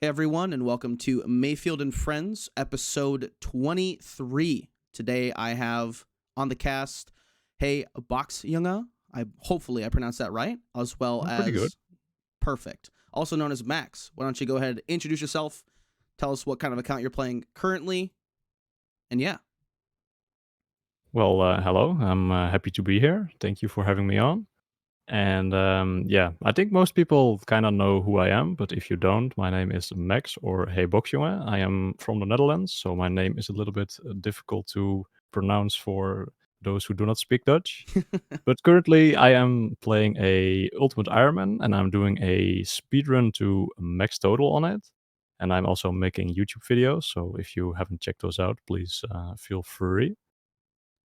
Hey everyone, and welcome to Mayfield and Friends, episode 23. Today I have on the cast, hey Box Jonge. Hopefully I pronounced that right, as well Pretty good. as Perfect, also known as Max. Why don't you go ahead and introduce yourself? Tell us what kind of account you're playing currently, and yeah. Well, hello. I'm happy to be here. Thank you for having me on. And yeah, I think most people kind of know who I am, but if you don't, my name is Max or Hey Box Jonge. I am from the Netherlands, so my name is a little bit difficult to pronounce for those who do not speak Dutch. But currently, I am playing a Ultimate Ironman, and I'm doing a speedrun to max total on it. And I'm also making YouTube videos, so if you haven't checked those out, please feel free.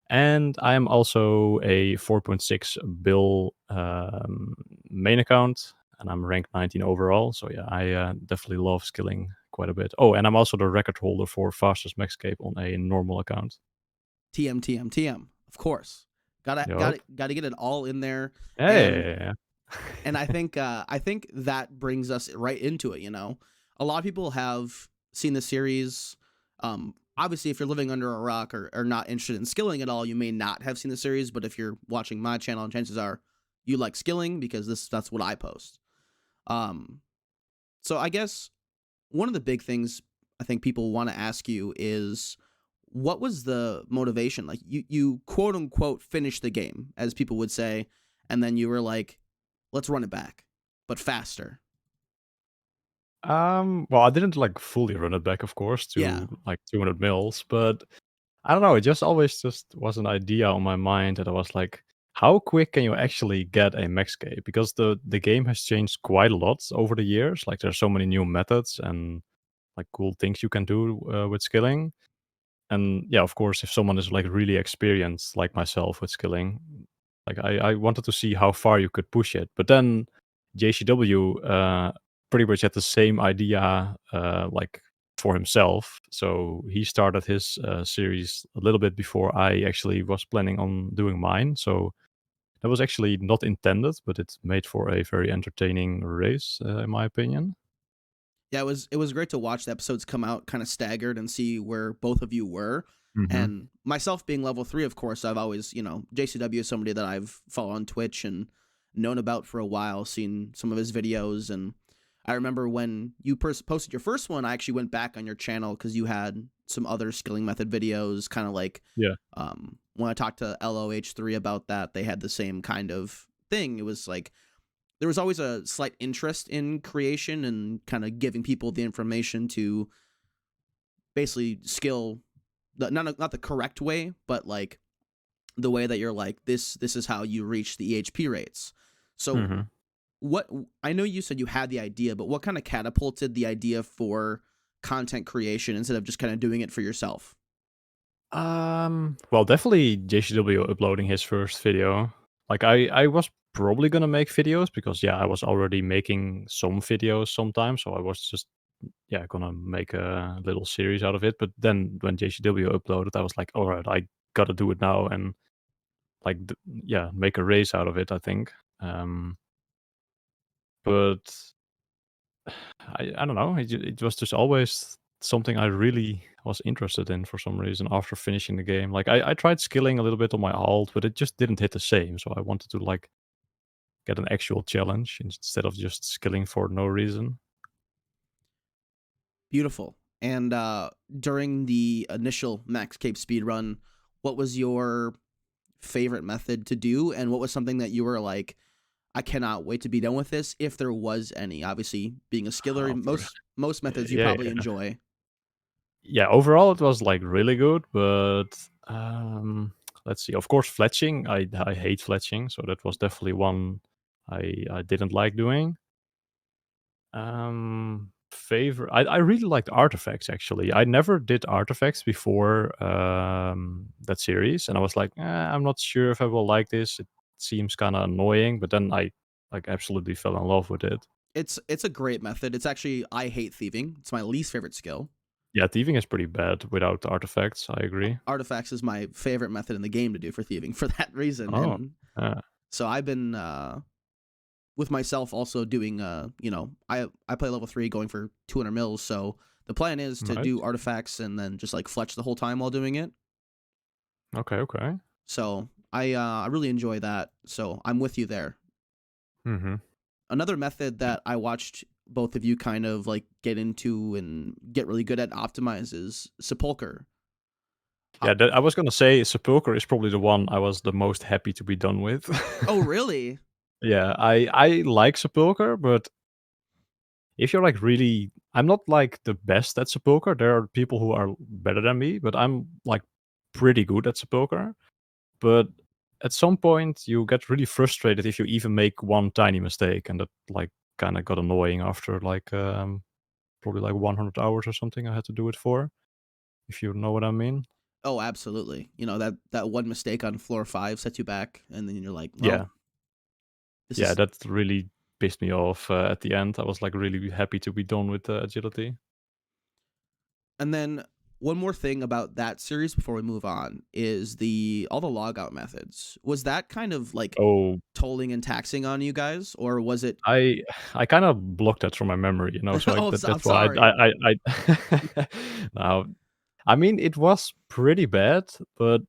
And I'm also a 4.6 bill main account, and I'm ranked 19 overall. So yeah, I definitely love skilling quite a bit. Oh, and I'm also the record holder for fastest Maxcape on a normal account. TM TM TM, of course. Yup. Gotta get it all in there, Yeah, yeah, and yeah, yeah. and I think that brings us right into it. A lot of people have seen the series. Obviously, if you're living under a rock or not interested in skilling at all, you may not have seen the series. But if you're watching my channel, chances are you like skilling because that's what I post. Um, so I guess one of the big things I think people want to ask you is what was the motivation? Like you quote unquote finished the game, as people would say, and then you were like, let's run it back, but faster. Well, I didn't like fully run it back, of course, Yeah. to like 200 mils, but I don't know. It just always just was an idea on my mind that I was like, how quick can you actually get a Maxcape? Because the game has changed quite a lot over the years. Like there's so many new methods and like cool things you can do with skilling. And yeah, of course, if someone is like really experienced like myself with skilling, like I wanted to see how far you could push it. But then JCW pretty much had the same idea like for himself. So he started his series a little bit before I actually was planning on doing mine. So that was actually not intended, but it made for a very entertaining race, in my opinion. Yeah, it was great to watch the episodes come out kind of staggered and see where both of you were. Hmm. And myself being level 3, of course, I've always, JCW is somebody that I've followed on Twitch and known about for a while, seen some of his videos. And I remember when you posted your first one, I actually went back on your channel because you had some other skilling method videos, kind of like Yeah. when I talked to LOH3 about that, they had the same kind of thing. It was like there was always a slight interest in creation and kind of giving people the information to basically skill not the correct way, but like the way that you're like this is how you reach the EHP rates. So Hmm. what I know you said you had the idea, but what kind of catapulted the idea for content creation instead of just kind of doing it for yourself? Well, definitely JCW uploading his first video. Like I was probably gonna make videos because yeah, I was already making some videos sometimes, so I was just yeah gonna make a little series out of it. But then when JCW uploaded, I was like, all right, I gotta do it now and like yeah, make a race out of it. I think. Um, but I don't know. It was just always something I really was interested in for some reason after finishing the game. Like I tried skilling a little bit on my alt, but it just didn't hit the same. So I wanted to like get an actual challenge instead of just skilling for no reason. Beautiful. And during the initial Max Cape speed run, what was your favorite method to do, and what was something that you were like, I cannot wait to be done with this, if there was any? Obviously, being a skiller, For, most methods you yeah, probably yeah, enjoy. yeah. Overall, it was like really good, but let's see. Of course, fletching. I hate fletching, so that was definitely one I didn't like doing. Favorite I really liked artifacts actually. I never did artifacts before, that series, and I was like, I'm not sure if I will like this. It seems kinda annoying," but then I, like, absolutely fell in love with it. It's a great method. It's actually I hate thieving. It's my least favorite skill. Yeah, thieving is pretty bad without artifacts, I agree. Artifacts is my favorite method in the game to do for thieving for that reason. Oh, And yeah. so I've been with myself also doing I play level 3 going for 200 mils, so the plan is to Right. do artifacts and then just like fletch the whole time while doing it. Okay, okay. So I really enjoy that. So I'm with you there. Mhm. Another method that I watched both of you kind of like get into and get really good at optimize is sepulcher. Yeah, that I was gonna say Sepulcher is probably the one I was the most happy to be done with. Oh, really? Yeah, I like Sepulcher, but if you're, like, really I'm not, like, the best at Sepulcher, there are people who are better than me, but I'm, like, pretty good at Sepulcher. But at some point, you get really frustrated if you even make one tiny mistake, and that, like, kinda got annoying after, like, probably, like, 100 hours or something I had to do it for, if you know what I mean. Oh, absolutely. That one mistake on floor 5 sets you back, and then you're like, well, Yeah. this Yeah, is. that really pissed me off, at the end. I was, like, really happy to be done with, agility. And then one more thing about that series before we move on is the all the logout methods. Was that kind of like Oh, tolling and taxing on you guys, or was it? I I kinda blocked that from my memory, so Oh, I'm that's why sorry. I now, I mean, it was pretty bad, but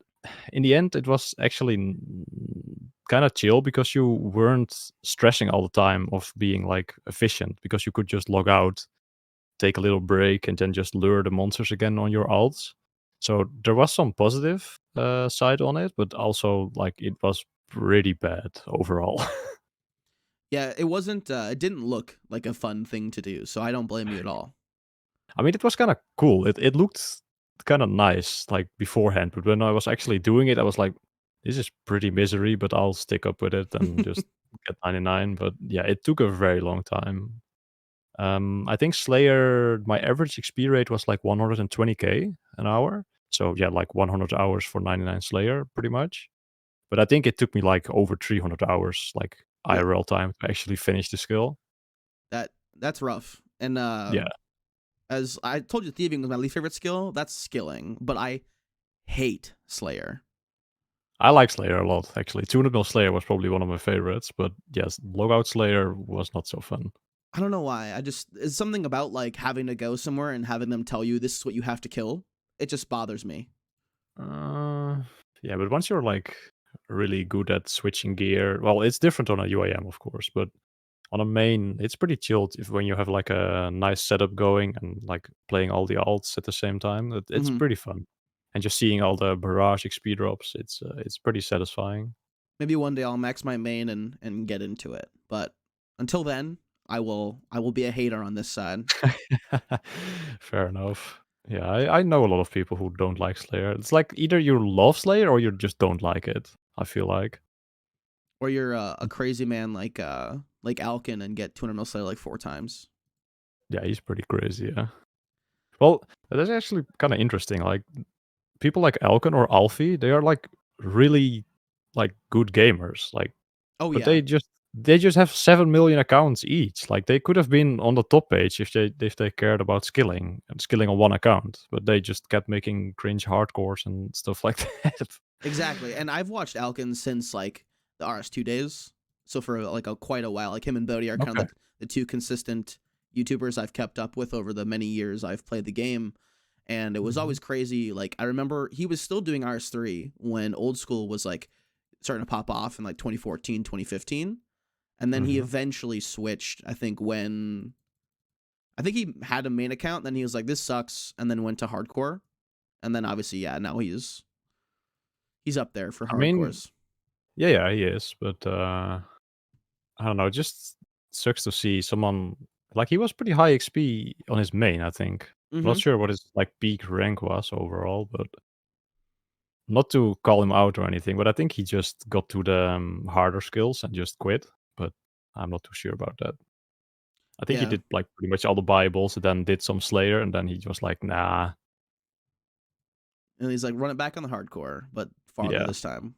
in the end, it was actually kinda chill because you weren't stressing all the time of being, like, efficient because you could just log out, take a little break, and then just lure the monsters again on your alts. So there was some positive, side on it, but also, like, it was pretty bad overall. Yeah, it wasn't. It didn't look like a fun thing to do, so I don't blame you at all. I mean, it was kinda cool. It looked kinda nice, like, beforehand, but when I was actually doing it, I was like, "This is pretty misery, but I'll stick up with it and just get 99." But, yeah, it took a very long time. I think Slayer, my average XP rate was, like, 120K an hour. So, yeah, like, 100 hours for 99 Slayer, pretty much. But I think it took me, like, over 300 hours, like, Whoa, IRL time to actually finish the skill. that's rough. And Yeah. as I told you, thieving was my least favorite skill. That's skilling, but I hate Slayer. I like Slayer a lot, actually. Tuna Mill Slayer was probably one of my favorites, but yes, Logout Slayer was not so fun. I don't know why. I just it's something about like having to go somewhere and having them tell you this is what you have to kill. It just bothers me. Uh, yeah, but once you're like really good at switching gear, well, it's different on a UIM, of course, but on a main, it's pretty chilled if when you have like a nice setup going and like playing all the alts at the same time. It's Hmm. pretty fun, and just seeing all the barrage XP drops, it's pretty satisfying. Maybe one day I'll max my main and get into it. But until then, I will be a hater on this side. Fair enough. Yeah, I know a lot of people who don't like Slayer. It's like either you love Slayer or you just don't like it, I feel like. Or you're a crazy man like Alkin and get 200 mil slayer like 4 times. Yeah, he's pretty crazy, yeah. Well, that's actually kind of interesting. Like people like Alkan or Alfie, they are like really like good gamers. Like Oh but yeah, they just have 7 million accounts each. Like they could have been on the top page if they cared about skilling and skilling on one account, but they just kept making cringe hardcores and stuff like that. exactly. And I've watched Alkin since like the RS2 days. So for like a quite a while, like him and Bodhi are kind of Okay. like the two consistent YouTubers I've kept up with over the many years I've played the game. And it was Mhm. always crazy. Like I remember he was still doing RS3 when old school was like starting to pop off in like 2014, 2015. And then he Mhm. eventually switched, I think he had a main account, then he was like, this sucks, and then went to hardcore. And then obviously, yeah, now he's up there for I mean, hardcores. yeah, yeah, he is, but I don't know, it just sucks to see someone like he was pretty high XP on his main, I think. I'm not Mm-hmm. sure what his like peak rank was overall, but not to call him out or anything, but I think he just got to the harder skills and just quit. But I'm not too sure about that. I think he Yeah. did like pretty much all the Bibles, and then did some Slayer, and then he was like, nah, And he's like, run it back on the hardcore, but farther yeah, this time.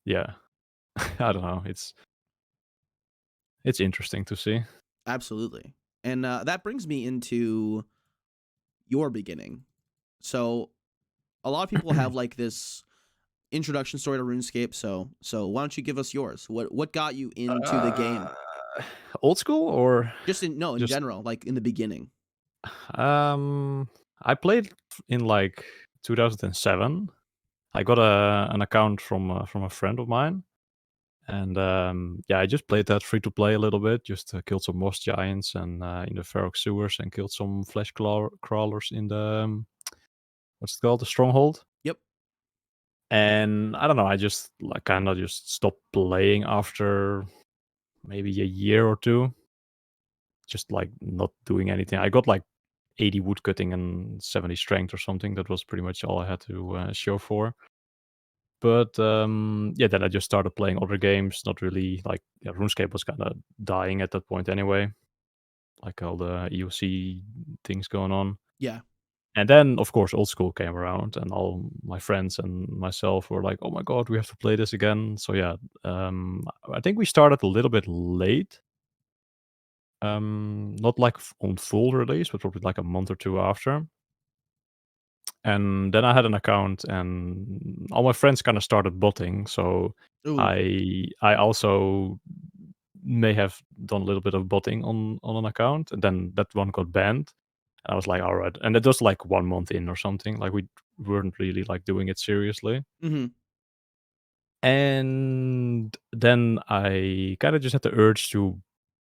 yeah. I don't know. It's interesting to see. Absolutely. And that brings me into your beginning. So a lot of people have like this. introduction story to RuneScape. So why don't you give us yours? What got you into the game? Old school or Just in just general, like in the beginning. I played in like 2007. I got an account from a friend of mine, and yeah, I just played that free to play a little bit. Just killed some moss giants and in the Ferox sewers, and killed some flesh crawlers in the what's it called, the stronghold. Yep. And I don't know, I just like kind of just stopped playing after maybe a year or two, just like not doing anything. I got like 80 woodcutting and 70 strength or something. That was pretty much all I had to show for. But yeah, then I just started playing other games. Not really like RuneScape was kind of dying at that point anyway, like all the EOC things going on. Yeah. And then, of course, old school came around, and all my friends and myself were like, "Oh my god, we have to play this again!" So yeah, I think we started a little bit late. Not like on full release, but probably like a month or two after. And then I had an account, and all my friends kind of started botting. So Ooh. I also may have done a little bit of botting on an account, and then that one got banned. I was like, all right, and it was like 1 month in or something. Like we weren't really like doing it seriously. Mm-hmm. And then I kind of just had the urge to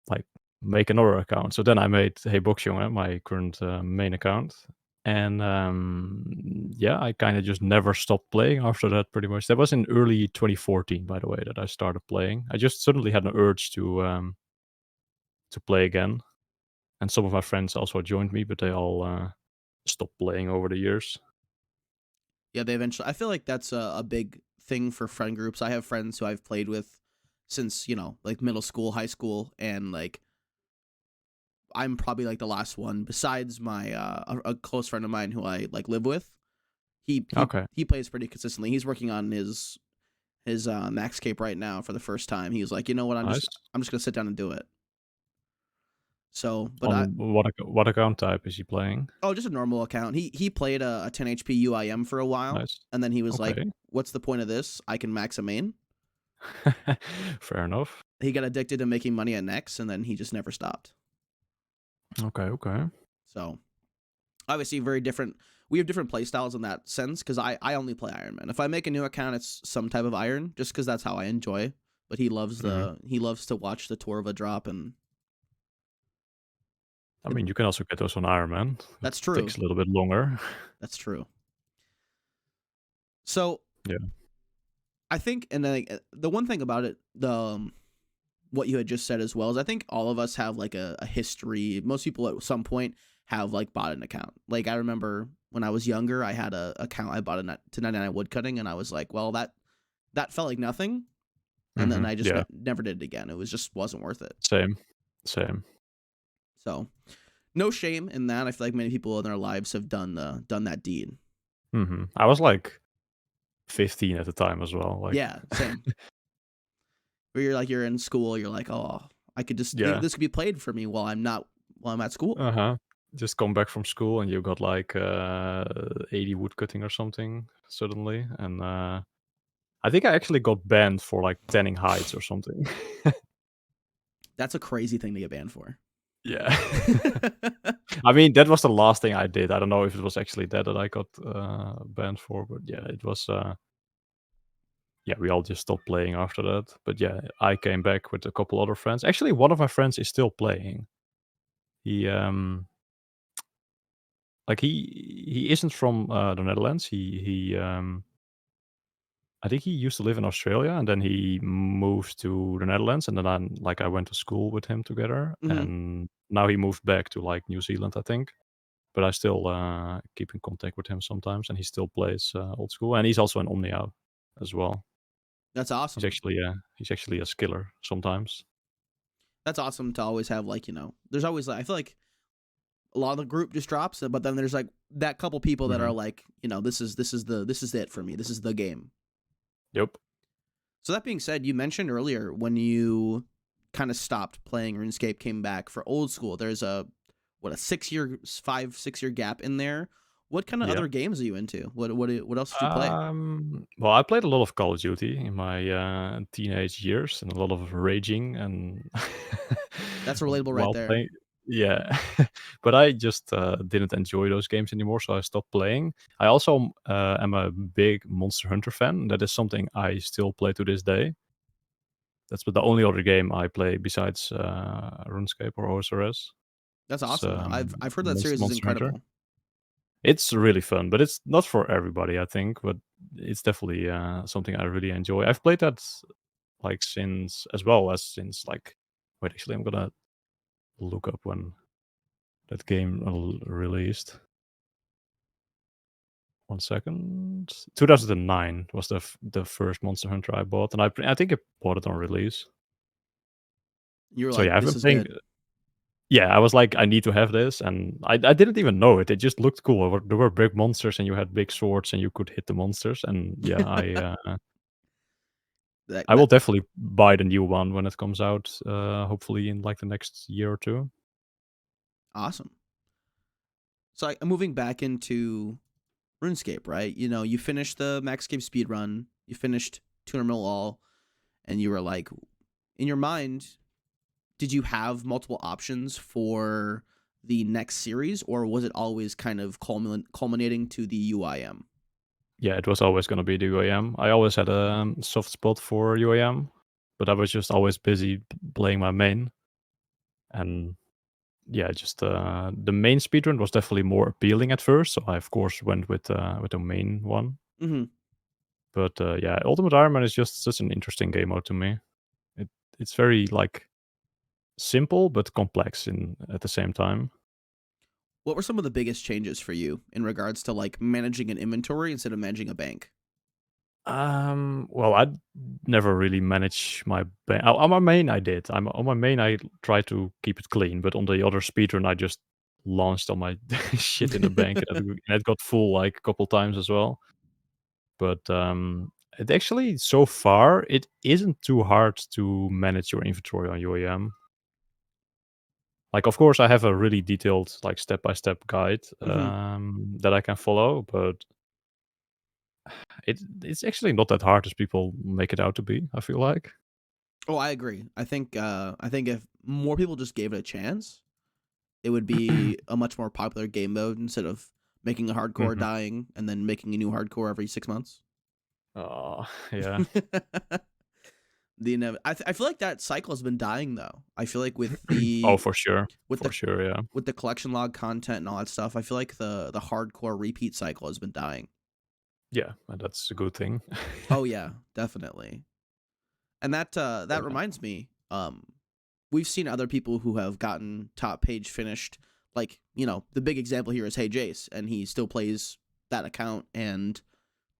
like make another account. So then I made Hey Box Jonge, my current main account. And yeah, I kind of just never stopped playing after that pretty much. That was in early 2014, by the way, that I started playing. I just suddenly had an urge to play again. And some of my friends also joined me, but they all stopped playing over the years. Yeah, they eventually. I feel like that's a big thing for friend groups. I have friends who I've played with since like middle school, high school, and like I'm probably like the last one besides my a close friend of mine who I like live with. He he Okay, he plays pretty consistently. He's working on his Maxcape right now for the first time. He was like, you know what, nice. I'm just gonna sit down and do it. So, but I On what account type is he playing? oh, just a normal account. He played a 10 HP UIM for a while, Nice. and then he was like, Okay. "What's the point of this? I can max a main." Fair enough. He got addicted to making money at Nex, and then he just never stopped. Okay, okay. So obviously, very different. We have different play styles in that sense because I only play Iron Man. If I make a new account, it's some type of Iron, just because that's how I enjoy. But Mhm. he loves to watch the Torva drop, and I it, mean, you can also get those on Iron Man. It that's true. takes a little bit longer. That's true. So Yeah. I think, and then the one thing about it, what you had just said as well is I think all of us have like a history. Most people at some point have like bought an account. Like I remember when I was younger, I had a account I bought to 99 woodcutting, and I was like, well, that felt like nothing, and then Mhm. I just Yeah. never did it again. It was just wasn't worth it. Same. Same. So no shame in that. I feel like many people in their lives have done that deed. Mhm. I was like 15 at the time as well. Like, Yeah, same. Where you're in school, you're like, oh, I could just yeah. this could be played for me while I'm at school. Uh-huh. Just come back from school and you got like 80 woodcutting or something suddenly. And I think I actually got banned for like tanning hides or something. That's a crazy thing to get banned for. Yeah. I mean, that was the last thing I did. I don't know if it was actually that I got banned for, but yeah, it was. Yeah, we all just stopped playing after that. But yeah, I came back with a couple other friends. Actually, one of my friends is still playing. He like he isn't from the Netherlands. He I think he used to live in Australia, and then he moved to the Netherlands, and then I went to school with him together, Hmm. and now he moved back to like New Zealand, I think. But I still keep in contact with him sometimes, and he still plays old school, and he's also an Omnia as well. That's awesome. He's actually a skiller sometimes. That's awesome to always have there's always I feel like a lot of the group just drops, but then there's like that couple people that Hmm. are like, this is it for me. This is the game. Yep. So that being said, you mentioned earlier when you kind of stopped playing RuneScape, came back for old school. There's a 6 year 5 6 year gap in there. What kind of Yeah. other games are you into? What else did you play? Well, I played a lot of Call of Duty in my teenage years, and a lot of raging and That's relatable right while there. playing. Yeah, but I just didn't enjoy those games anymore, so I stopped playing. I also am a big Monster Hunter fan. That is something I still play to this day. That's the only other game I play besides RuneScape or OSRS. That's It's awesome though. I've heard that series is Monster Hunter. incredible. It's really fun, but it's not for everybody, I think. But it's definitely something I really enjoy. I've played that like since like. Wait, actually, I'm gonna look up when that game released. 1 second. 2009 was the first Monster Hunter I bought, and I think I bought it on release. You were So yeah, like, I've this been is playing. good. Yeah, I was like, I need to have this, and I didn't even know it. It just looked cool. There were big monsters, and you had big swords, and you could hit the monsters. And yeah, that, I will that definitely buy the new one when it comes out. Hopefully in like the next year or two. awesome. So I'm moving back into RuneScape, right? You know, you finished the Maxcape speed run, you finished 200 mil all, and you were like, in your mind, did you have multiple options for the next series, or was it always kind of culminating to the UIM? Yeah, it was always gonna be the UAM. I always had a soft spot for UAM, but I was just always busy playing my main. And yeah, just the main speedrun was definitely more appealing at first, so I of course went with the main one. Mm-hmm. But yeah, Ultimate Iron Man is just such an interesting game mode to me. It it's very like simple but complex in at the same time. What were some of the biggest changes for you in regards to like managing an inventory instead of managing a bank? Well, I never really manage my on my main I did. On my main I try to keep it clean, but on the other speedrun I just launched all my shit in the bank and it got full like a couple times as well. But it actually so far it isn't too hard to manage your inventory on UAM. Like, of course, I have a really detailed, like, step-by-step guide, Mm-hmm. that I can follow, but it's actually not that hard as people make it out to be, I feel like. Oh, I agree. I think if more people just gave it a chance, it would be a much more popular game mode instead of making a hardcore Mhm. dying and then making a new hardcore every 6 months. Oh, yeah. I feel like that cycle has been dying though. I feel like Oh, for sure. with For the sure, yeah. with the collection log content and all that stuff, I feel like the hardcore repeat cycle has been dying. Yeah, and that's a good thing. Oh yeah, definitely. And that Yeah. reminds me, we've seen other people who have gotten top page finished. Like, you know, the big example here is Hey Jace, and he still plays that account and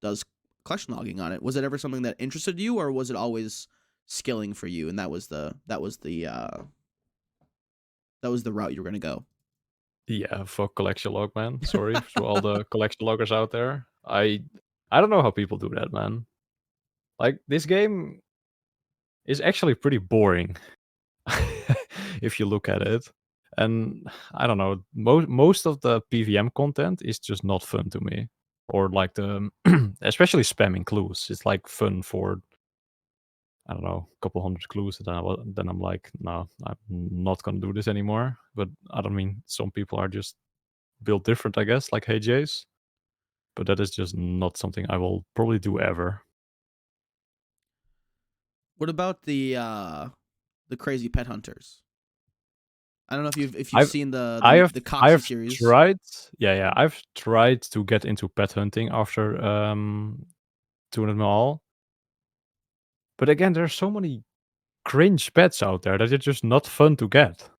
does collection logging on it. Was it ever something that interested you, or was it always skilling for you? And that was the route you were gonna go. Yeah, fuck collection log, man. Sorry to all the collection loggers out there. I don't know how people do that, man. Like, this game is actually pretty boring. If you look at it. And I don't know, most of the PVM content is just not fun to me. Or like the especially spamming clues. It's like fun for I don't know, a couple hundred clues, and then I'm like, no, I'm not gonna do this anymore. But I don't mean some people are just built different, I guess, like Hey Jace. But that is just not something I will probably do ever. What about the crazy pet hunters? I don't know if you've I've seen I have the I Coxie have series. tried yeah, I've tried to get into pet hunting after 200 mil. But again, there's so many cringe pets out there that are just not fun to get.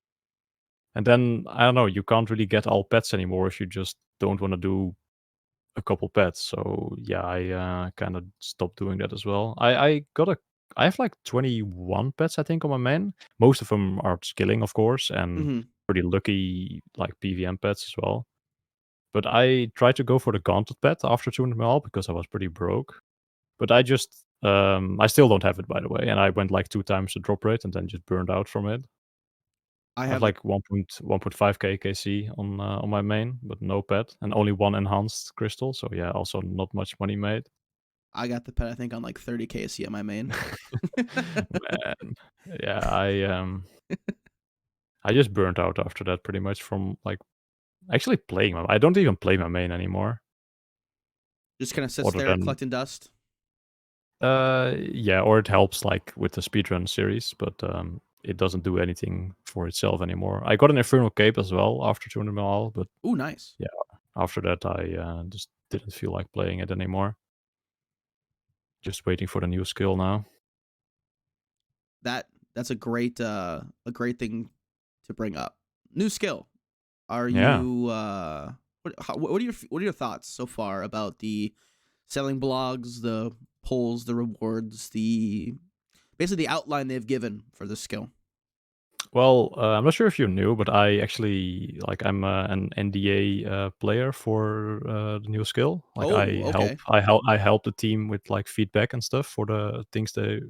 And then I don't know, you can't really get all pets anymore if you just don't want to do a couple pets. So yeah, I kind of stopped doing that as well. I have like 21 pets I think on my main. Most of them are skilling, of course, and Mm-hmm. pretty lucky like PVM pets as well. But I tried to go for the gauntlet pet after 200 mil because I was pretty broke. But I still don't have it by the way, and I went like 2 times the drop rate and then just burned out from it. I I have have a like 1.5k KC on my main, but no pet, and only one enhanced crystal. So yeah, also not much money made. I got the pet I think on like 30 KC at my main. Man, yeah, I just burnt out after that pretty much from like actually playing my. I don't even play my main anymore. Just kind of sits Other there than collecting dust. yeah, or it helps like with the speedrun series, but it doesn't do anything for itself anymore. I got an Infernal Cape as well after 200 mil, but Ooh, nice. yeah, after that I just didn't feel like playing it anymore. Just waiting for the new skill now. That's a great thing to bring up. New skill. Are Yeah. you what are your thoughts so far about the selling blogs, the polls, the rewards, the basically the outline they've given for this skill? Well, I'm not sure if you knew, but I actually like I'm an NDA player for the new skill. Like Oh, okay. I help the team with like feedback and stuff for the things they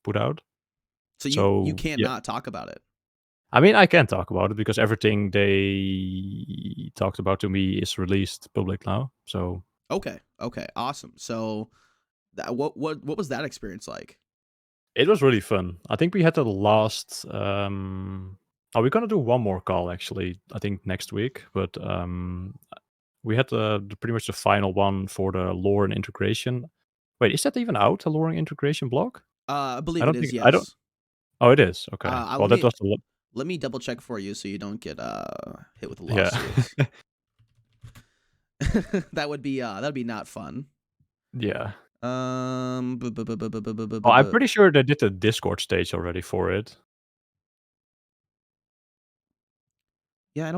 put out. So you So can't yeah, not talk about it. I mean I can talk about it because everything they talked about to me is released public now. So Okay. Okay. Awesome. So what was that experience like? it was really fun. I think we had the last. Oh, we're gonna do one more call actually. I think next week, but we had pretty much the final one for the lore and integration. Wait, is that even out? The lore and integration block? I I believe it don't is, think I don't. yes. Oh, it is okay. Well, Let that me was the double check for you so you don't get hit with a yeah. lawsuit. That'd be not fun. Yeah. Well, I'm Bu- pretty sure they did a Discord stage already for it. Yeah, I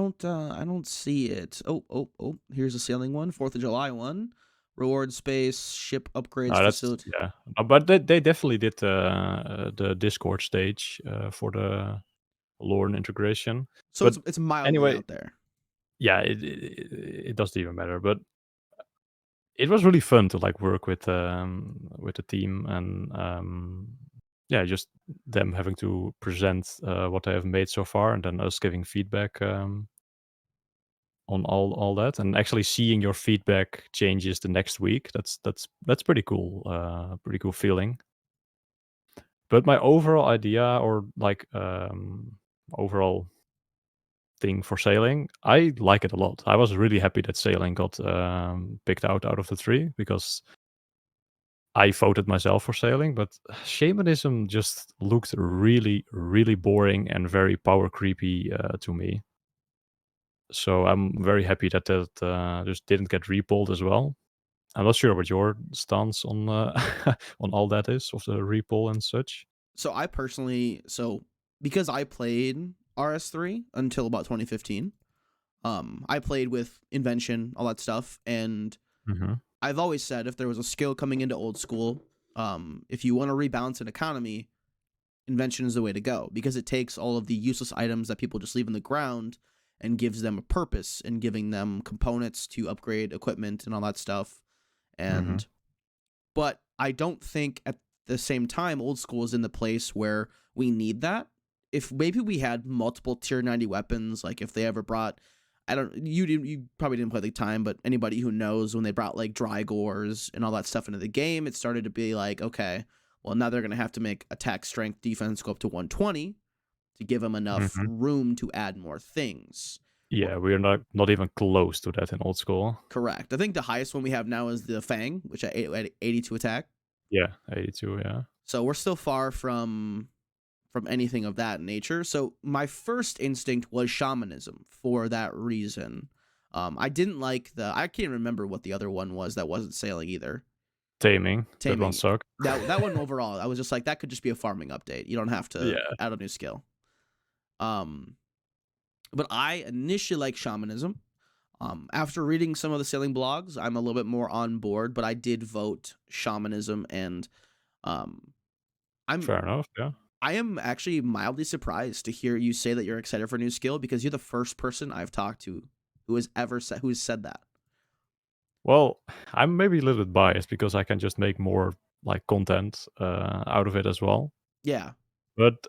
don't see it. Oh, here's a sailing one, 4th of July one. Reward space, ship upgrades, That's facility. yeah. But they definitely did the Discord stage for the lore and integration. So But it's mildly anyway, out there. yeah, it doesn't even matter. But it was really fun to like work with the team and yeah, just them having to present what they have made so far, and then us giving feedback on all that, and actually seeing your feedback changes the next week. That's pretty cool. Pretty cool feeling. But my overall idea, or like overall thing for sailing, I like it a lot. I was really happy that sailing got picked out of the three because I voted myself for sailing, but shamanism just looked really, really boring and very power creepy to me. So I'm very happy that that just didn't get repulled as well. I'm not sure what your stance on on all that is of the repull and such. So I personally, because I played RS3 until about 2015, I played with invention, all that stuff, and Hmm. I've always said if there was a skill coming into old school, if you want to rebalance an economy, invention is the way to go because it takes all of the useless items that people just leave in the ground and gives them a purpose and giving them components to upgrade equipment and all that stuff. Hmm. And but I don't think at the same time old school is in the place where we need that. If maybe we had multiple tier 90 weapons, like if they ever brought, I don't, you probably didn't play the time, but anybody who knows when they brought like Drygores and all that stuff into the game, it started to be like, okay, well now they're gonna have to make attack, strength, defense go up to 120 to give them enough Hmm. room to add more things. Well, Yeah, we're not even close to that in old school. correct. I think the highest one we have now is the Fang, which at 82 attack. Yeah, 82. Yeah, So we're still far from anything of that nature. So my first instinct was shamanism for that reason. I didn't like I can't remember what the other one was that wasn't sailing either. taming, that one Taming. sucked. That one overall, I was just like that could just be a farming update. You don't have to Yeah. add a new skill. Um, but I initially like shamanism. After reading some of the sailing blogs, I'm a little bit more on board. But I did vote shamanism, and um, I'm Fair enough. Yeah. I am actually mildly surprised to hear you say that you're excited for a new skill because you're the first person I've talked to who has said that. Well, I'm maybe a little bit biased because I can just make more like content out of it as well. Yeah. But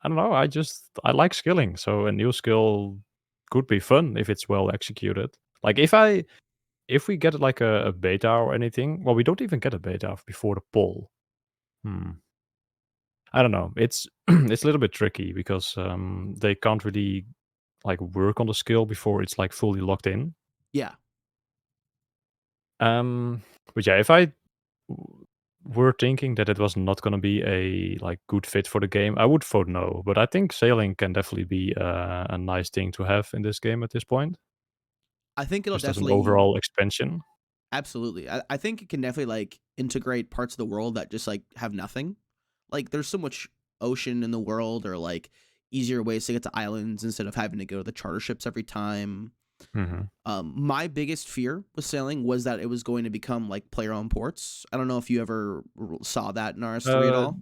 I don't know. I like skilling, so a new skill could be fun if it's well executed. Like if we get like a beta or anything, well, we don't even get a beta before the poll. Hmm. I don't know. It's it's a little bit tricky because they can't really like work on the skill before it's like fully locked in. Yeah. Um, but yeah, if I were thinking that it was not going to be a like good fit for the game, I would vote no. But I think sailing can definitely be a nice thing to have in this game at this point, I think it'll just as an definitely overall expansion. absolutely. I think it can definitely like integrate parts of the world that just like have nothing. Like there's so much ocean in the world, or like easier ways to get to islands instead of having to go to the charter ships every time. Hmm. My biggest fear with sailing was that it was going to become like player-owned ports. I don't know if you ever saw that in RS3 at Uh, all.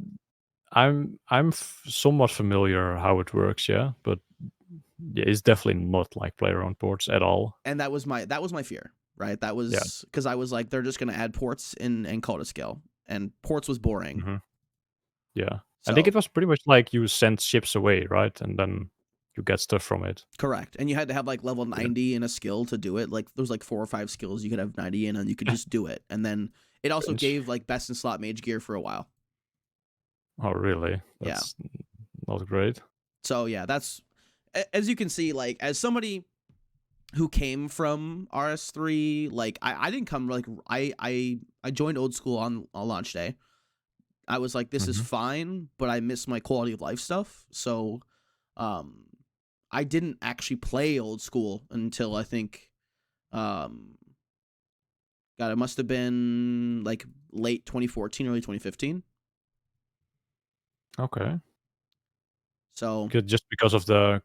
I'm somewhat familiar how it works, yeah, but yeah, it's definitely not like player-owned ports at all. And that was my fear, right? That Yeah. was because I was like, they're just gonna add ports and call it a skill, and ports was boring. Hmm. Yeah. I think So it was pretty much like you send ships away, right? And then you get stuff from it. correct, and you had to have like level Yeah. 90 in a skill to do it. Like there was like 4 or 5 skills you could have 90 in, and you could just do it. And then it also Strange. gave like best in slot mage gear for a while. Oh, really? Yeah. That's not great. So yeah, that's as you can see, like as somebody who came from RS3, like I didn't come like I joined old school on launch day. I was like, this is Hmm. fine, but I miss my quality of life stuff. So um I didn't actually play old school until I think um God, it must have been like late 2014, early 2015. Okay. So Good, just because of the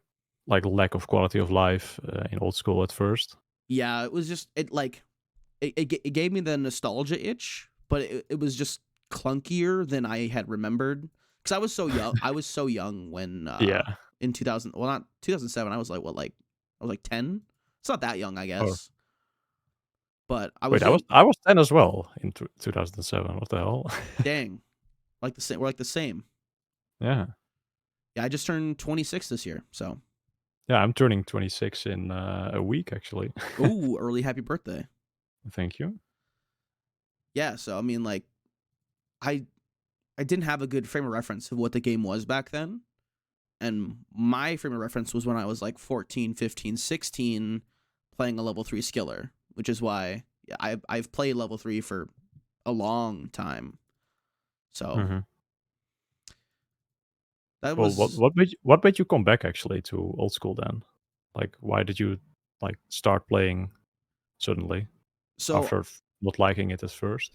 like lack of quality of life in old school at first. yeah, it was just it like it gave me the nostalgia itch, but it was just clunkier than I had remembered. Because I was so young. I was so young when Yeah. in 2000. Well, not 2007. I was like what, like I was like 10. It's not that young, I Oh, guess. But I wait, was I was young. I was 10 as well in 2007. What the hell? Dang, like the same. We're like the same. Yeah. Yeah, I just turned 26 this year. So Yeah, I'm turning 26 in a week actually. ooh, early happy birthday. Thank you. Yeah. So I mean, like I I didn't have a good frame of reference of what the game was back then. And my frame of reference was when I was like 14, 15, 16, playing a level 3 skiller, which is why I've played level 3 for a long time. So Hmm. that Well, was what made you come back actually to old school then? Like, why did you like start playing suddenly so after not liking it at first?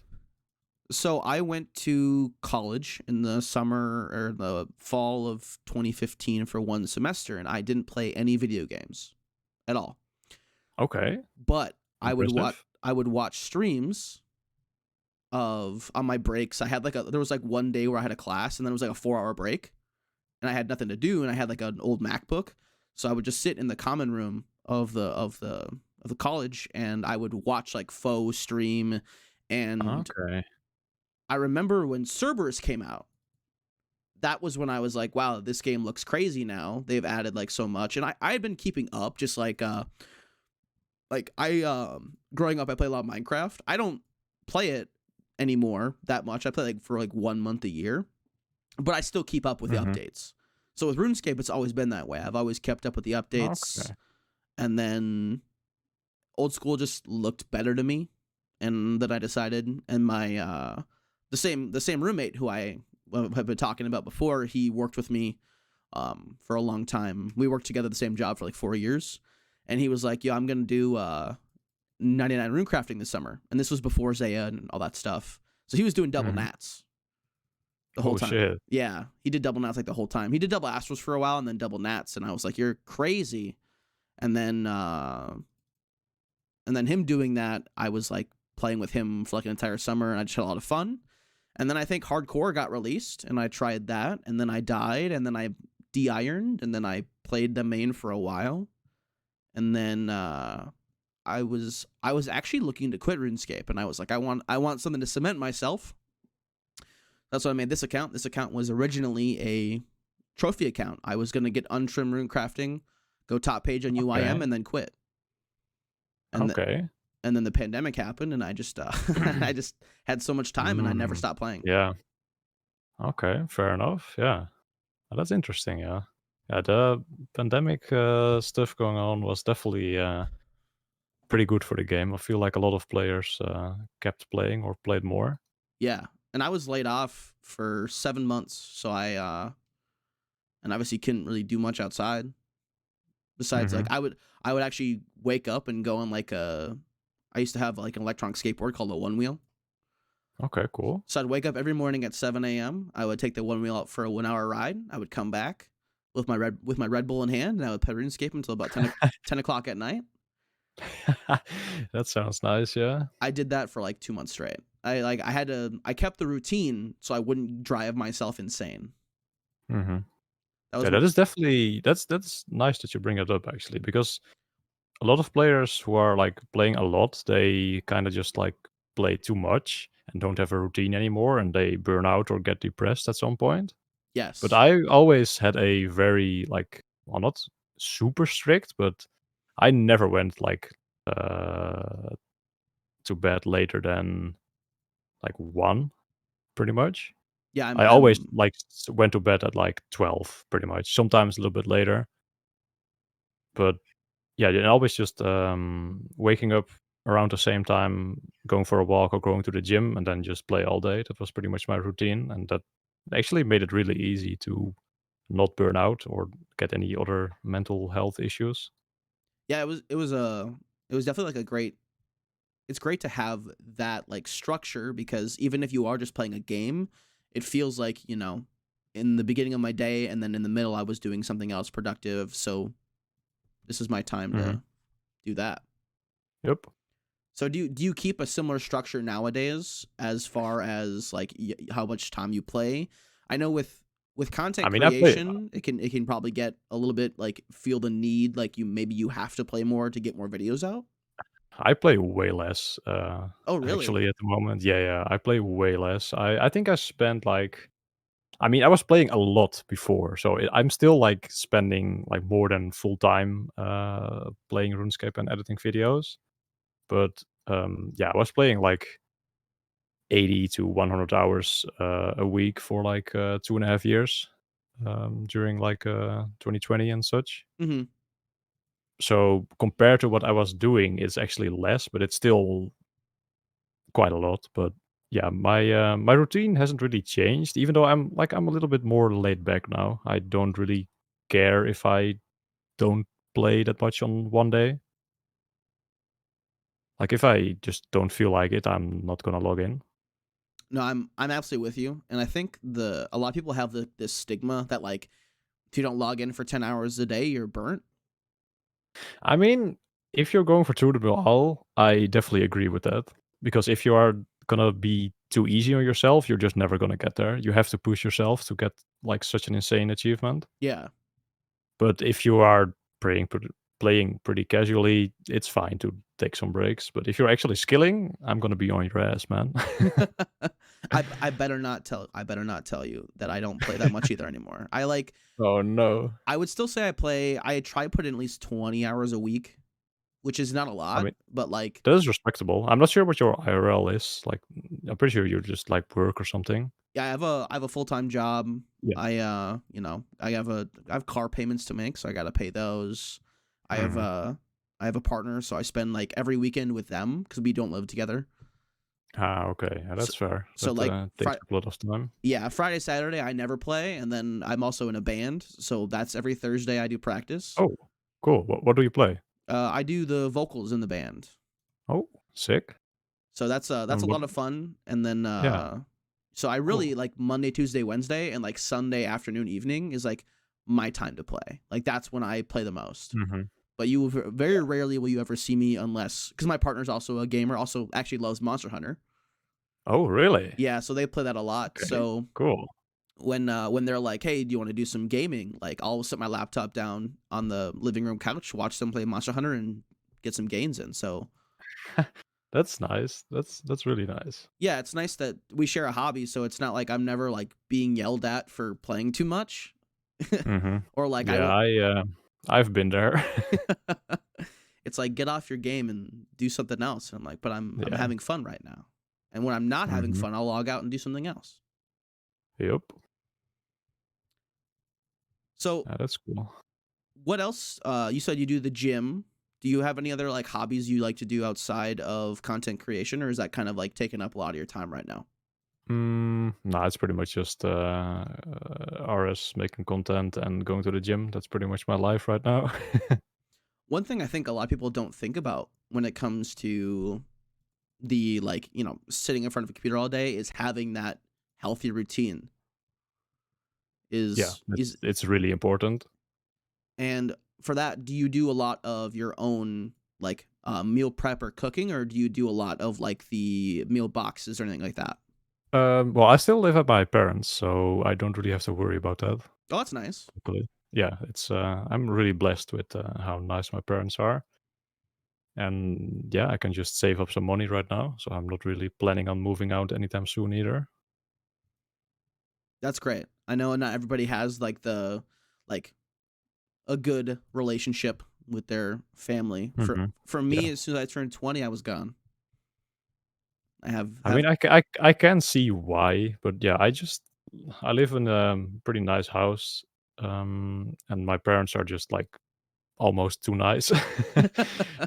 so I went to college in the summer or the fall of 2015 for one semester, and I didn't play any video games at all. Okay, But impressive. I would watch streams of on my breaks. I had like there was like one day where I had a class, and then it was like a 4 hour break, and I had nothing to do, and I had like an old MacBook, so I would just sit in the common room of the college, and I would watch like faux stream. And Okay. I remember when Cerberus came out, that was when I was like, wow, this game looks crazy now. They've added like so much, and I had been keeping up, just like I growing up I played a lot of Minecraft. I don't play it anymore that much. I play like for like 1 month a year, but I still keep up with the Hmm. updates. So with RuneScape, it's always been that way. I've always kept up with the updates, Okay. and then old school just looked better to me, and then I decided. And my the same roommate who I have been talking about before, he worked with me for a long time. We worked together the same job for like 4 years, and he was like, "Yo, I'm gonna do 99 rune crafting this summer," and this was before Zaya and all that stuff. So he was doing double Hmm. nats the whole Oh time. shit. Yeah, he did double nats like the whole time. He did double astros for a while and then double nats, and I was like, "You're crazy." And then him doing that, I was like playing with him for like an entire summer, and I just had a lot of fun. And then I think Hardcore got released, and I tried that, and then I died, and then I de-ironed, and then I played the main for a while, and then I was actually looking to quit RuneScape, and I was like, I want something to cement myself. That's why I made this account. This account was originally trophy account. I was gonna get untrimmed rune crafting, go top page on UIM, Okay. and then quit. And Okay. and then the pandemic happened, and I just I just had so much time, and I never Mm, stopped playing. yeah. Okay, fair enough. Yeah. That's interesting, yeah. Yeah, the pandemic stuff going on was definitely pretty good for the game. I feel like a lot of players kept playing or played more. Yeah, and I was laid off for 7 months, so and obviously couldn't really do much outside. Besides, like Mhm. I would actually wake up and go on like I used to have like an electronic skateboard called a one wheel. Okay, cool. So I'd wake up every morning at 7 a.m. I would take the one wheel out for a 1 hour ride. I would come back with my Red Bull in hand, and I would play RuneScape until about 10 o'clock at night. That sounds nice, yeah. I did that for like 2 months straight. I kept the routine so I wouldn't drive myself insane. Mhm. That was Yeah, that is definitely that's nice that you bring it up actually, because a lot of players who are like playing a lot, they kind of just like play too much and don't have a routine anymore and they burn out or get depressed at some point. But yes. I always had a very like, well, not super strict, but I never went like uh to bed later than like 1 pretty much. Yeah, I always like went to bed at like 12 pretty much, sometimes a little bit later. But yeah, and always just waking up around the same time, going for a walk or going to the gym, and then just play all day. That was pretty much my routine, and that actually made it really easy to not burn out or get any other mental health issues. yeah, it was definitely like a great it's great to have that like structure because even if you are just playing a game, it feels like, in the beginning of my day and then in the middle I was doing something else productive, so this is my time Mhm. to do that. Yep. So do you keep a similar structure nowadays as far as like how much time you play? I know with I content mean, I play creation, it can probably get a little bit like feel the need like you have to play more to get more videos out. I play way less, Oh, really? actually at the moment. Yeah, yeah, I play way less. I think I spent like, I mean, I was playing a lot before, so I'm still like spending like more than full time playing RuneScape and editing videos. But yeah, I was playing like 80 to 100 hours a week for like 2.5 years during like 2020 and such. Mhm. So compared to what I was doing, it's actually less, but it's still quite a lot. But yeah, my routine hasn't really changed, even though I'm a little bit more laid back now. I don't really care if I don't play that much on one day. Like if I just don't feel like it, I'm not gonna log in. No, I'm absolutely with you, and I think the a lot of people have this stigma that like if you don't log in for 10 hours a day, you're burnt. I mean, if you're going for through the wall, I definitely agree with that. Because if you are gonna be too easy on yourself, you're just never gonna get there. You have to push yourself to get like such an insane achievement. Yeah. But if you are playing pretty casually, it's fine to take some breaks. But if you're actually skilling, I'm gonna be on your ass, man. I better not tell you that I don't play that much either anymore. Oh no. I would still say I try to put in at least 20 hours a week, which is not a I lot, mean, but like that is respectable. I'm not sure what your IRL is. Like, I'm pretty sure you're just like work or something. yeah, I have a full-time job. Yeah. I have car payments to make, so I got to pay those. I have Mhm. I have a partner, so I spend like every weekend with them cuz we don't live together. Ah, okay. Yeah, So, that's fair. so That like takes up a lot of time. yeah, Friday, Saturday I never play, and then I'm also in a band, so that's every Thursday I do practice. Oh, cool. What do you play? I do the vocals in the band. Oh, sick. So that's a And what lot of fun. And then yeah, so I really cool. like Monday, Tuesday, Wednesday, and like Sunday afternoon, evening is like my time to play. Like that's when I play the most. Mhm. But very rarely will you ever see me unless because my partner's also a gamer, also actually loves Monster Hunter. Oh, really? Yeah, so they play that a lot. Okay, So cool. when they're like, "Hey, do you want to do some gaming?" Like I'll set my laptop down on the living room couch, watch them play Monster Hunter, and get some gains in. So That's nice. That's really nice. yeah, it's nice that we share a hobby, so it's not like I'm never like being yelled at for playing too much. Mhm. Or like I Yeah, will I've been there. it's like get off your game and do something else. And I'm like, but I'm Yeah. having fun right now. And when I'm not having Mhm. fun, I'll log out and do something else. Yep. So Yeah, that's cool. what else? You said you do the gym. Do you have any other like hobbies you like to do outside of content creation, or is that kind of like taking up a lot of your time right now? No, it's pretty much just RS, making content and going to the gym. That's pretty much my life right now. One thing I think a lot of people don't think about when it comes to the like, sitting in front of a computer all day is having that healthy routine. Yeah, Is it's really important. And for that, do you do a lot of your own like meal prep or cooking, or do you do a lot of like the meal boxes or anything like that? Well, I still live at my parents, so I don't really have to worry about that. Oh, that's nice. Luckily. Yeah, it's I'm really blessed with how nice my parents are. And yeah, I can just save up some money right now, so I'm not really planning on moving out anytime soon either. That's great. I know not everybody has like a good relationship with their family. For Mhm. for me, Yeah. as soon as I turned 20, I was gone. I I mean, have I can see why, but yeah, I live in a pretty nice house, and my parents are just like almost too nice.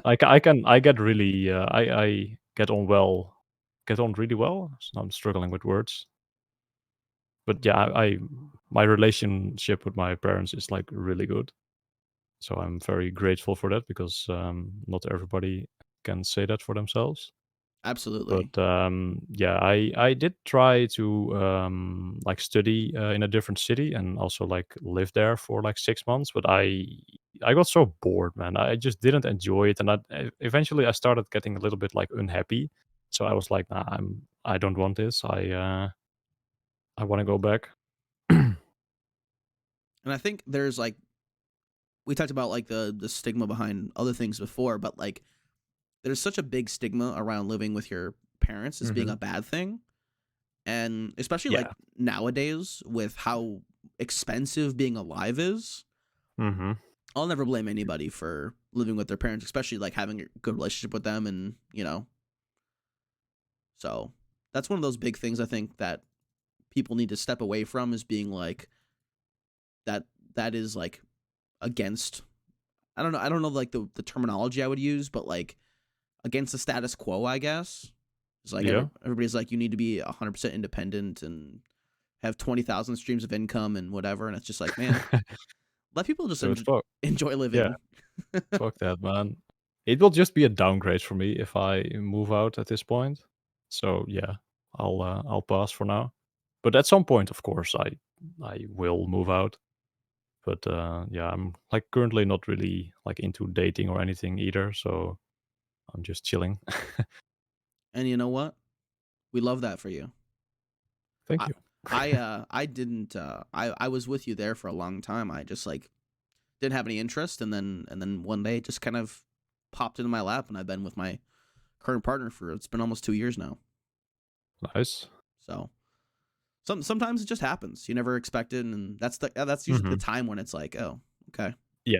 Like I get really I get on really well. So I'm struggling with words, but yeah, I my relationship with my parents is like really good. So I'm very grateful for that because not everybody can say that for themselves. absolutely. But yeah, I did try to like study in a different city and also like live there for like 6 months. But I got so bored, man. I just didn't enjoy it, and eventually I started getting a little bit like unhappy. So I was like, nah, I don't want this. I want to go back. And I think there's like we talked about like the stigma behind other things before, but like there's such a big stigma around living with your parents as being Hmm. a bad thing. And especially like Yeah. nowadays with how expensive being alive is, Hmm. I'll never blame anybody for living with their parents, especially like having a good relationship with them and. So that's one of those big things I think that people need to step away from is being like that that is like against I don't know like the terminology I would use, but like against the status quo, I guess. It's like Yeah. everybody's like you need to be 100% independent and have 20,000 streams of income and whatever, and it's just like, man, let people just Dude, fuck. enjoy Yeah. living. Fuck that, man. It will just be a downgrade for me if I move out at this point. So yeah, I'll pass for now. But at some point, of course, I will move out. But yeah, I'm like currently not really like into dating or anything either. So I'm just chilling. And you know what? We love that for you. Thank I you. I didn't I was with you there for a long time. I just like didn't have any interest, and then one day it just kind of popped into my lap, and I've been with my current partner for it's been almost 2 years now. Nice. So sometimes it just happens. You never expect it, and that's usually the Hmm. time when it's like, oh, okay, Yeah.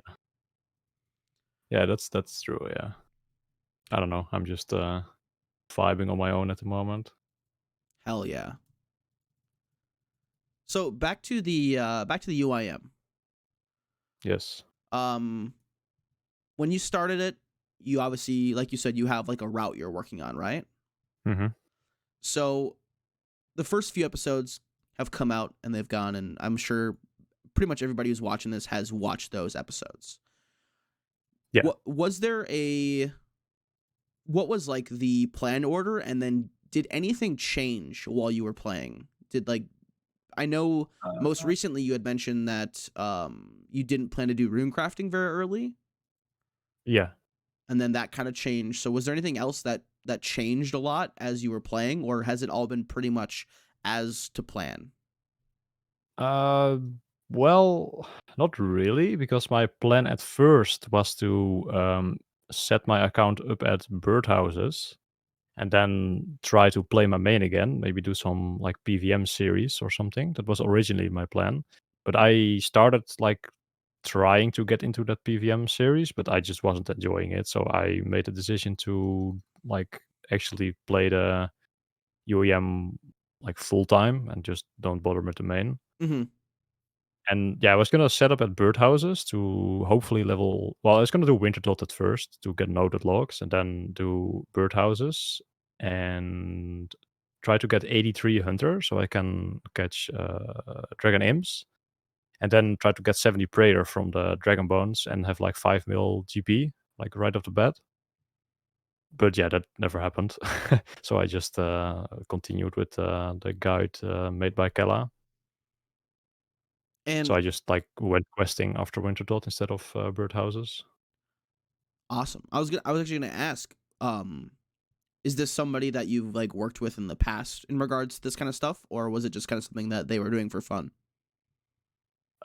Yeah, that's true. Yeah. I don't know. I'm just vibing on my own at the moment. hell yeah. So back to the UIM. Yes. Um, when you started it, you obviously, like you said, you have like a route you're working on, right? Hmm. So the first few episodes have come out and they've gone, and I'm sure pretty much everybody who's watching this has watched those episodes. Yeah. What was there a what was like the plan order, and then did anything change while you were playing? Did like I know most recently you had mentioned that you didn't plan to do rune crafting very early, Yeah. and then that kind of changed. So was there anything else that changed a lot as you were playing, or has it all been pretty much as to plan? Uh, well, not really, because my plan at first was to set my account up at birdhouses and then try to play my main again, maybe do some like PVM series or something. That was originally my plan. But I started like trying to get into that PVM series, but I just wasn't enjoying it. So I made a decision to like actually play the UIM like full time and just don't bother with the main. Mhm. And yeah, I was gonna set up at birdhouses to hopefully level. Well, I was gonna do winter dot at first to get noted logs, and then do birdhouses and try to get 83 hunter so I can catch dragon imps, and then try to get 70 prayer from the dragon bones and have like 5 mil GP like right off the bat. But yeah, that never happened. So I just continued with the guide made by Kella. So And I just like went questing after winter dot instead of birdhouses. awesome. I was actually gonna ask, is this somebody that you've like worked with in the past in regards to this kind of stuff, or was it just kind of something that they were doing for fun?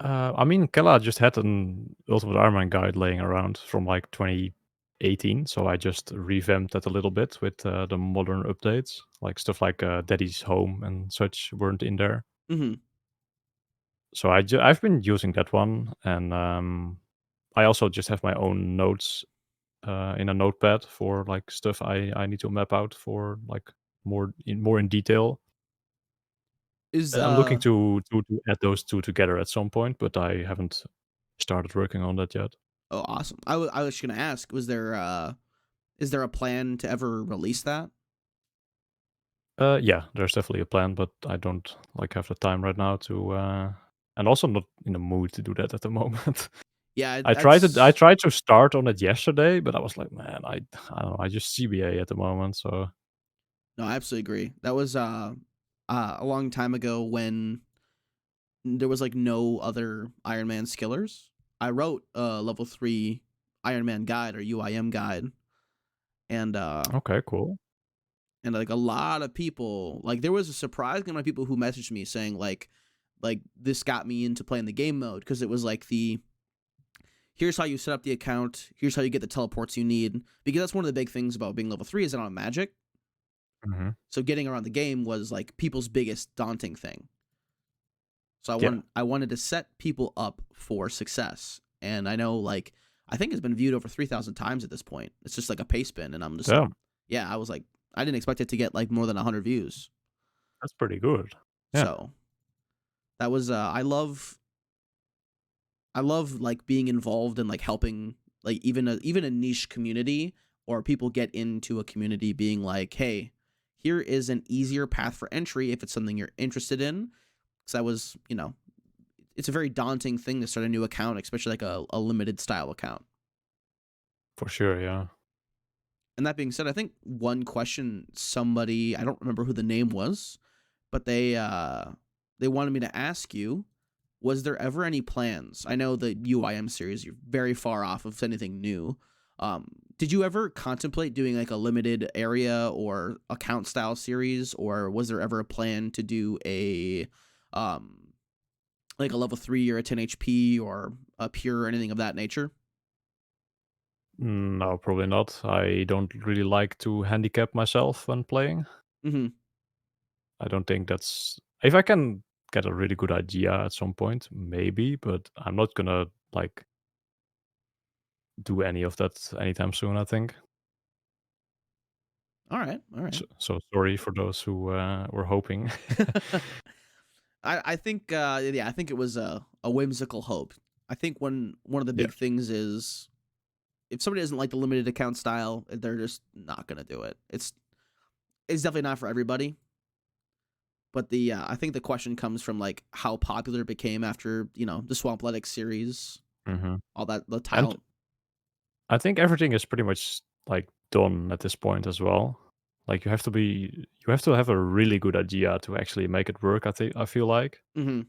I mean, Kella just had an Ultimate Iron Man guide laying around from like 2018, so I just revamped that a little bit with the modern updates, like stuff like Daddy's Home and such weren't in there. Mhm. So I've been using that one, and I also just have my own notes in a notepad for like stuff I need to map out for like more in detail. Is I'm looking to add those 2 together at some point, but I haven't started working on that yet. oh, awesome. I was just gonna ask, was there is there a plan to ever release that? Yeah, there's definitely a plan, but I don't, like, have the time right now to, and also not in the mood to do that at the moment. Yeah, I that's tried to start on it yesterday, but I was like, "Man, I don't know, I just CBA at the moment," so no, I absolutely agree. That was a long time ago when there was like no other Iron Man skillers. I wrote a level 3 Iron Man guide or UIM guide, and okay, cool. like a lot of people, like there was a surprising amount of people who messaged me saying like this got me into playing the game mode because it was like the here's how you set up the account, here's how you get the teleports you need, because that's one of the big things about being level 3 is that on magic. Mhm. So getting around the game was like people's biggest daunting thing. So Yeah. I wanted to set people up for success. And I know like I think it's been viewed over 3,000 times at this point. It's just like a paste bin and I'm just like Yeah, yeah, I was like I didn't expect it to get like more than 100 views. that's pretty good. Yeah. So, that was I love like being involved in like helping like even a niche community or people get into a community being like, "Hey, here is an easier path for entry if it's something you're interested in." Cuz that was, it's a very daunting thing to start a new account, especially like a limited style account. For sure, yeah. And that being said, I think one question somebody, I don't remember who the name was, but they wanted me to ask you, was there ever any plans? I know the UIM series, you're very far off of anything new. Did you ever contemplate doing like a limited area or account style series, or was there ever a plan to do a um like a level 3 or a 10 HP or a pure or anything of that nature? No, probably not. I don't really like to handicap myself when playing. Mm-hmm. I don't think that's if I can get a really good idea at some point, maybe, but I'm not gonna like do any of that anytime soon, I think. All right, all right. So sorry for those who were hoping. I think yeah, I think it was a whimsical hope. I think one of the Yeah. big things is if somebody doesn't like the limited account style, they're just not gonna do it. It's definitely not for everybody. But the I think the question comes from like how popular it became after the Swampletics series, Mhm. all that the And title. I think everything is pretty much like done at this point as well. Like you have to have a really good idea to actually make it work, I feel like. Hmm.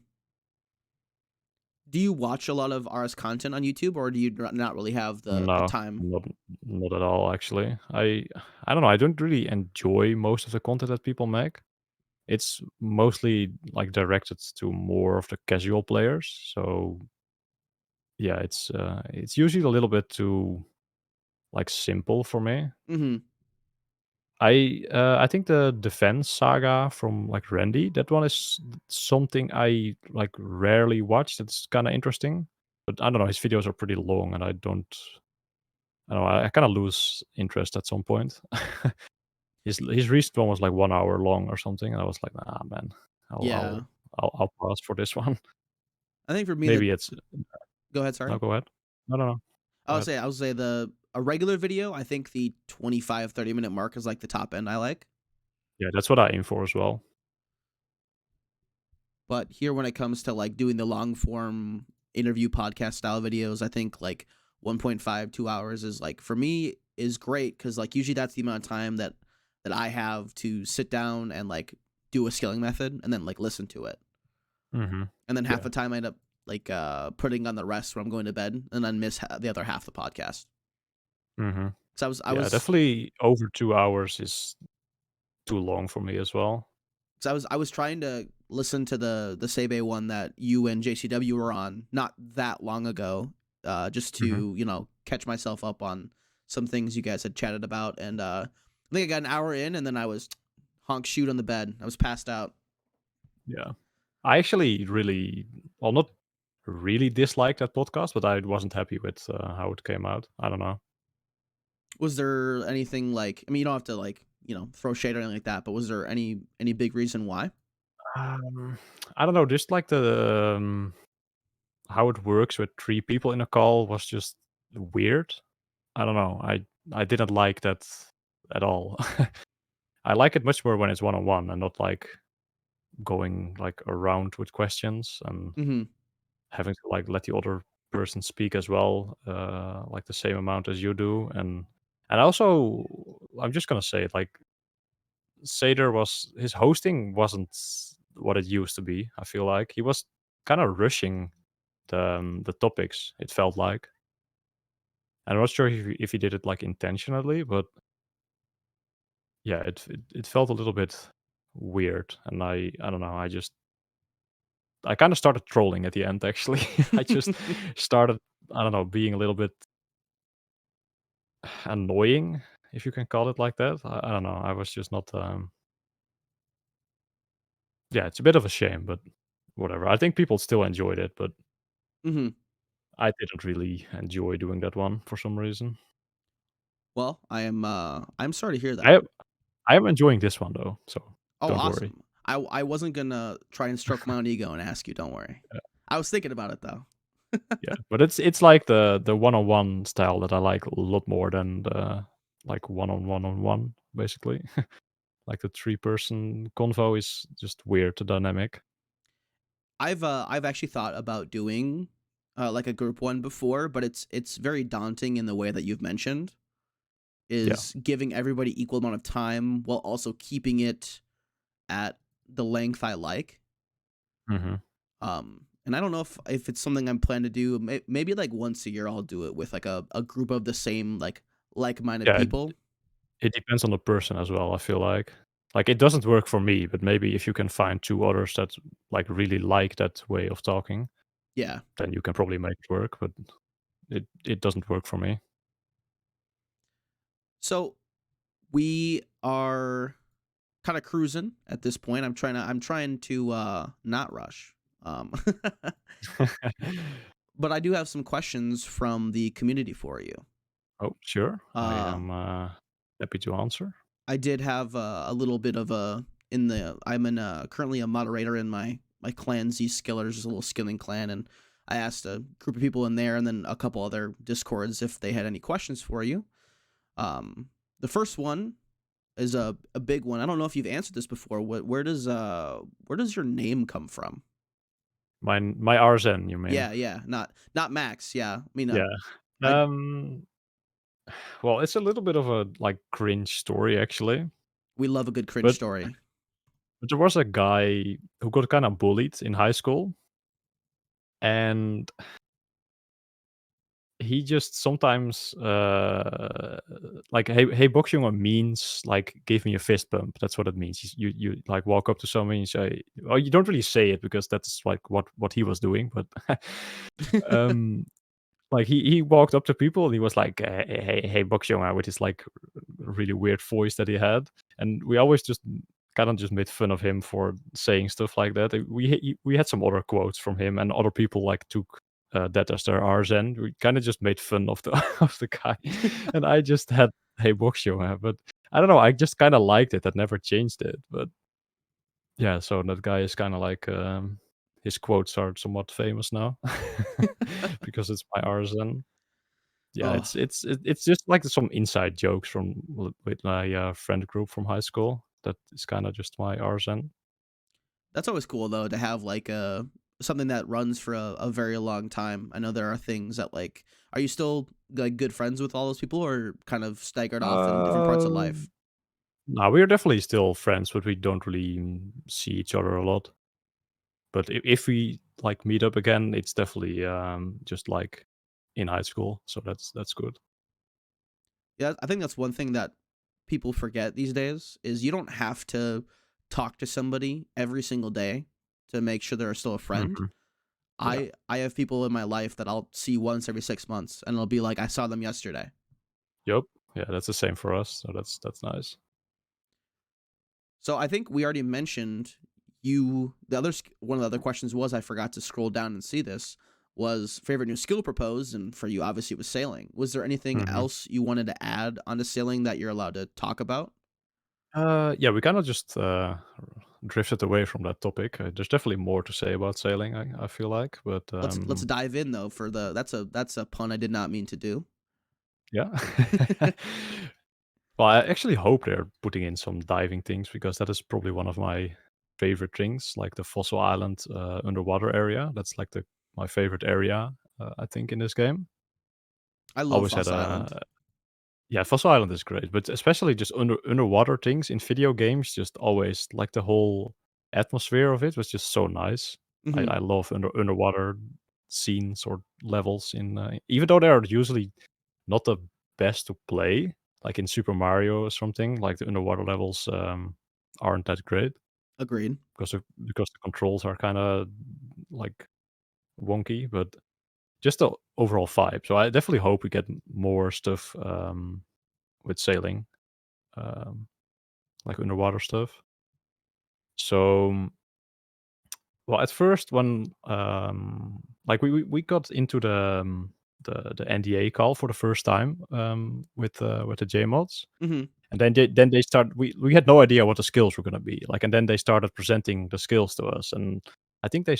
Do you watch a lot of RS content on YouTube, or do you not really have the No, time? not at all actually. I don't know, I don't really enjoy most of the content that people make. It's mostly like directed to more of the casual players. So yeah, it's usually a little bit too like simple for me. Hmm. I think the defense saga from like Randy, that one is something I like rarely watch. It's kind of interesting, but I don't know. His videos are pretty long, and I don't. I don't know. I kind of lose interest at some point. His recent one was like 1 hour long or something, and I was like, nah, man, I'll Yeah. I'll I'll pause for this one. I think for me Maybe the it's go ahead, no. sorry. Go ahead. No, no, no. Go ahead. I would say the a regular video, I think the 25-30 minute mark is like the top end I like. Yeah, that's what I aim for as well. But here when it comes to like doing the long form interview podcast style videos, I think like 1.5 2 hours is like for me is great cuz like usually that's the amount of time that I have to sit down and like do a skilling method and then like listen to it. Mm-hmm. And then half Yeah. the time I end up like putting on the rest when I'm going to bed and then miss the other half of the podcast. Mm-hmm. Cuz Yeah, definitely over 2 hours is too long for me as well. I was trying to listen to the Sebe one that you and JCW were on not that long ago, just Mm-hmm. to catch myself up on some things you guys had chatted about, and I think I got an hour in, and then I was honk shoot on the bed. I was passed out. Yeah. I actually really, well, not really disliked that podcast, but I wasn't happy with how it came out. I don't know. Was there anything like? I mean, you don't have to like throw shade or anything like that, but was there any big reason why? Um, I don't know. Just like the how it works with three people in a call was just weird. I don't know. I didn't like that at all. I like it much more when it's one on one and not like going like around with questions and Mm-hmm. having to like let the other person speak as well, like the same amount as you do. And also, I'm just gonna say it, like Sader was his hosting wasn't what it used to be. I feel like he was kind of rushing the topics. It felt like. I'm not sure if he did it like intentionally, but yeah, it felt a little bit weird, and I don't know. I kind of started trolling at the end. Actually, I just started, I don't know, being a little bit annoying, if you can call it like that. I don't know. I was just not. Yeah, it's a bit of a shame, but whatever. I think people still enjoyed it, but Mm-hmm. I didn't really enjoy doing that one for some reason. Well, I'm sorry to hear I that. am I am enjoying this one though, so Oh, don't worry. awesome. I wasn't gonna try and stroke my own ego and ask you. Don't worry. I was thinking about it though. Yeah, but it's like the one-on-one style that I like a lot more than the like one-on-one, basically. Like the three-person convo is just weird, the dynamic. I've actually thought about doing like a group one before, but it's very daunting in the way that you've mentioned. Yeah. Is giving everybody equal amount of time while also keeping it at the length I like. Hmm. And I don't know if it's something I'm planning to do. Maybe like once a year I'll do it with like a group of the same like-minded Yeah, people. it depends on the person as well, I feel like. Like it doesn't work for me, but maybe if you can find two others that like really like that way of talking, Yeah. then you can probably make it work, but it doesn't work for me. So we are kind of cruising at this point. I'm trying to not rush. Um but I do have some questions from the community for you. Oh, sure. I Uh am happy to answer. I did have a little bit of a in the I'm in currently a moderator in my clan Z Skillers, a little skilling clan, and I asked a group of people in there and then a couple other discords if they had any questions for you. The first one is a big one. I don't know if you've answered this before. Where does your name come from? My RSN, you mean? Yeah, not Max. Yeah, I mean, Yeah. I Um, well, it's a little bit of a like cringe story actually, we love a good cringe but story. there was a guy who got kind of bullied in high school, and he just sometimes like hey Box Jonge means like give me a fist bump. That's what it means. You like walk up to someone and you say, oh, you don't really say it because that's like what he was doing, but um like he walked up to people and he was like, hey Box Jonge, with his like really weird voice that he had, and we always just kind of just made fun of him for saying stuff like that. We had some other quotes from him, and other people like took that as their RSN. We kind of just made fun of the of the guy, and I just had Hey Box Jonge, but I don't know. I just kind of liked it. I never changed it, but yeah. So that guy is kind of like his quotes are somewhat famous now because it's my RSN. Yeah, Oh, it's just like some inside jokes from with my friend group from high school. That is kind of just my RSN. that's always cool though to have like a something that runs for a very long time. I know there are things that like are you still like good friends with all those people or kind of staggered off in different parts of life? Um, no, we're definitely still friends, but we don't really see each other a lot. But if we like meet up again, it's definitely just like in high school. So that's good. Yeah, I think that's one thing that people forget these days is you don't have to talk to somebody every single day to make sure they're still a friend. Hmm. Yeah. I have people in my life that I'll see once every 6 months, and it'll be like I saw them yesterday. Yep. Yeah, that's the same for us. So that's nice. So I think we already mentioned you. One of the other questions was I forgot to scroll down and see this was favorite new skill proposed, and for you obviously it was sailing. Was there anything Hmm. else you wanted to add onto sailing that you're allowed to talk about? Yeah, we kind of just drifted away from that topic. There's definitely more to say about sailing. I feel like, but Let's dive in though for the that's a pun I did not mean to do. yeah. Well, I actually hope they're putting in some diving things because that is probably one of my favorite things, like the Fossil Island underwater area. That's like the my favorite area, I think, in this game. I love Always had Foss Island. a yeah, Fossil Island is great, but especially just underwater things in video games, just always like the whole atmosphere of it was just so nice. Hmm. I love underwater scenes or levels in even though they are usually not the best to play, like in Super Mario or something, like the underwater levels aren't that great Agreed. because the controls are kind of like wonky, but just the overall vibe. So I definitely hope we get more stuff with sailing, um, like underwater stuff. So, well, at first when like we got into the NDA call for the first time with the JMods. Hmm. And then they start we had no idea what the skills were gonna be, like, and then they started presenting the skills to us, and I think they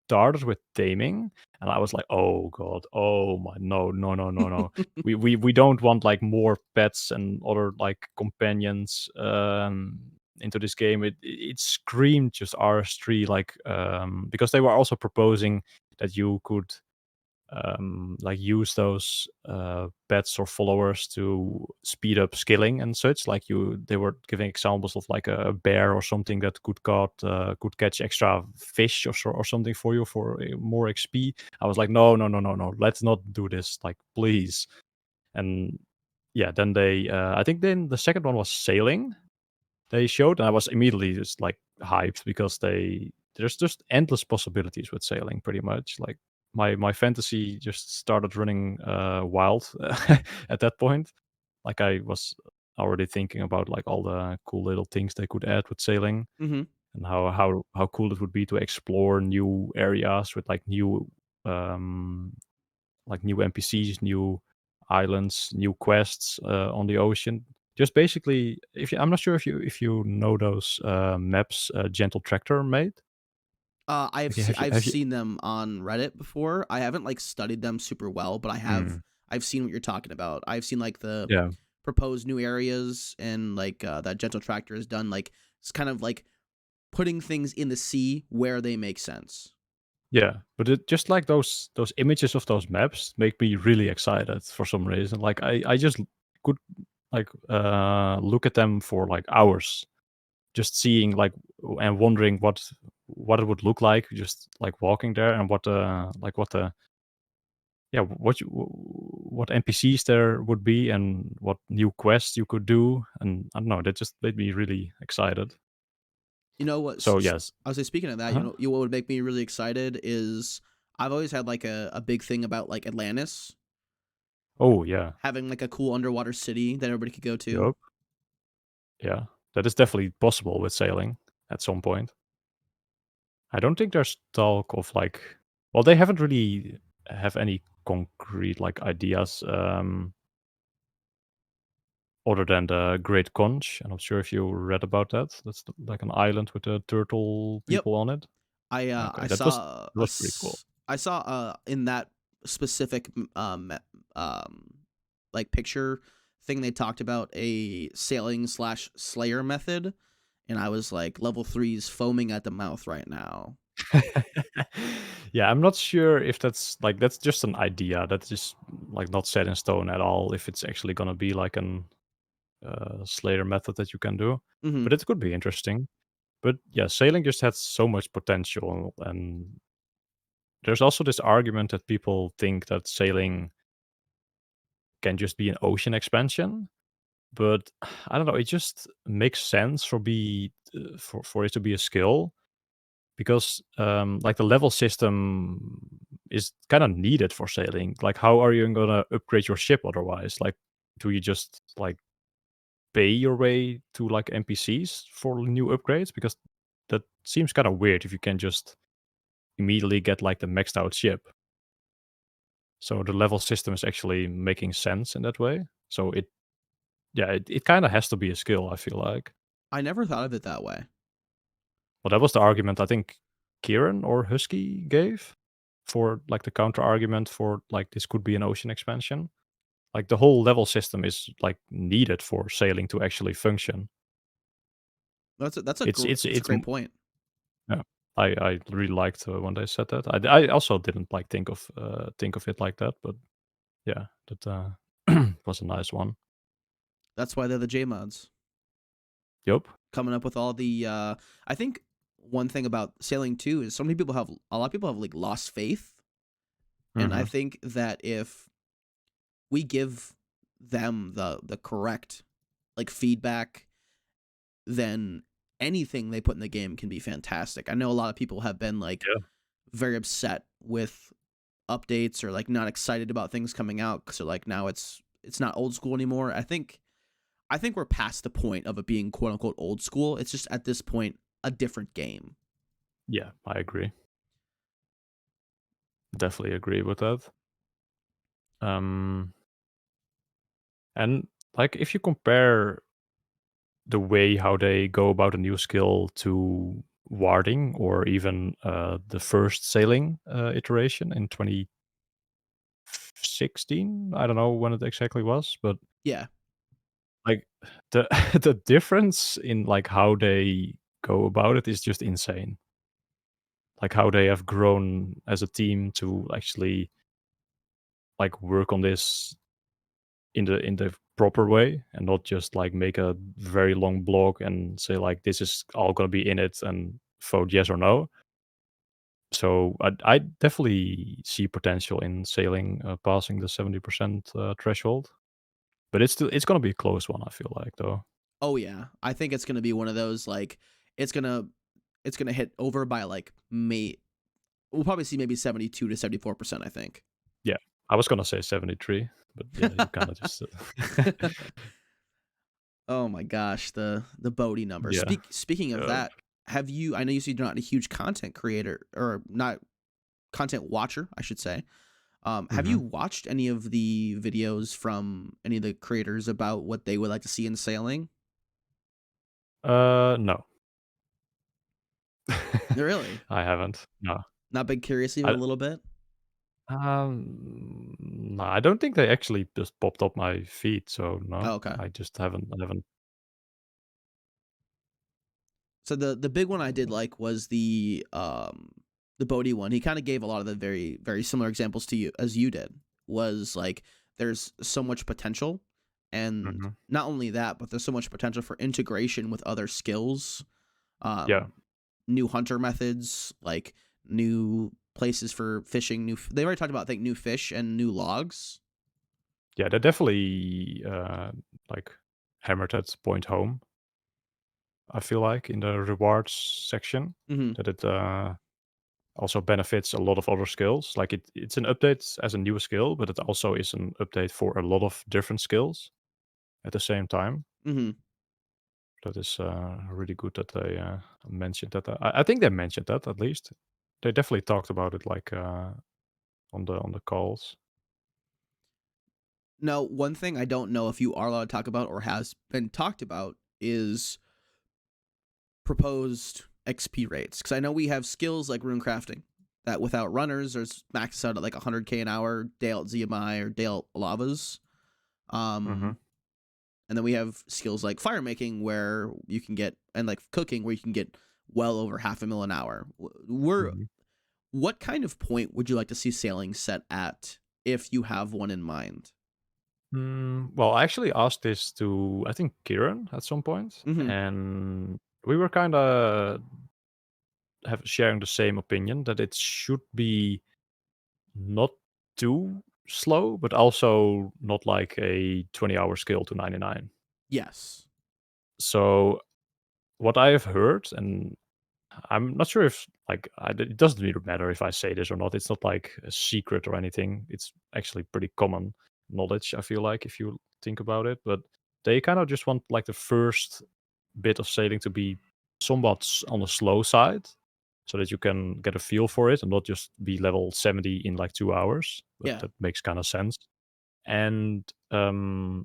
started with taming, and I was like, "Oh god, oh my no, no, no, no, no. We don't want, like, more pets and other, like, companions, into this game." It screamed just RS3, like, because they were also proposing that you could like use those pets or followers to speed up skilling and such. Like they were giving examples of like a bear or something that could catch extra fish or something for you for more XP. I was like, no, no, no, no, no, let's not do this. Like, please. And yeah, then I think then the second one was sailing. They showed, and I was immediately just like hyped because there's just endless possibilities with sailing, pretty much. Like my fantasy just started running wild at that point. Like I was already thinking about like all the cool little things they could add with sailing, Hmm. and how cool it would be to explore new areas with um like new NPCs, new islands, new quests on the ocean. Just basically, if I'm not sure if you know those maps, Gentle Tractor made. Like, I've have you? seen them on Reddit before. I haven't like studied them super well, but Mm, I've seen what you're talking about. I've seen like the yeah, proposed new areas and like that Gentle Tractor has done like it's kind of like putting things in the sea where they make sense. yeah. But just like those images of those maps make me really excited for some reason. Like I just could like look at them for like hours, just seeing like and wondering what it would look like, just like walking there, and what the yeah, what NPCs there would be and what new quests you could do, and I don't know, that just made me really excited. You know what? So yes. I was say speaking of that, Uh-huh. what would make me really excited is I've always had like a big thing about like Atlantis. Oh, yeah. having like a cool underwater city that everybody could go to. Yup. Yeah. That is definitely possible with sailing at some point. I don't think there's talk of, like, well, they haven't really have any concrete, like, ideas, other than the Great Conch. I'm not sure if you read about that. That's like an island with the turtle Yep. people on it. I Okay, saw that was pretty cool. I saw in that specific like picture thing they talked about a sailing slash slayer method, and I was like level three's foaming at the mouth right now. Yeah, I'm not sure if that's just an idea. That's just, like, not set in stone at all, if it's actually gonna be like an, Slayer method that you can do, Hmm. but it could be interesting. But, yeah, sailing just has so much potential, and there's also this argument that people think that sailing can just be an ocean expansion, but I don't know, it just makes sense for it to be a skill because, like, the level system is kinda needed for sailing. Like, how are you gonna upgrade your ship otherwise? Like, do you just, like, pay your way to, like, NPCs for new upgrades? Because that seems kinda weird if you can just immediately get, like, the maxed out ship. So the level system is actually making sense in that way. So it kinda has to be a skill, I feel like. I never thought of it that way. Well, that was the argument I think Kieran or Husky gave for, like, the counter argument for, like, this could be an ocean expansion. Like, the whole level system is, like, needed for sailing to actually function. That's a It's great point. yeah. I really liked, when they said that. I also didn't, like, think of it like that, but yeah, that, was a nice one. That's why they're the J mods Yup. coming up with all the. I think one thing about sailing too is so many people have a lot of people have like lost faith, and I Mhm. think that if we give them the correct like feedback, then anything they put in the game can be fantastic. I know a lot of people have been like Yeah. very upset with updates or like not excited about things coming out because like now it's not old school anymore. I think we're past the point of it being quote unquote old school. It's just at this point a different game. Yeah, I agree. Definitely agree with that. Um, and, like, if you compare the way how they go about a new skill to warding or even, the first sailing, iteration in 2016, I don't know when it exactly was, but, Yeah. like, the the difference in, like, how they go about it is just insane. Like, how they have grown as a team to actually, like, work on this in the proper way and not just, like, make a very long blog and say, like, this is all gonna be in it and vote yes or no. So I definitely see potential in sailing, passing the 70% threshold, but it's gonna be a close one, I feel like, though. Oh yeah. I think it's gonna be one of those like it's gonna it's gonna hit over by like May. We'll probably see maybe 72 to 74%. I think. Yeah, I was gonna say 73, but yeah, you kinda just Oh my gosh, the Bodhi number. yeah. Speaking of Yep. that, have you? I know you said you're not a huge content creator or not content watcher, I should say. Have you Mhm. watched any of the videos from any of the creators about what they would like to see in sailing? No. Really? I haven't, no. Not been curious even a I little bit? no, I don't think they actually just popped up my feed, so Oh, no, okay. I just haven't. So the big one I did like was the Bodhi one. He kind of gave a lot of the very similar examples to you as you did. Was like there's so much potential, and Mhm. not only that, but there's so much potential for integration with other skills, Yeah. new hunter methods, like new places for fishing. They already talked about I think new fish and new logs. Yeah, they definitely, like, hammered that point home, I feel like, in the rewards section, Hmm. that it, also benefits a lot of other skills. Like it's an update as a new skill, but it also is an update for a lot of different skills at the same time. Mm-hmm. That is really good that they mentioned that. I think they mentioned that at least. They definitely talked about it like on the calls. Now, one thing I don't know if you are allowed to talk about or has been talked about is proposed XP rates. Because I know we have skills like rune crafting that without runners, there's maxed out at like 100k an hour, Dale ZMI or Dale lavas. Mm-hmm. And then we have skills like fire making where you can get, and like cooking where you can get well over 500,000 an hour. Mm-hmm. What kind of point would you like to see sailing set at if you have one in mind? Well, I actually asked this to I think Kieran at some point, Mm-hmm. and we were kind of sharing the same opinion that it should be not too slow, but also not like a 20-hour skill to 99. Yes. So what I have heard, and I'm not sure if like it doesn't really matter if I say this or not. It's not like a secret or anything. It's actually pretty common knowledge. I feel like if you think about it, but they kind of just want like the first bit of sailing to be somewhat on the slow side, so that you can get a feel for it and not just be level 70 in like 2 hours. But Yeah. that makes kind of sense. And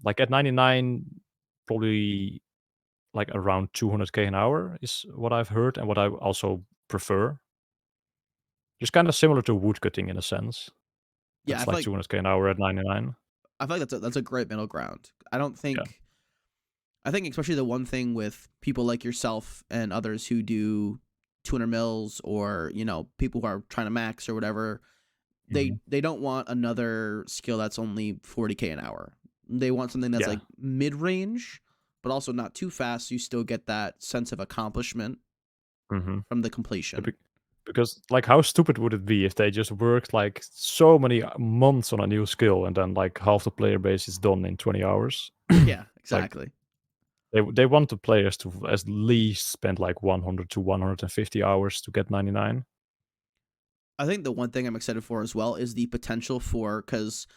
like at 99, probably like around 200k an hour is what I've heard and what I also prefer. Just kind of similar to woodcutting in a sense. Yeah. That's like 200k an hour at 99. I feel like that's a great middle ground. I don't Yeah. think I think especially the one thing with people like yourself and others who do 200 mils or people who are trying to max or whatever, Mhm. they don't want another skill that's only 40k an hour. They want something that's Yeah. like mid range, but also not too fast. So you still get that sense of accomplishment Mhm. from the Yeah, completion. because like how stupid would it be if they just worked like so many months on a new skill and then like half the player base is done in 20 hours? Yeah, Like exactly. they want the players to at least spend like 100 to 150 hours to get 99. I think the one thing I'm excited for as well is the potential for, because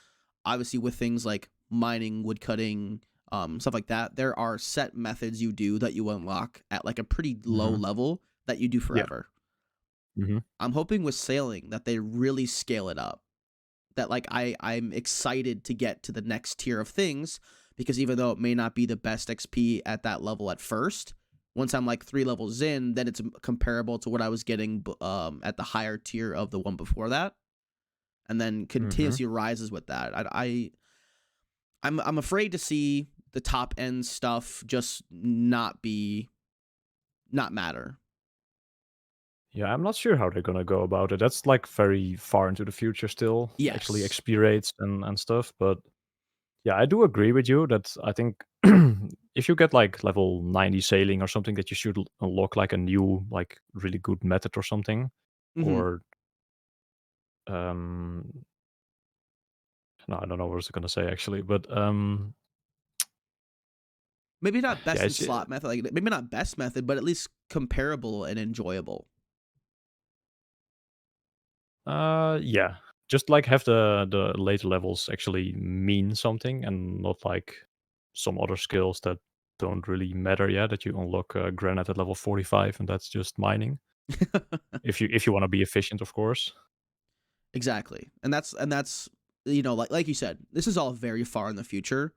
obviously with things like mining, woodcutting, stuff like that, there are set methods you do that you unlock at like a pretty low Mhm. level that you do Yeah. forever. Mhm. I'm hoping with sailing that they really scale it up. That like I'm excited to get to the next tier of things, because even though it may not be the best XP at that level at first, once I'm like 3 levels in, then it's comparable to what I was getting at the higher tier of the one before that, and then Mhm. continuously rises with that. I'm afraid to see the top end stuff just not matter. Yeah, I'm not sure how they're gonna go about it. That's like very far into the future still, actually Yes. XP rates and stuff. But yeah, I do agree with you that I think if you get like level 90 sailing or something, that you should unlock like a new, like really good method or something. Hmm. Or um no, I don't know what I was gonna say actually, but Maybe not yeah, best in it's slot method, like maybe not best method, but at least comparable and enjoyable. yeah. Just like have the later levels actually mean something and not like some other skills that don't really matter yet, that you unlock granite at level 45 and that's just mining. If you want to be efficient, of course. Exactly. And that's like you said, this is all very far in the future,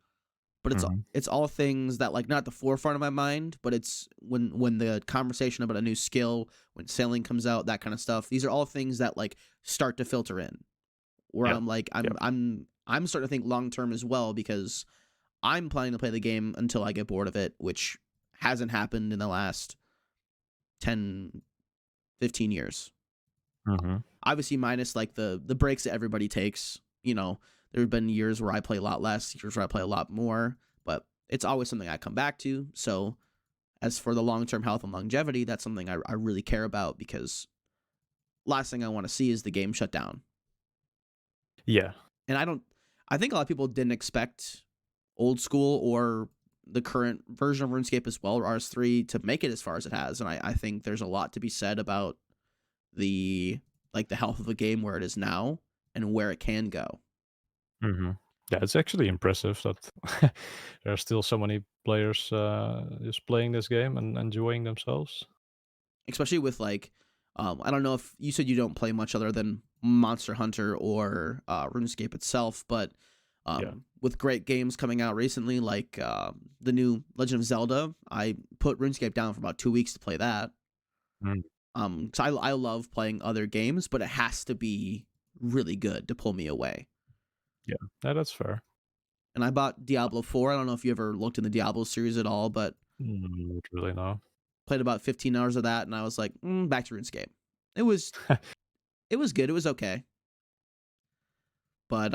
but Hmm. it's all things that like not at the forefront of my mind, but it's when the conversation about a new skill, when sailing comes out, that kind of stuff. These are all things that like start to filter in. Where Yeah. I'm like Yeah. I'm starting to think long term as well, because I'm planning to play the game until I get bored of it, which hasn't happened in the last 10, 15 years. Hmm. Obviously minus like the breaks that everybody takes. There have been years where I play a lot less, years where I play a lot more, but it's always something I come back to. So as for the long-term health and longevity, that's something I really care about, because last thing I want to see is the game shut down. Yeah. And I think a lot of people didn't expect old school or the current version of RuneScape as well, or RS3, to make it as far as it has. And I think there's a lot to be said about the like the health of the game where it is now and where it can go. Hmm. Yeah, it's actually impressive that there are still so many players just playing this game and enjoying themselves. Especially with like, I don't know if you said you don't play much other than Monster Hunter or RuneScape itself, but Yeah. with great games coming out recently, like the new Legend of Zelda, I put RuneScape down for about 2 weeks to play that. Mm. Cause I love playing other games, but it has to be really good to pull me away. Yeah, yeah, that's fair. And I bought Diablo 4. I don't know if you ever looked in the Diablo series at all, but Not really, no. played about 15 hours of that, and I was like, back to RuneScape. It was good. It was okay, but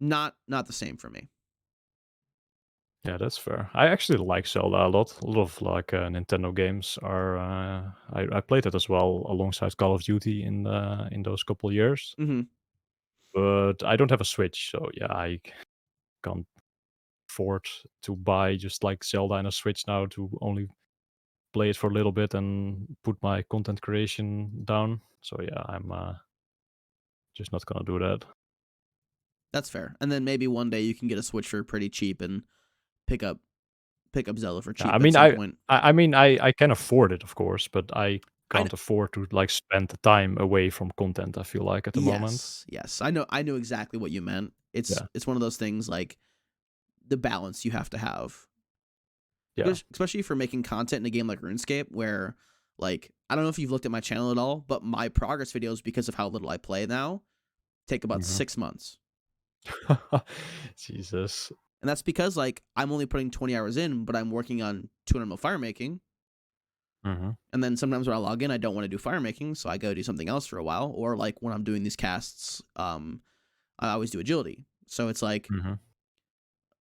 not the same for me. Yeah, that's fair. I actually like Zelda a lot. A lot of like Nintendo games are. I played it as well alongside Call of Duty in those couple years. Mm-hmm. But I don't have a Switch, so yeah, I can't afford to buy just like Zelda and a Switch now to only play it for a little bit and put my content creation down. So yeah, I'm just not gonna do that. That's fair. And then maybe one day you can get a Switch for pretty cheap and pick up Zelda for Yeah, cheap at some point. I mean, I can afford it, of course, but I I kn- can't afford to like spend the time away from content. I feel like at the moment. yes. I know exactly what you meant. Yeah, It's one of those things like the balance you have to have, yeah. especially for making content in a game like RuneScape, where like I don't know if you've looked at my channel at all, but my progress videos, because of how little I play now, take about Hmm. 6 months. Jesus. And that's because like I'm only putting 20 hours in, but I'm working on 200 mil fire making. Hmm. And then sometimes when I log in, I don't want to do fire making, so I go do something else for a while. Or like when I'm doing these casts, I always do agility. So it's like Hmm.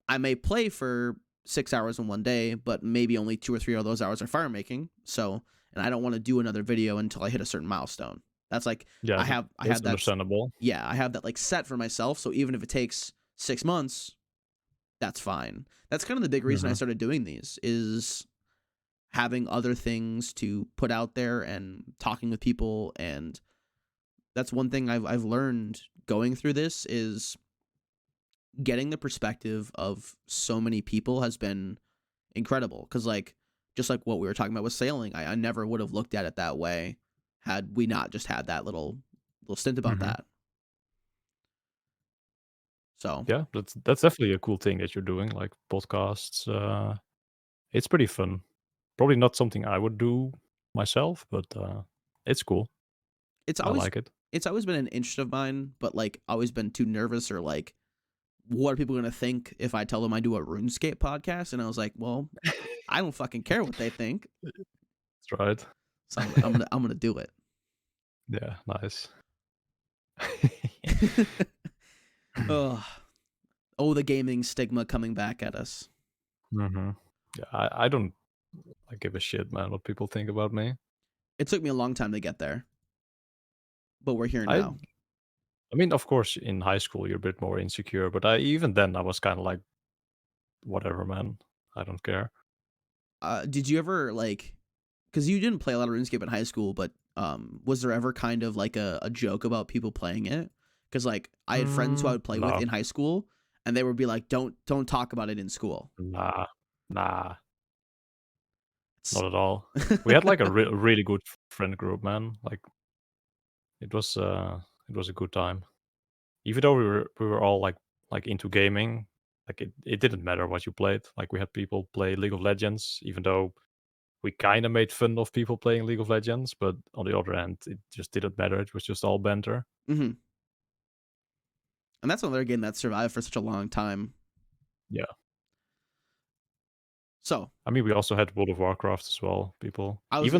I may play for 6 hours in one day, but maybe only 2 or 3 of those hours are fire making. So, and I don't want to do another video until I hit a certain milestone. That's like Yeah, I that's had that. understandable. Yeah, I have that like set for myself. So even if it takes 6 months, that's fine. That's kind of the big reason I Hmm. started doing these is having other things to put out there and talking with people. And that's one thing I've learned going through this is getting the perspective of so many people has been incredible. Because like just like what we were talking about with sailing, I never would have looked at it that way had we not just had that little stint about Hmm. that. So Yeah, that's definitely a cool thing that you're doing, like podcasts. It's pretty fun. Probably not something I would do myself, but it's cool. it's I always like it. it's always been an interest of mine, but like always been too nervous or like what are people gonna think if I tell them I do a RuneScape podcast? And I was like, well, I don't fucking care what they think, That's right. so I'm gonna do it. Yeah, nice. Ugh. Oh, the gaming stigma coming back at us. Hmm. Yeah, I don't like give a shit, man, what people think about me. It took me a long time to get there, but we're here I now. I mean, of course, in high school you're a bit more insecure, but I even then I was kind of like, whatever, man. I don't care. Did you ever like? Because you didn't play a lot of RuneScape in high school, but was there ever kind of like a joke about people playing it? Because like I had friends who I would play with No, in high school, and they would be like, don't talk about it in school." nah, nah, It's not at all. We had like a really good friend group, man. Like it was it was a good time. Even though we were all like into gaming, like it didn't matter what you played. Like we had people play League of Legends, even though we kind of made fun of people playing League of Legends, but on the other hand, it just didn't matter. It was just all banter. mm-hmm. And that's another game that survived for such a long time. Yeah. So I mean, we also had World of Warcraft as well. People, I was even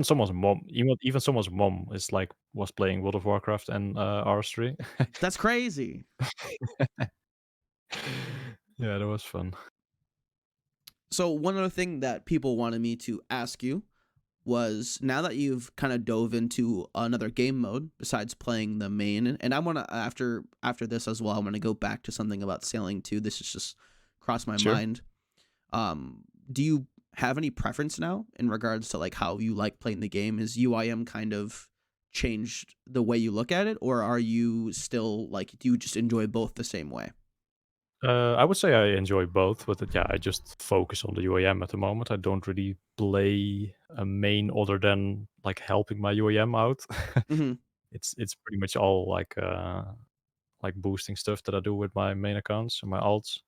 even someone's mom is like was playing World of Warcraft and RS3. that's crazy. Yeah, that was fun. So one other thing that people wanted me to ask you was now that you've kind of dove into another game mode besides playing the main, and I want to after this as well, I want to go back to something about sailing too. This has just crossed my Sure. mind. Do you have any preference now in regards to like how you like playing the game? Is UIM kind of changed the way you look at it, or are you still like, do you just enjoy both the same way? I would say I enjoy both, but yeah, I just focus on the UAM at the moment. I don't really play a main other than like helping my UAM out. Hmm. It's pretty much all like boosting stuff that I do with my main accounts and my alts.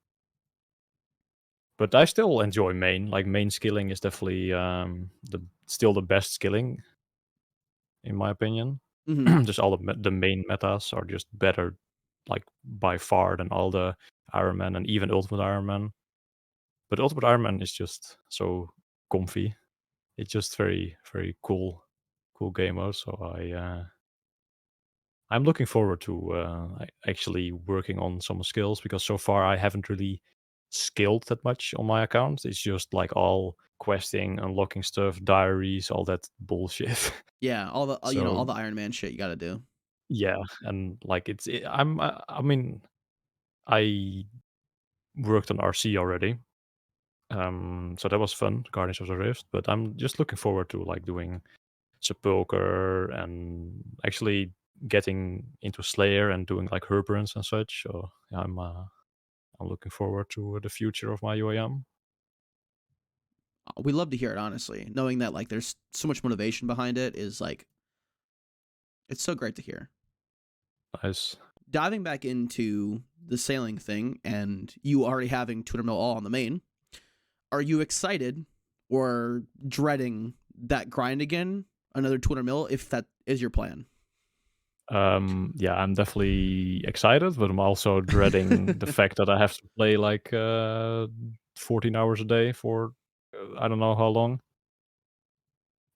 But I still enjoy main. Like main skilling is definitely the still the best skilling in my opinion. Hmm. Just all the main metas are just better, like by far than all the Iron Man and even Ultimate Iron Man. But Ultimate Iron Man is just so comfy. It's just very cool game mode. So I'm looking forward to actually working on some skills because so far I haven't really skilled that much on my account. It's just like all questing, unlocking stuff, diaries, all that bullshit. Yeah, all the all So the Iron Man shit you got to do. yeah, and like I mean I worked on RC already. So that was fun, Guardians of the Rift. But I'm just looking forward to like doing Sepulcher and actually getting into Slayer and doing like Herbrans and such. So yeah, I'm looking forward to the future of my UAM. We love to hear it, honestly. Knowing that like there's so much motivation behind it is like, it's so great to hear. Nice. Diving back into the sailing thing and you already having Twitter Mill all on the main, are you excited or dreading that grind again? Another 200 mil, if that is your plan. Yeah, I'm definitely excited, but I'm also dreading the fact that I have to play like 14 hours a day for I don't know how long.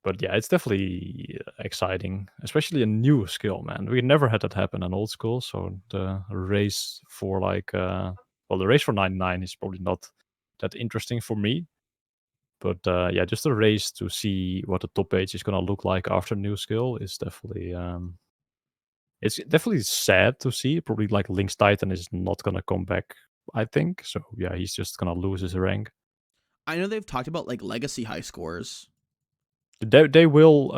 But yeah, it's definitely exciting, especially a new skill, man. We never had that happen in old school. So the race for well, the race for 99 is probably not that interesting for me. But yeah, just a race to see what the top page is gonna look like after new skill is definitely it's definitely sad to see. Probably like Link's Titan is not gonna come back, I think. So yeah, he's just gonna lose his rank. I know they've talked about like legacy high scores. They will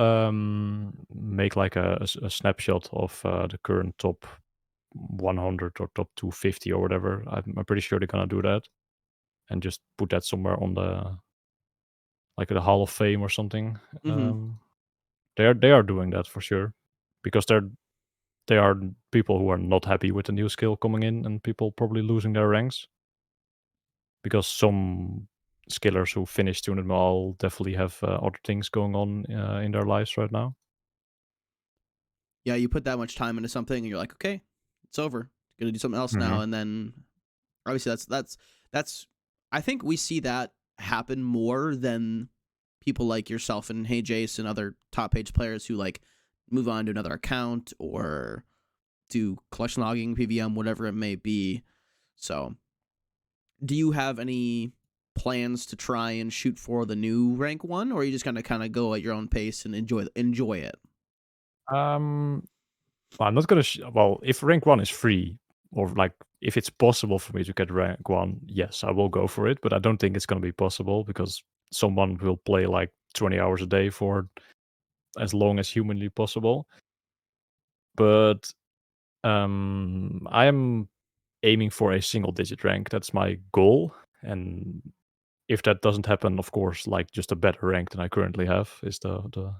make like a snapshot of the current top 100 or top 250 or whatever. I'm pretty sure they're gonna do that and just put that somewhere on the like the Hall of Fame or something. Mm-hmm. They are doing that for sure because they are people who are not happy with the new skill coming in and people probably losing their ranks because some skillers who finish 200 mile definitely have other things going on in their lives right now. Yeah, you put that much time into something and you're like, okay, it's over. Gonna do something else now. Hmm. And then obviously that's I think we see that happen more than people like yourself and Hey Jace and other top page players who like move on to another account or do collection logging, PVM, whatever it may be. So, do you have any plans to try and shoot for the new rank one, or are you just gonna kind of go at your own pace and enjoy it? Um, I'm not gonna. Well, if rank one is free, or like if it's possible for me to get rank one, yes, I will go for it. But I don't think it's gonna be possible because someone will play like 20 hours a day for as long as humanly possible. But I am aiming for a single digit rank. That's my goal. And if that doesn't happen, of course, like just a better rank than I currently have is the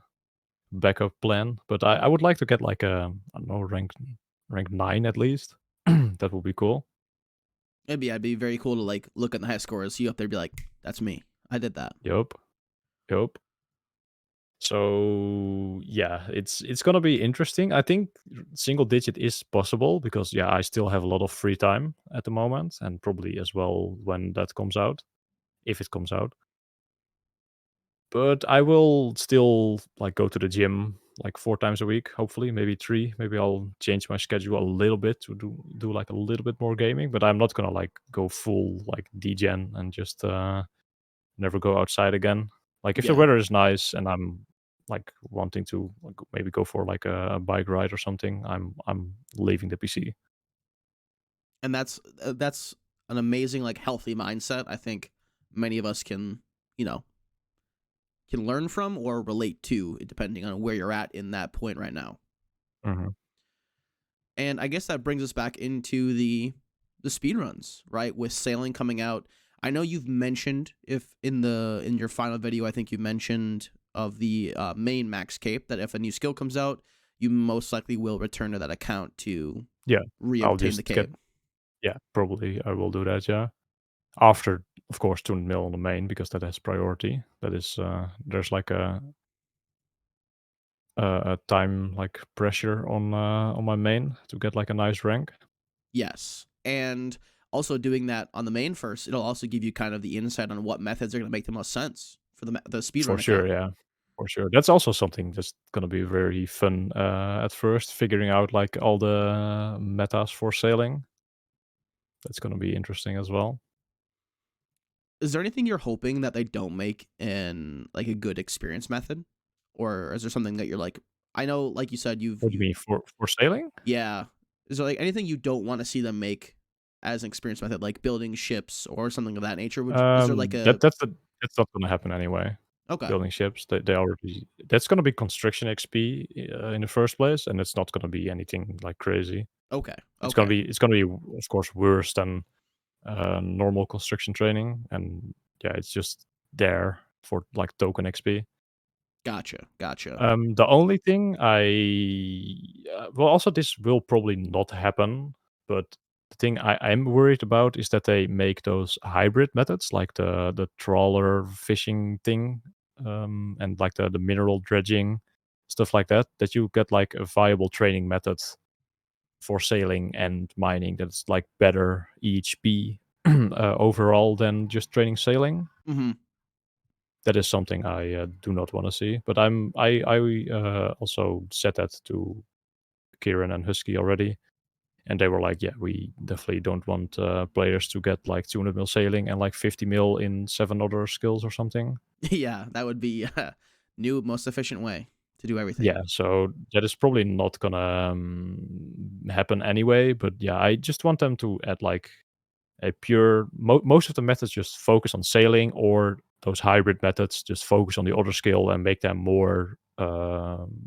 backup plan. But I would like to get like a I don't know rank 9 at least. That would be cool. It'd be very cool to like look at the high scores, see you up there, be like, "That's me. I did that." Yup. Yup. So yeah, it's gonna be interesting. I think single digit is possible because yeah, I still have a lot of free time at the moment, and probably as well when that comes out, if it comes out. But I will still like go to the gym like 4 times a week, hopefully, maybe three. Maybe I'll change my schedule a little bit to do like a little bit more gaming. But I'm not gonna like go full like degen and just never go outside again. Like if the Yeah, weather is nice and I'm like wanting to like, maybe go for like a bike ride or something, I'm leaving the PC. and that's an amazing like healthy mindset. I think many of us can, you know, can learn from or relate to, depending on where you're at in that point right now. Mhm. And I guess that brings us back into the speed runs, right? With sailing coming out. I know you've mentioned if in your final video, I think you mentioned of the main Maxcape that if a new skill comes out, you most likely will return to that account to Yeah. I'll reobtain the just get cape. yeah, probably I will do that, yeah. After, of course, 200 mil on the main because that has priority. That is, there's like a time, like, pressure on my main to get, like, a nice rank. Yes. And also doing that on the main first, it'll also give you kind of the insight on what methods are going to make the most sense for the For speedrun sure, account. yeah. For sure. That's also something that's gonna be very fun, at first, figuring out, like, all the metas for sailing. That's gonna be interesting as well. Is there anything you're hoping that they don't make in like a good experience method, or is there something that you're like, I know, like you said, What do you mean, for sailing? yeah. Is there like anything you don't want to see them make as an experience method, like building ships or something of that nature? Is there like a That's not gonna happen anyway. okay, Building ships, they already that's gonna be construction XP, in the first place, and it's not gonna be anything, like, crazy. okay, It's okay, gonna be it's gonna be, of course, worse than, normal construction training, and, yeah, it's just there for, like, token XP. gotcha, gotcha. The only thing well, also this will probably not happen, but the thing I'm worried about is that they make those hybrid methods, like the trawler fishing thing, and like the mineral dredging, stuff like that, that you get like a viable training method for sailing and mining that's like better EHP overall than just training sailing. Mm-hmm. That is something I do not want to see. But I also said that to Kieran and Husky already, and they were like, "Yeah, we definitely don't want players to get like 200 mil sailing and like 50 mil in 7 other skills or something." Yeah, that would be new most efficient way to do everything. Yeah, so that is probably not gonna happen anyway. But yeah, I just want them to add like a pure. Most of the methods just focus on sailing, or those hybrid methods just focus on the other skill and make them more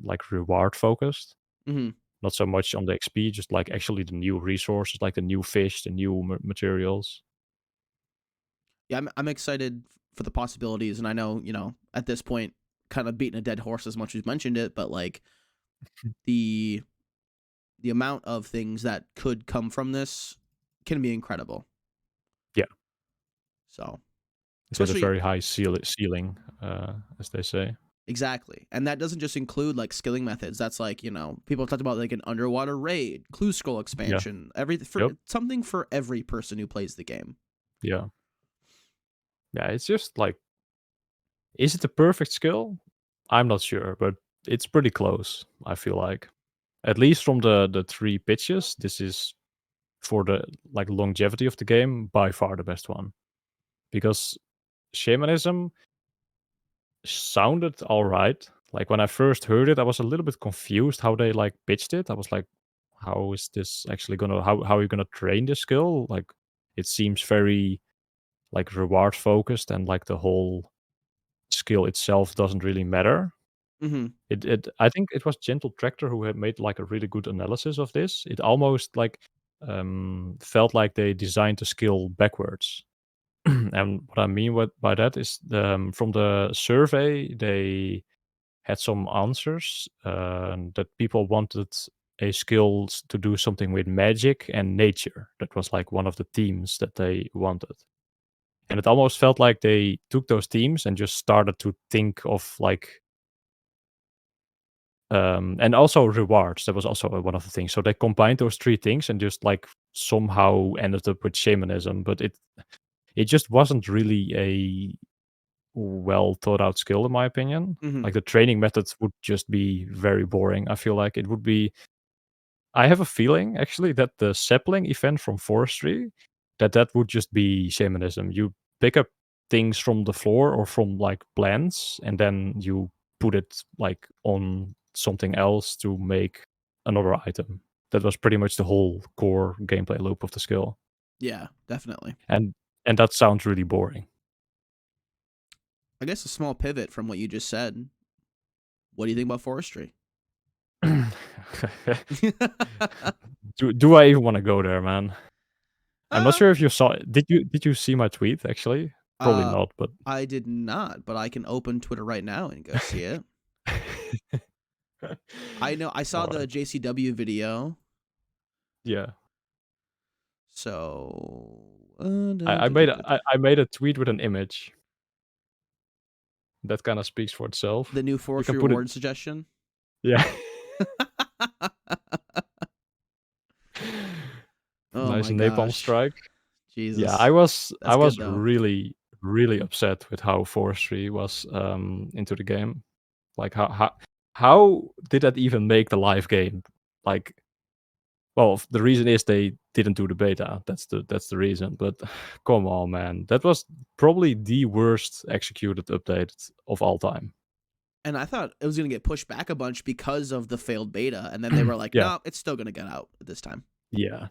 like reward focused. Mm-hmm. Not so much on the XP, just like actually the new resources, like the new fish, the new materials. Yeah, I'm excited for the possibilities, and I know at this point, kind of beating a dead horse as much as you mentioned it, but like the the amount of things that could come from this can be incredible. Yeah, So, it has a especially very high ceiling, as they say. exactly. And that doesn't just include like skilling methods. That's like, people talked about like an underwater raid, clue scroll Yeah. expansion, everything for Yep. something for every person who plays the game. Yeah. Yeah. It's just like, is it the perfect skill? I'm not sure, but it's pretty close. I feel like, at least from the three pitches, this is for the like longevity of the game by far the best one, because shamanism sounded all right. Like when I first heard it, I was a little bit confused how they like pitched it. I was like, how is this actually gonna how are you gonna train this skill? Like it seems very like reward focused, and like the whole skill itself doesn't really matter. Mm-hmm. It I think it was Gentle Tractor who had made like a really good analysis of this. It almost like felt like they designed the skill backwards. And what I mean by that is from the survey, they had some answers that people wanted a skills to do something with magic and nature. That was like one of the themes that they wanted. And it almost felt like they took those themes and just started to think of like and also rewards. That was also one of the things. So they combined those three things and just like somehow ended up with shamanism. But it just wasn't really a well thought out skill in my opinion. Mm-hmm. Like the training methods would just be very boring. I feel like it would be. I have a feeling actually that the sapling event from forestry, that would just be shamanism. You pick up things from the floor or from like plants, and then you put it like on something else to make another item. That was pretty much the whole core gameplay loop of the skill, Yeah, definitely. and that sounds really boring. I guess a small pivot from what you just said. What do you think about forestry? Do I even want to go there, man? I'm not uh, sure if you saw. Did you see my tweet actually? Probably uh, not, but I did not, but I can open Twitter right now and go see it. I know I saw all the right. JCW video. Yeah, So I made a tweet with an image that kind of speaks for itself. the new You can forestry put it. award suggestion. Yeah. Oh Nice my napalm gosh, strike. Yeah, I Jesus, was I that's good was though. really upset with how forestry was into the game. Like how did that even make the live game? Like, well, the reason is they didn't do the beta. That's the reason. But come on, man, that was probably the worst executed update of all time. And I thought it was gonna get pushed back a bunch because of the failed beta, and then they were like, Yeah, "No, it's still gonna get out this time." yeah.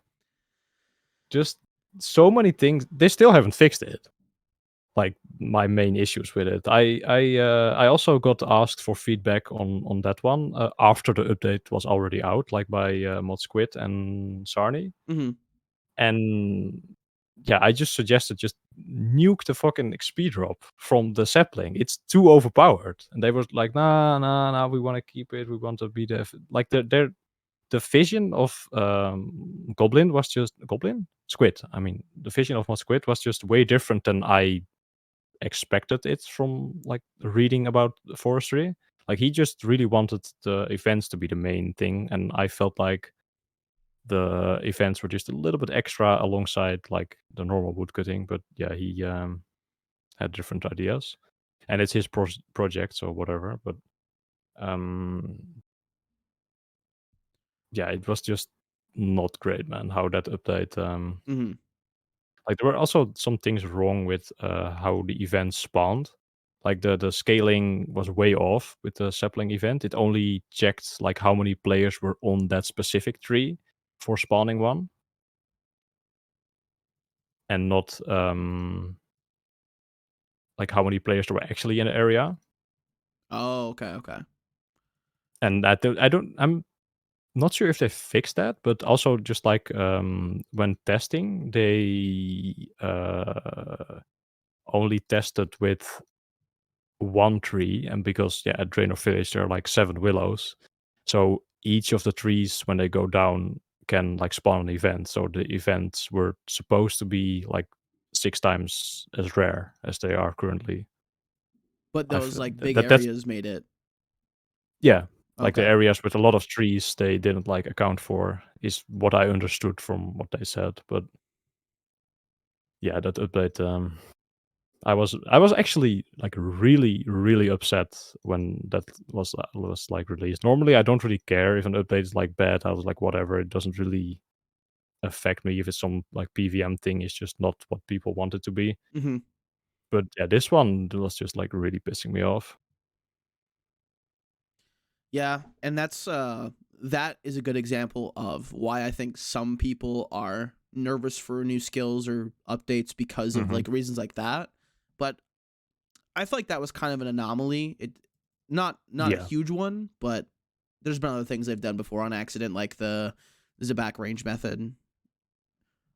Just so many things. They still haven't fixed it. Like my main issues with it. I also got asked for feedback on that one after the update was already out, like by Mod Squid and Sarni. Mm-hmm. And yeah, I just suggested just nuke the fucking XP drop from the sapling. It's too overpowered. And they were like, nah, nah, nah, we want to keep it. We want to be like the vision of Goblin was just Goblin? Squid. I mean, the vision of Mod Squid was just way different than I expected it from like reading about forestry. Like he just really wanted the events to be the main thing, and I felt like the events were just a little bit extra alongside like the normal woodcutting. But yeah, he had different ideas, and it's his project, so whatever. But um, yeah, it was just not great, man. How that update Mm-hmm. like there were also some things wrong with how the event spawned. Like the scaling was way off with the sapling event. It only checked like how many players were on that specific tree for spawning one, and not like how many players there were actually in the area. Oh, okay, okay. And I'm not sure if they fixed that, but also just like when testing, they only tested with one tree, and because yeah, at Draenor Village there are like 7 willows, so each of the trees when they go down can like spawn an event. So the events were supposed to be like 6 times as rare as they are currently. But I've those like big that's areas made it yeah, like the okay. areas with a lot of trees they didn't like account for is what I understood from what they said. But yeah, that update I was actually like really upset when that was like released. Normally, I don't really care if an update is like bad. I was like, whatever. It doesn't really affect me if it's some like PVM thing. It's just not what people want it to be. Mm-hmm. But yeah, this one was just like really pissing me off. Yeah, and that is a good example of why I think some people are nervous for new skills or updates because of Hmm. like reasons like that. But I feel like that was kind of an anomaly. It not a Yeah, huge one, but there's been other things they've done before on accident, like the back range method.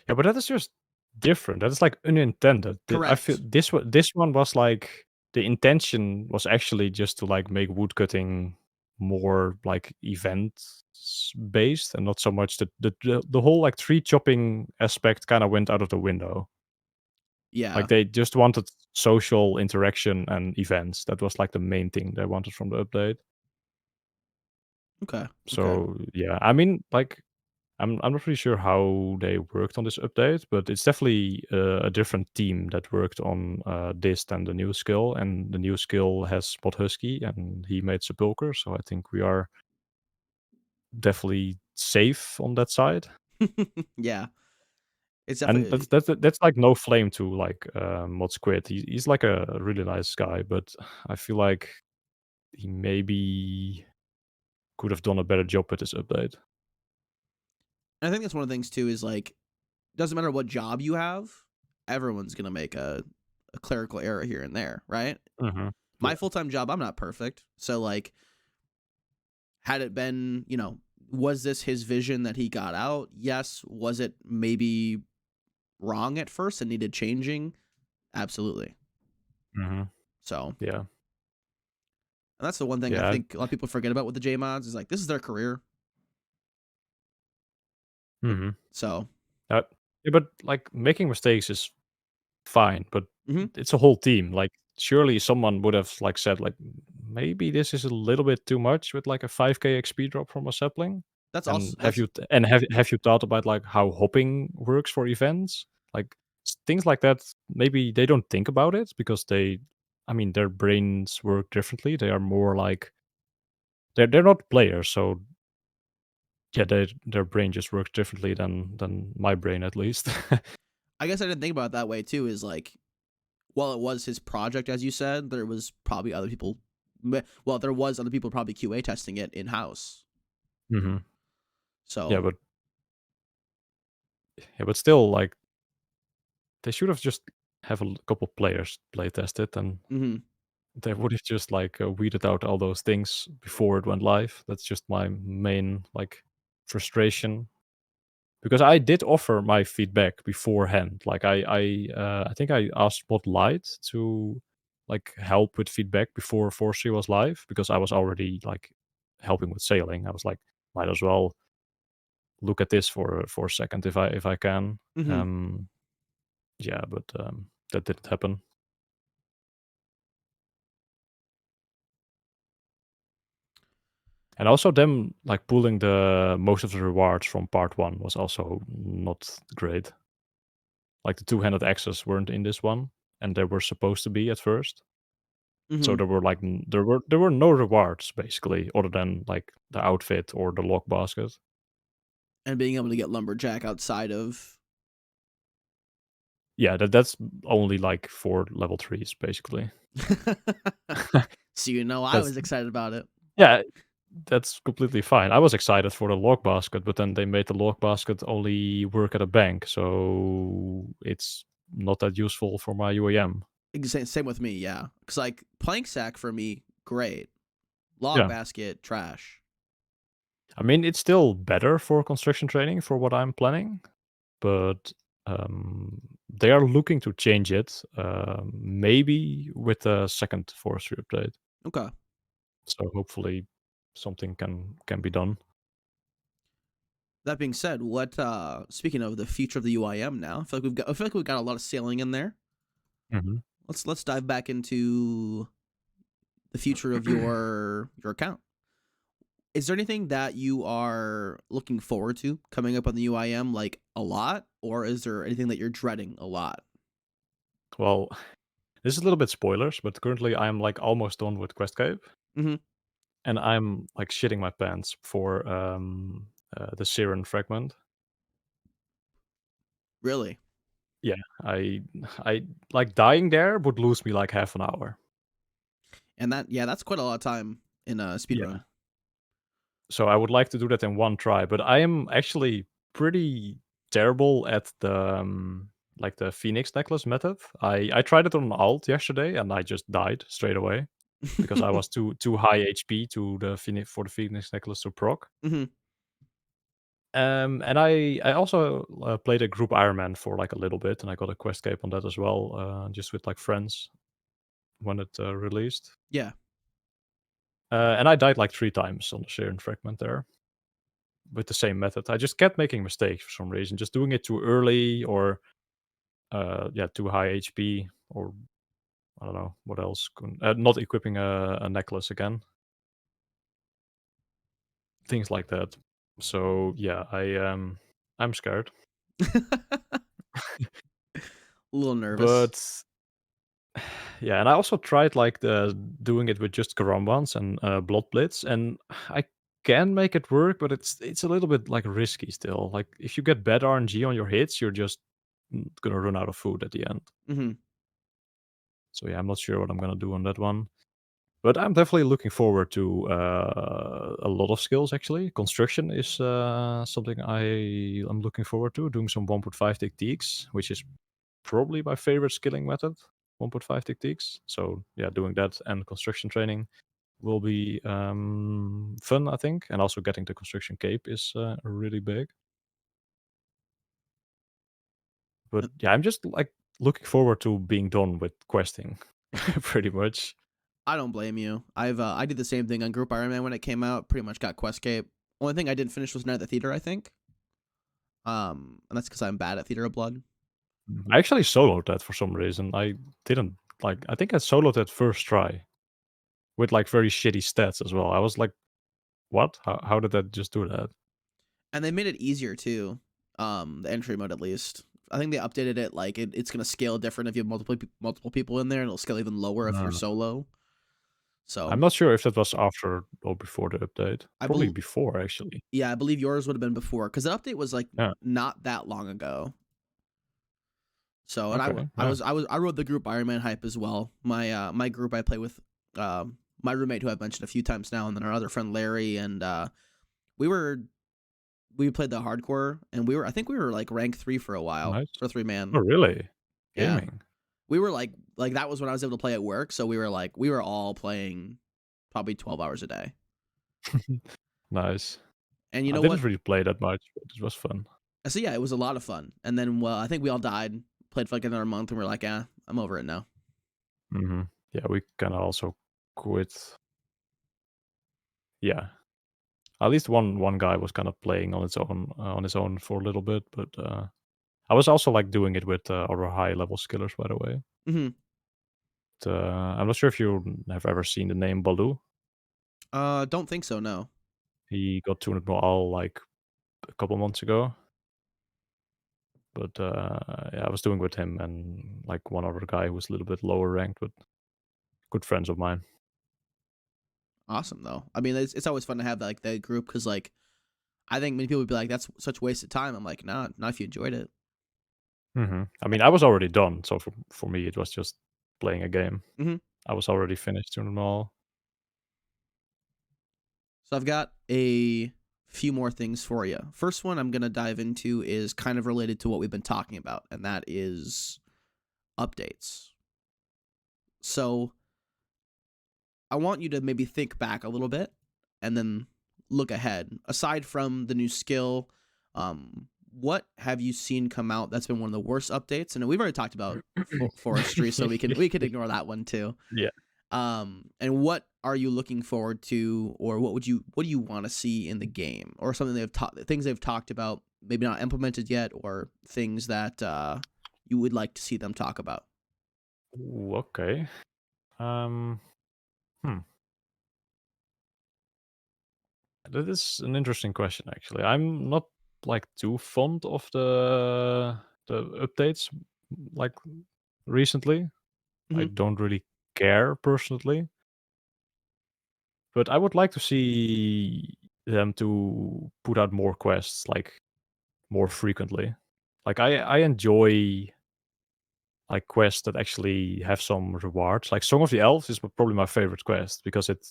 yeah, but that is just different. That is like unintended. I feel Correct. this one was like the intention was actually just to like make woodcutting more like event based and not so much the whole like tree chopping aspect kind of went out of the window. Like Yeah. they just wanted social interaction and events. That was like the main thing they wanted from the update. Okay. Okay. So yeah, I mean like I'm not really sure how they worked on this update, but it's definitely a different team that worked on this than the new skill. And the new skill has Spot Husky, and he made Sepulcher, so I think we are definitely safe on that side. Yeah. It's And that's definitely that's like no flame to like Mod Squid. He's like a really nice guy, but I feel like he maybe could have done a better job with this update. I think that's one of the things too is like doesn't matter what job you have, everyone's gonna make a a clerical error here and there, right? Mm-hmm. My Yeah. full-time job, I'm not perfect. So like had it been, was this his vision that he got out? Yes. Was it maybe wrong at first and needed changing? Absolutely. Mm-hmm. So, Yeah. and that's the one thing I Yeah. think a lot of people forget about with the J mods is like this is their career. Mm-hmm. So, Uh, yeah, but like making mistakes is fine, but mhm. it's a whole team. Like, surely someone would have like said like maybe this is a little bit too much with like a 5k XP drop from a sapling. That's And also that's have you thought about like how hopping works for events? Like things like that. Maybe they don't think about it because I mean, their brains work differently. They are more like they're not players, so yeah, their brain just works differently than my brain at least. I guess I didn't think about it that way too. Is like, while it was his project, as you said, there was probably other people. Well, there was other people probably QA testing it in house. Hmm. Yeah, So, but still, like they should have just have a couple players play test it, and mhm. they would have just like weeded out all those things before it went live. That's just my main like frustration because I did offer my feedback beforehand. Like I think I asked Spotlight to like help with feedback before 4C was live because I was already like helping with sailing. I was like, might as well look at this for a second if I can. Mhm. Um, yeah, but that didn't happen. And also them like pulling the most of the rewards from part one was also not great. Like the two-handed axes weren't in this one, and they were supposed to be at first. So Mhm. there were like there were no rewards basically, other than like the outfit or the lock basket. And being able to get lumberjack outside of. Yeah, that's only like for level threes basically. So I That's was excited about it. yeah, that's completely fine. I was excited for the lock basket, but then they made the lock basket only work at a bank, so it's not that useful for my UAM. Same with me, yeah. Because like plank sack for me, great. Log Yeah. basket, trash. I mean, it's still better for construction training for what I'm planning, but they are looking to change it, maybe with a second forestry update. Okay. So hopefully something can be done. That being said, what speaking of the future of the UIM now, I feel like we've got a lot of sailing in there. Mhm. Let's dive back into the future of your account. Is there anything that you are looking forward to coming up on the UIM like a lot, or is there anything that you're dreading a lot? Well, this is a little bit spoilers, but currently I'm like almost done with Questcape, Mm-hmm. and I'm like shitting my pants for the Siren fragment. Really? Yeah, I I like dying there would lose me like half an hour. And that's quite a lot of time in a speed Yeah. run. So I would like to do that in one try, but I am actually pretty terrible at the like the Phoenix necklace method. I tried it on alt yesterday and I just died straight away because I was too high HP to the Phoenix for the Phoenix necklace to proc. Mm-hmm. And I also played a group Ironman for like a little bit, and I got a quest cape on that as well, just with like friends when it released. Yeah. And I died like 3 times on the Sharon fragment there with the same method. I just kept making mistakes for some reason, just doing it too early or yeah, too high HP or I don't know what else. Not equipping a necklace again, things like that. So yeah, I'm scared, A little nervous. but yeah, and I also tried like the doing it with just Karambans and Blood Blitz, and I can make it work, but it's a little bit like risky still. Like if you get bad RNG on your hits, you're just gonna run out of food at the end. Mm-hmm. So yeah, I'm not sure what I'm gonna do on that one. But I'm definitely looking forward to a lot of skills actually. Construction is something I'm looking forward to, doing some 1.5 techniques, which is probably my favorite skilling method. 1.5 tactics. So yeah, doing that and construction training will be fun, I think. And also getting the construction cape is really big. But yeah, I'm just like looking forward to being done with questing, pretty much. I don't blame you. I did the same thing on Group Iron Man when it came out. Pretty much got Quest Cape. Only thing I didn't finish was Night at the Theater, I think. And that's because I'm bad at Theater of Blood. I actually soloed that for some reason. I didn't like. I think I soloed that first try with like very shitty stats as well. I was like, "What? How did that just do that?" And they made it easier too. The entry mode at least. I think they updated it like it's gonna scale different if you have multiple people in there, and it'll scale even lower if you're Uh, solo. I'm So not sure if that was after or before the update. I Probably bel before, actually. yeah, I believe yours would have been before because the update was like Yeah. not that long ago. So and Okay. Yeah. I rode the group Iron Man hype as well. My group I play with, my roommate who I've mentioned a few times now, and then our other friend Larry, and we were we played the hardcore, and I think we were like rank 3 for a while Nice. for 3 man. Oh, really? Yeah, Gaming. we were like that was when I was able to play at work, so we were all playing probably 12 hours a day. Nice. And you I know what? didn't really play that much, but it was fun. So yeah, it was a lot of fun. And then well, I think we all died, played for like another month, and we're like, yeah, I'm over it now. Yeah, we kind of also quit. Yeah, at least one guy was kind of playing on his own for a little bit, but I was also like doing it with other high level skillers, by the way. Mm-hmm. I'm not sure if you have ever seen the name Baloo. Don't think so. No. He got 200 all like a couple months ago, but yeah, I was doing with him and like one other guy who was a little bit lower ranked, but good friends of mine. Awesome though. I mean, it's always fun to have like that group because like I think many people would be like, that's such wasted time. I'm like, nah, not if you enjoyed it. I mean, I was already done, so for me, it was just playing a game. Mm-hmm. I was already finished doing them all. So I've got a few more things for you. First one I'm gonna dive into is kind of related to what we've been talking about, and that is updates. So I want you to maybe think back a little bit and then look ahead. Aside from the new skill, what have you seen come out that's been one of the worst updates? And we've already talked about forestry, so we can ignore that one too. Yeah. And what are you looking forward to, or what do you want to see in the game, or something things they've talked about, maybe not implemented yet, or things that you would like to see them talk about? Ooh, okay. Um, hmm. That is an interesting question, actually. I'm not like too fond of the updates like recently. I Mm-hmm. don't really care personally, but I would like to see them to put out more quests like more frequently. Like I enjoy like quests that actually have some rewards. Like Song of the Elves is probably my favorite quest because it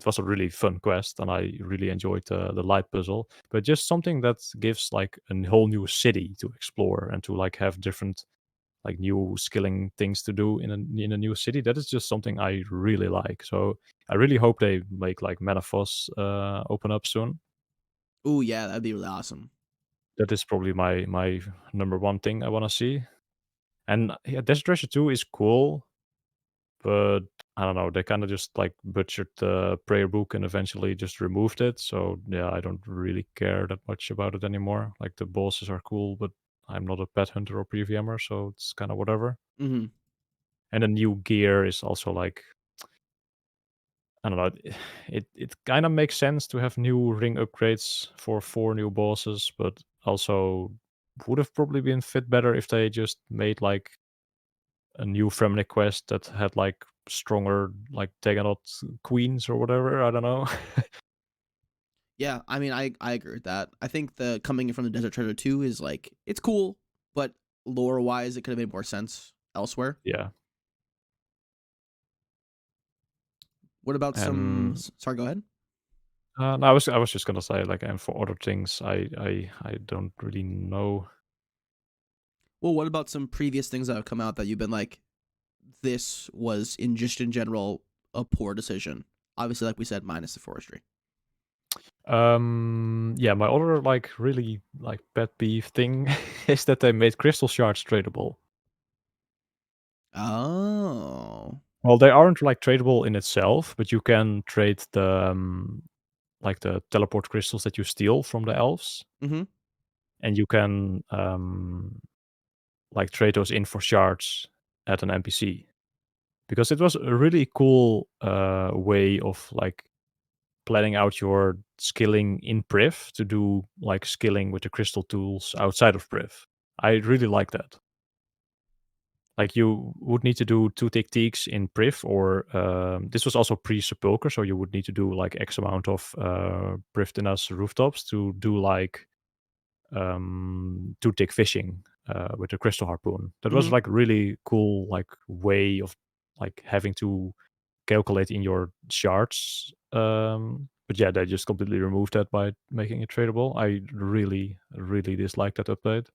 was a really fun quest and I really enjoyed the light puzzle. But just something that gives like a whole new city to explore and to like have different like new skilling things to do in a new city. That is just something I really like. So I really hope they make like Manifos open up soon. Oh yeah, that'd be really awesome. That is probably my number one thing I want to see. And yeah, Desert Treasure 2 is cool, but I don't know, they kinda just, like, butchered the prayer book and eventually just removed it, so, yeah, I don't really care that much about it anymore. Like, the bosses are cool, but I'm not a pet hunter or PVMer, so it's kinda whatever. Mm-hmm. And the new gear is also, like, I don't know, it kinda makes sense to have new ring upgrades for 4 new bosses, but also would have probably been fit better if they just made, like, a new Fremnik quest that had like stronger like Daganot queens or whatever. I don't know. Yeah, I mean, I agree with that. I think the coming from the Desert Treasure 2 is like it's cool, but lore wise, it could have made more sense elsewhere. Yeah. What about some? And Sorry, go ahead. no, I was just gonna say like, and for other things, I don't really know. Well, what about some previous things that have come out that you've been like? this was in general a poor decision? Obviously, like we said, minus the forestry. Yeah, my other like really like pet peeve thing is that they made crystal shards tradable. Oh. Well, they aren't like tradable in itself, but you can trade the like the teleport crystals that you steal from the elves, Mm-hmm. and you can like trade those in for shards at an NPC. Because it was a really cool way of like planning out your skilling in Priv to do like skilling with the crystal tools outside of Priv. I really like that. Like you would need to do 2 tick-teaks in Priv, or this was also pre-sepulcher, so you would need to do like X amount of Prifdina's rooftops to do like 2-tick fishing with the crystal harpoon. That was Mm-hmm. like really cool like way of like having to calculate in your shards. But yeah, they just completely removed that by making it tradable. I really, really dislike that update.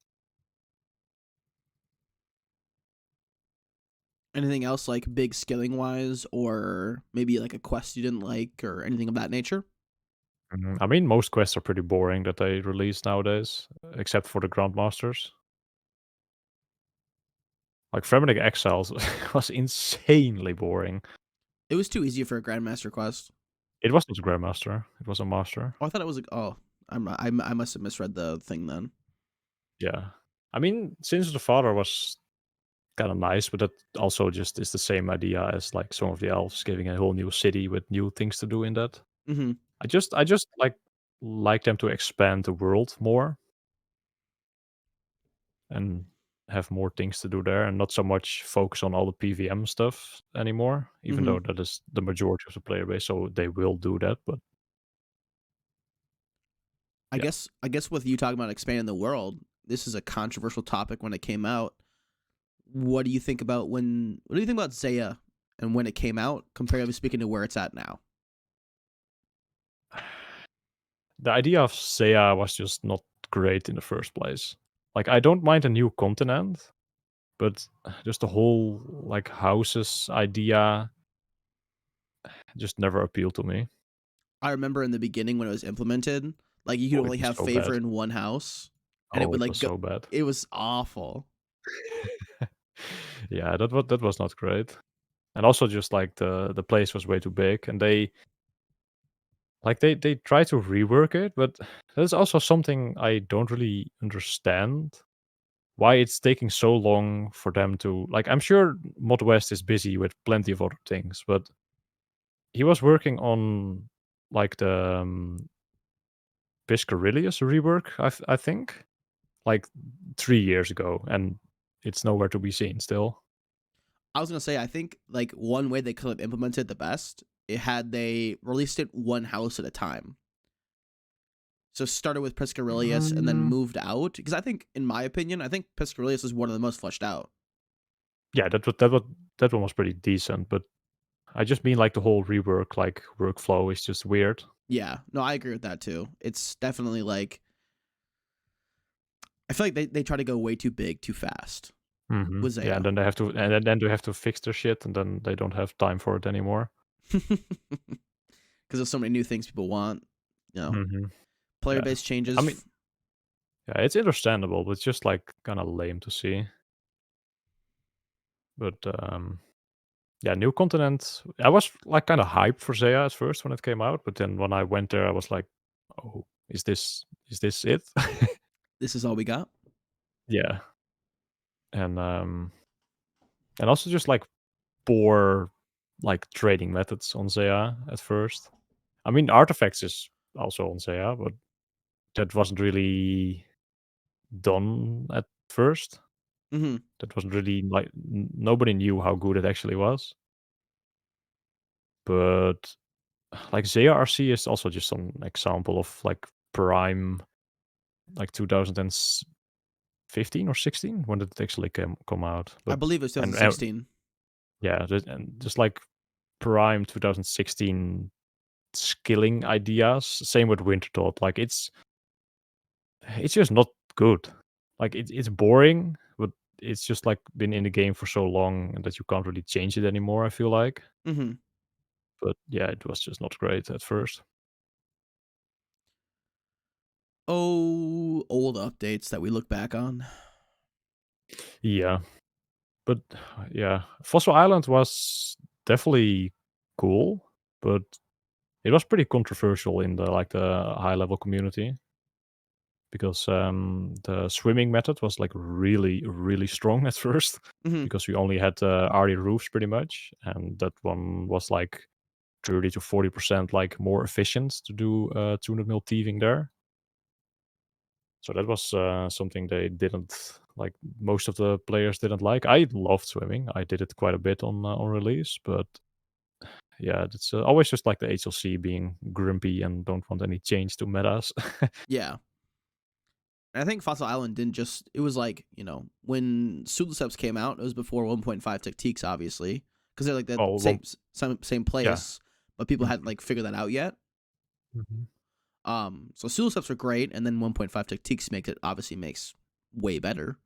Anything else like big skilling wise, or maybe like a quest you didn't like, or anything of that nature? I mean, most quests are pretty boring that they release nowadays, except for the Grandmasters. Like Fremennik Exiles was insanely boring. It was too easy for a Grandmaster quest. It wasn't a Grandmaster, it was a Master. Oh, I thought it was like, oh, I must have misread the thing then. Yeah. I mean, Sins of the Father was kind of nice, but that also just is the same idea as like some of the elves giving a whole new city with new things to do in that. Mm-hmm. I just like them to expand the world more and have more things to do there, and not so much focus on all the PVM stuff anymore, even Mm-hmm. though that is the majority of the player base, so they will do that, but yeah. I guess with you talking about expanding the world, this is a controversial topic when it came out. What do you think about what do you think about Zaya and when it came out, comparatively speaking to where it's at now? The idea of Seiya was just not great in the first place. Like, I don't mind a new continent, but just the whole, like, houses idea just never appealed to me. I remember in the beginning when it was implemented, like you could Oh, it only was have so favor bad. in one house, and it Oh, would it like was go. so bad. It was awful. Yeah, that was not great. And also just, like, the place was way too big, and they try to rework it, but there's also something I don't really understand. Why it's taking so long for them to like, I'm sure Mod West is busy with plenty of other things, but he was working on like the Piscarilius rework, I think, like 3 years ago, and it's nowhere to be seen still. I was gonna say I think like one way they could have implemented the best it had they released it one house at a time. So started with Piscarilius and then Mm, moved out because I think, in my opinion, I think Piscarilius is one of the most fleshed out. yeah, that one was pretty decent, but I just mean like the whole rework, like workflow is just weird. Yeah, no, I agree with that too. It's definitely like I feel like they try to go way too big too fast with Yeah, and Zaya. then then they have to fix their shit, and then they don't have time for it anymore. Because there's so many new things people want. You know, hmm player Yeah, base I changes. mean, yeah, it's understandable, but it's just like kind of lame to see. But yeah, New Continent. I was like kind of hyped for Zaya at first when it came out, but then when I went there, I was like, "Oh, is this it?" This is all we got. Yeah, and also just like poor like trading methods on Zaya at first. I mean, artifacts is also on Zaya, but that wasn't really done at first. Mm-hmm. That wasn't really like nobody knew how good it actually was. But like ZRC is also just an example of like prime, like 2015 or 16. When did it actually come out? I But believe it was and 2016. yeah, and just like prime 2016 skilling ideas. Same with Winterthought. Like it's just not good. Like it's boring, but it's just like been in the game for so long that you can't really change it anymore, I feel like. Mm-hmm. But yeah, it was just not great at first. Oh, old updates that we look back on. Yeah. But yeah, Fossil Island was definitely cool, but it was pretty controversial in the high level community because the swimming method was like really really strong at first Mm-hmm. because we only had RE roofs pretty much, and that one was like 30 to 40% like more efficient to do 200 mil thieving there. So that was something they didn't like. Most of the players didn't like. I loved swimming. I did it quite a bit on release, but yeah, it's always just like the HLC being grumpy and don't want any change to metas. Yeah. And I think Fossil Island didn't just. It was like, when Suliceps came out, it was before 1.5 Tactiques, obviously, because they're like the Well, same yeah. place, but people hadn't like figured that out yet. Mhm. So Suliceps are great, and then 1.5 Tactiques makes way better.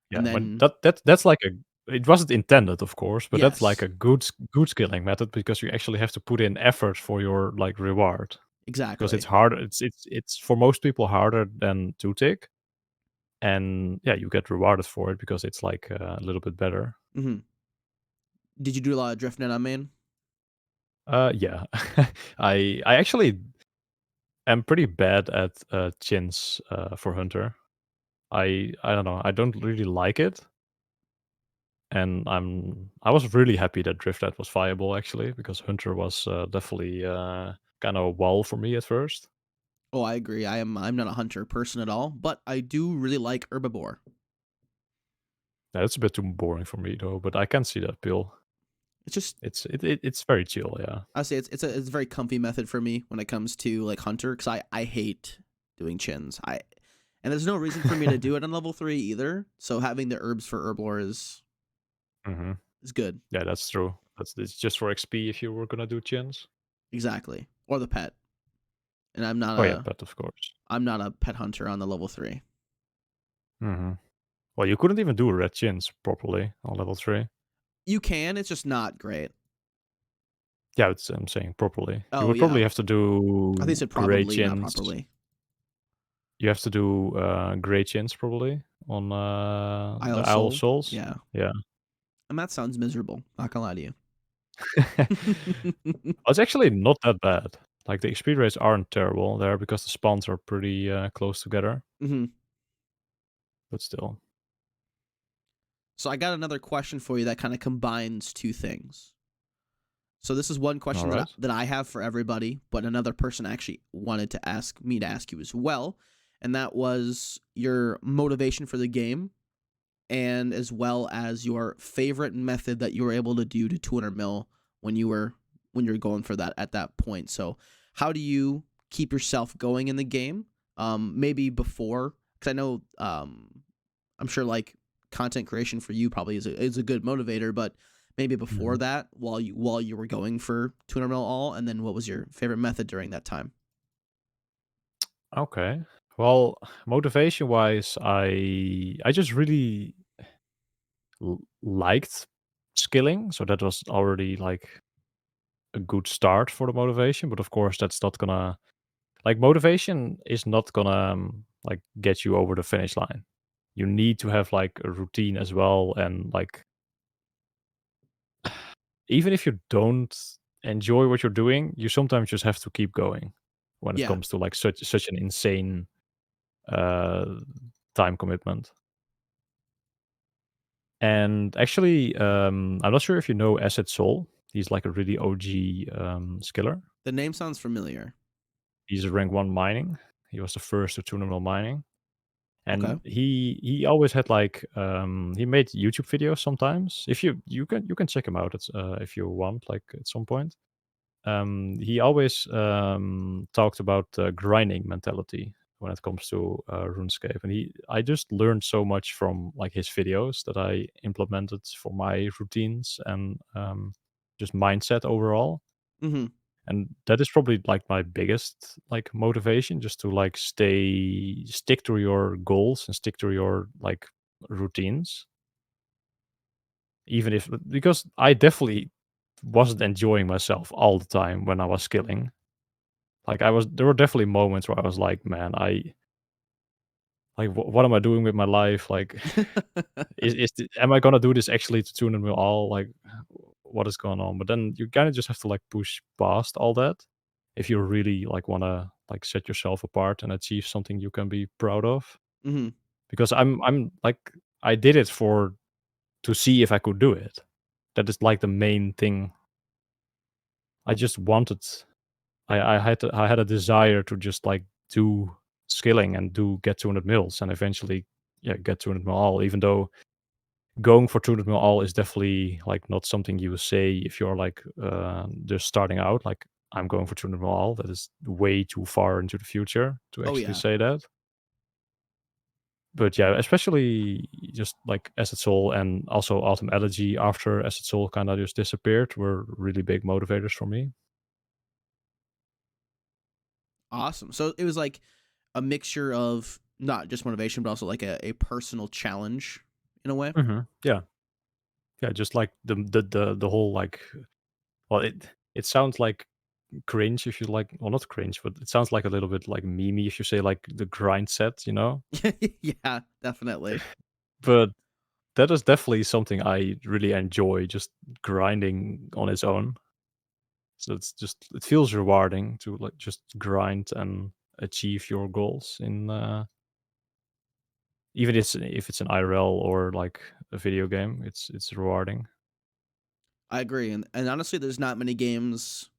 Yeah, And when then that's like a it wasn't intended, of course, but that's like yes, a good skilling method because you actually have to put in effort for your like reward. Because it's exactly. harder. It's for most people harder than two tick, and yeah, you get rewarded for it because it's like a little bit better. Mm-hmm. Did you do a lot of driftnet on main? Yeah, I actually am pretty bad at chins for hunter. I don't know. I don't really like it, and I was really happy that driftnet was viable actually because hunter was definitely kind of a wall for me at first. Oh, I agree. I'm not a hunter person at all, but I do really like herbivore. Yeah, it's a bit too boring for me though, but I can see that appeal. It's just It's very chill, yeah. I say it's a very comfy method for me when it comes to like hunter because I hate doing chins. And there's no reason for me to do it on level 3 either. So having the herbs for herblore hmm is good. Yeah, that's true. It's just for XP if you were gonna do chins. Exactly. Or the pet. And Oh yeah, but of course. I'm not a pet hunter on the level 3. hmm Well, you couldn't even do red chins properly on level 3. You can, it's just not great. Yeah, I'm saying properly. You Oh would probably yeah. have to I think do said gray probably, not chins. properly. You have to do gray chins probably on Isle the of Isle of Soul. Souls. Yeah. Yeah. And that sounds miserable. Not gonna lie to you. It's actually not that bad. Like the XP rates aren't terrible there because the spawns are pretty close together, hmm but still. So I got another question for you that kind of combines two things. So this is one All question right. that I have for everybody, but another person actually wanted to ask me to ask you as well, and that was your motivation for the game, and as well as your favorite method that you were able to do to 200 mil when you were going for that at that point. So how do you keep yourself going in the game? Maybe before, because I know I'm sure like content creation for you probably is a good motivator, but maybe before Mhm. that, while you were going for 200 mil all, and then what was your favorite method during that time? Okay. Well, motivation wise, I just really liked skilling, so that was already like a good start for the motivation. But of course, that's not gonna like motivation is not gonna like get you over the finish line. You need to have like a routine as well, and like even if you don't enjoy what you're doing, you sometimes just have to keep going when it Yeah. comes to like such an insane uh, time commitment. And actually, I'm not sure if you know Asset Soul. He's like a really OG skiller. The name sounds familiar. He's rank 1 mining. He was the first to tournament mining. Okay. And he always had like he made YouTube videos sometimes. If you can check him out if you want, like at some point. He always talked about grinding mentality when it comes to RuneScape, and I just learned so much from like his videos that I implemented for my routines and just mindset overall. Mm-hmm. And that is probably like my biggest like motivation, just to like stick to your goals and stick to your like routines. even if because I definitely wasn't enjoying myself all the time when I was skilling. Like, there were definitely moments where I was like, "Man, what am I doing with my life? Like, am I gonna do this actually to tune in with all? Like, what is going on?" But then you kinda just have to, like, push past all that if you really, like, wanna, like, set yourself apart and achieve something you can be proud of. Hmm. Because like, I did it for to see if I could do it. That is, like, the main thing. I just wanted I had a desire to just, like, do skilling and do get 200 mils and eventually, yeah, get 200 mil all, even though going for 200 mil all is definitely, like, not something you say if you're, like, just starting out, like, "I'm going for 200 mil all." That is way too far into the future to Oh actually yeah, say that. But yeah, especially just, like, Acid Soul and also Autumn Elegy after Acid Soul kinda just disappeared were really big motivators for me. awesome. So it was like a mixture of not just motivation, but also like a personal challenge in a way. Mhm. Yeah. Yeah, just like the whole, like, well, it sounds like cringe if you like, well, not cringe, but it sounds like a little bit like memey if you say, like, the grind set, you know? Yeah, definitely. But that is definitely something I really enjoy, just grinding on its own. So it feels rewarding to, like, just grind and achieve your goals in, even if it's an IRL or, like, a video game, it's rewarding. I agree, and honestly, there's not many games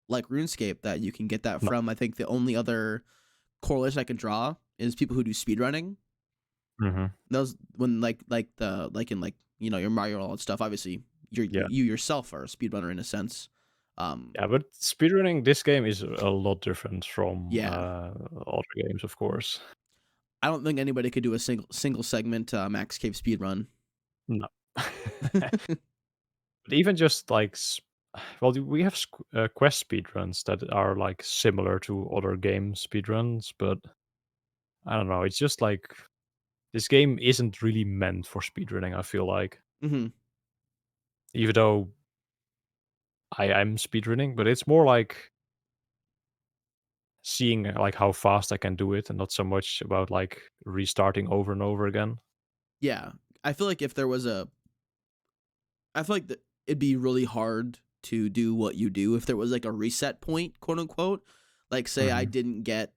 like RuneScape that you can get that No. from. I think the only other correlation I can draw is people who do speedrunning. Mhm. Those when like in like your Mario and all that stuff. Obviously, Yeah. you yourself are a speedrunner in a sense. Um, Yeah, but speedrunning this game is a lot different from, yeah, other games, of course. I don't think anybody could do a single segment Maxcape speedrun. No. But even just, like, well, we have quest speedruns that are, like, similar to other game speedruns, but I don't know, it's just like this game isn't really meant for speedrunning, I feel like. Hmm. Even though I am speedrunning, but it's more like seeing, like, how fast I can do it and not so much about, like, restarting over and over again. Yeah, I feel like if there was a, I feel like it'd be really hard to do what you do if there was like a reset point, quote unquote. Like, say I Mhm. didn't get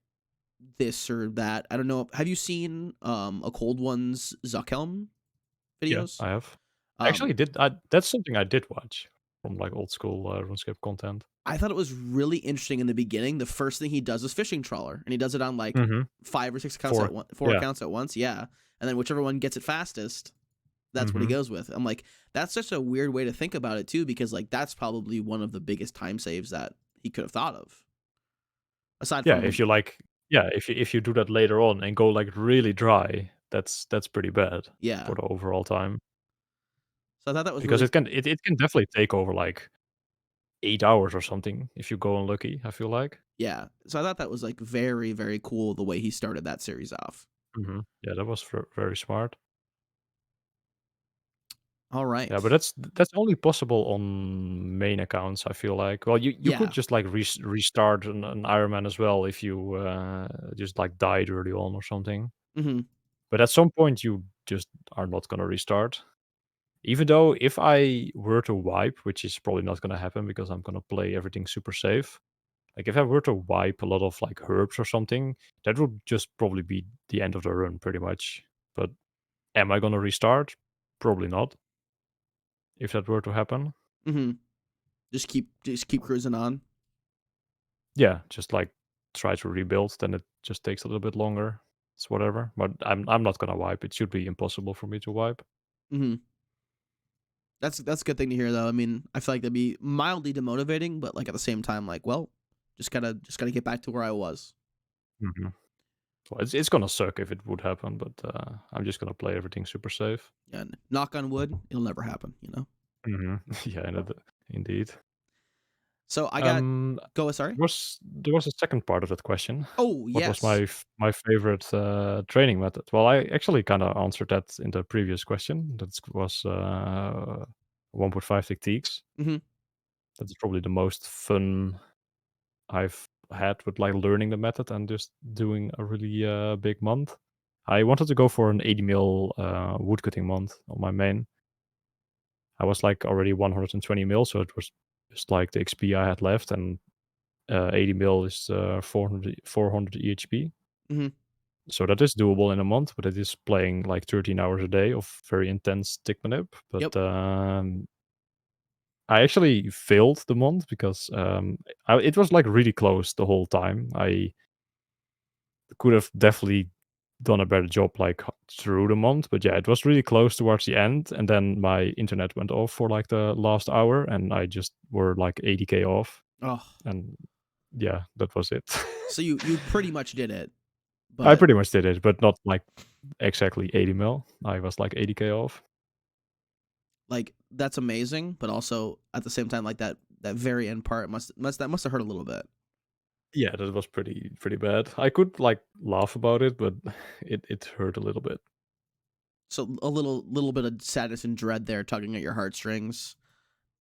this or that. I don't know. Have you seen a Cold One's Zuckhelm Yeah, videos? I have. Um, Actually, that's something I did watch from, like, old school, RuneScape content. I thought it was really interesting in the beginning. The first thing he does is fishing trawler, and he does it on like Mhm. 5 or 6 accounts at 4. one, four Yeah. accounts at once. Yeah, and then whichever one gets it fastest, that's what he Mhm. goes with. I'm like, that's such a weird way to think about it too, because like that's probably one of the biggest time saves that he could have thought of, aside Yeah, if from you, like, yeah, if you do that later on and go, like, really dry, that's pretty bad yeah. for the overall time. So I thought that was Because really it can definitely take over, like, 8 hours or something if you go unlucky, I feel like. yeah. So I thought that was like very cool the way he started that series off. Mhm. Yeah, that was very smart. All Yeah, but right. that's only possible on main accounts, I feel like. Well, you could Yeah. just, like, restart an Iron Man as well if you, just, like, died early on or something. Hmm. But at some point, you just are not gonna restart. Even though if I were to wipe, which is probably not gonna happen because I'm gonna play everything super safe. Like, if I were to wipe a lot of, like, herbs or something, that would just probably be the end of the run pretty much. But am I gonna restart? Probably not, if that were to happen. Hmm. Just keep cruising on. Yeah, just, like, try to rebuild, then it just takes a little bit longer. It's whatever, but I'm not gonna wipe. It should be impossible for me to wipe. Hmm. That's a good thing to hear though. I mean, I feel like that'd be mildly demotivating, but like at the same time, like, well, just gotta get back to where I was. Mhm. Well, it's gonna suck if it would happen, but, I'm just gonna play everything super safe. And knock on wood, it'll never happen. Mhm. Yeah, indeed. So I got Um, go. Sorry. there was a second part of that question. Oh What was my yes. my favorite training method? Well, I actually kind of answered that in the previous question. That was 1.5 techniques. Hmm. That's probably the most fun I've had with like learning the method and just doing a really big month. I wanted to go for an 80 mil woodcutting month on my main. I was like already 120 mil, so it was just like the XP I had left, and 80 mil is 400 EHP. Hmm. So that is doable in a month, but it is playing like 13 hours a day of very intense tick manip. Yep. But I actually failed the month because it was like really close the whole time. I could have definitely done a better job like through the month, but yeah, it was really close towards the end. And then my internet went off for like the last hour, and I just were like 80k off, Oh, and yeah, that was it. so you pretty much did it, I but pretty much did it, but not like exactly 80 mil. I was like 80k off. like that's amazing. But also at the same time, like that very end part must have hurt a little bit. Yeah, that was pretty bad. I could like laugh about it, but it hurt a little bit. So a little bit of sadness and dread there, tugging at your heartstrings,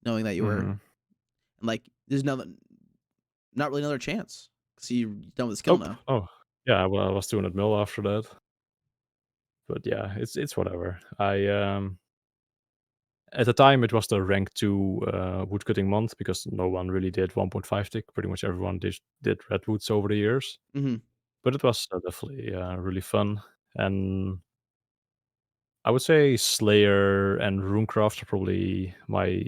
knowing that you were Hmm. like, there's not really another chance. So you're done with the skill Nope. now. Oh, yeah. Well, I was 200 mil after that, but yeah, it's whatever. I At the time it was the rank 2 woodcutting month because no one really did 1.5 tick. Pretty much everyone did redwoods over the years, Hmm. but it was definitely really fun. And I would say Slayer and Runecraft are probably my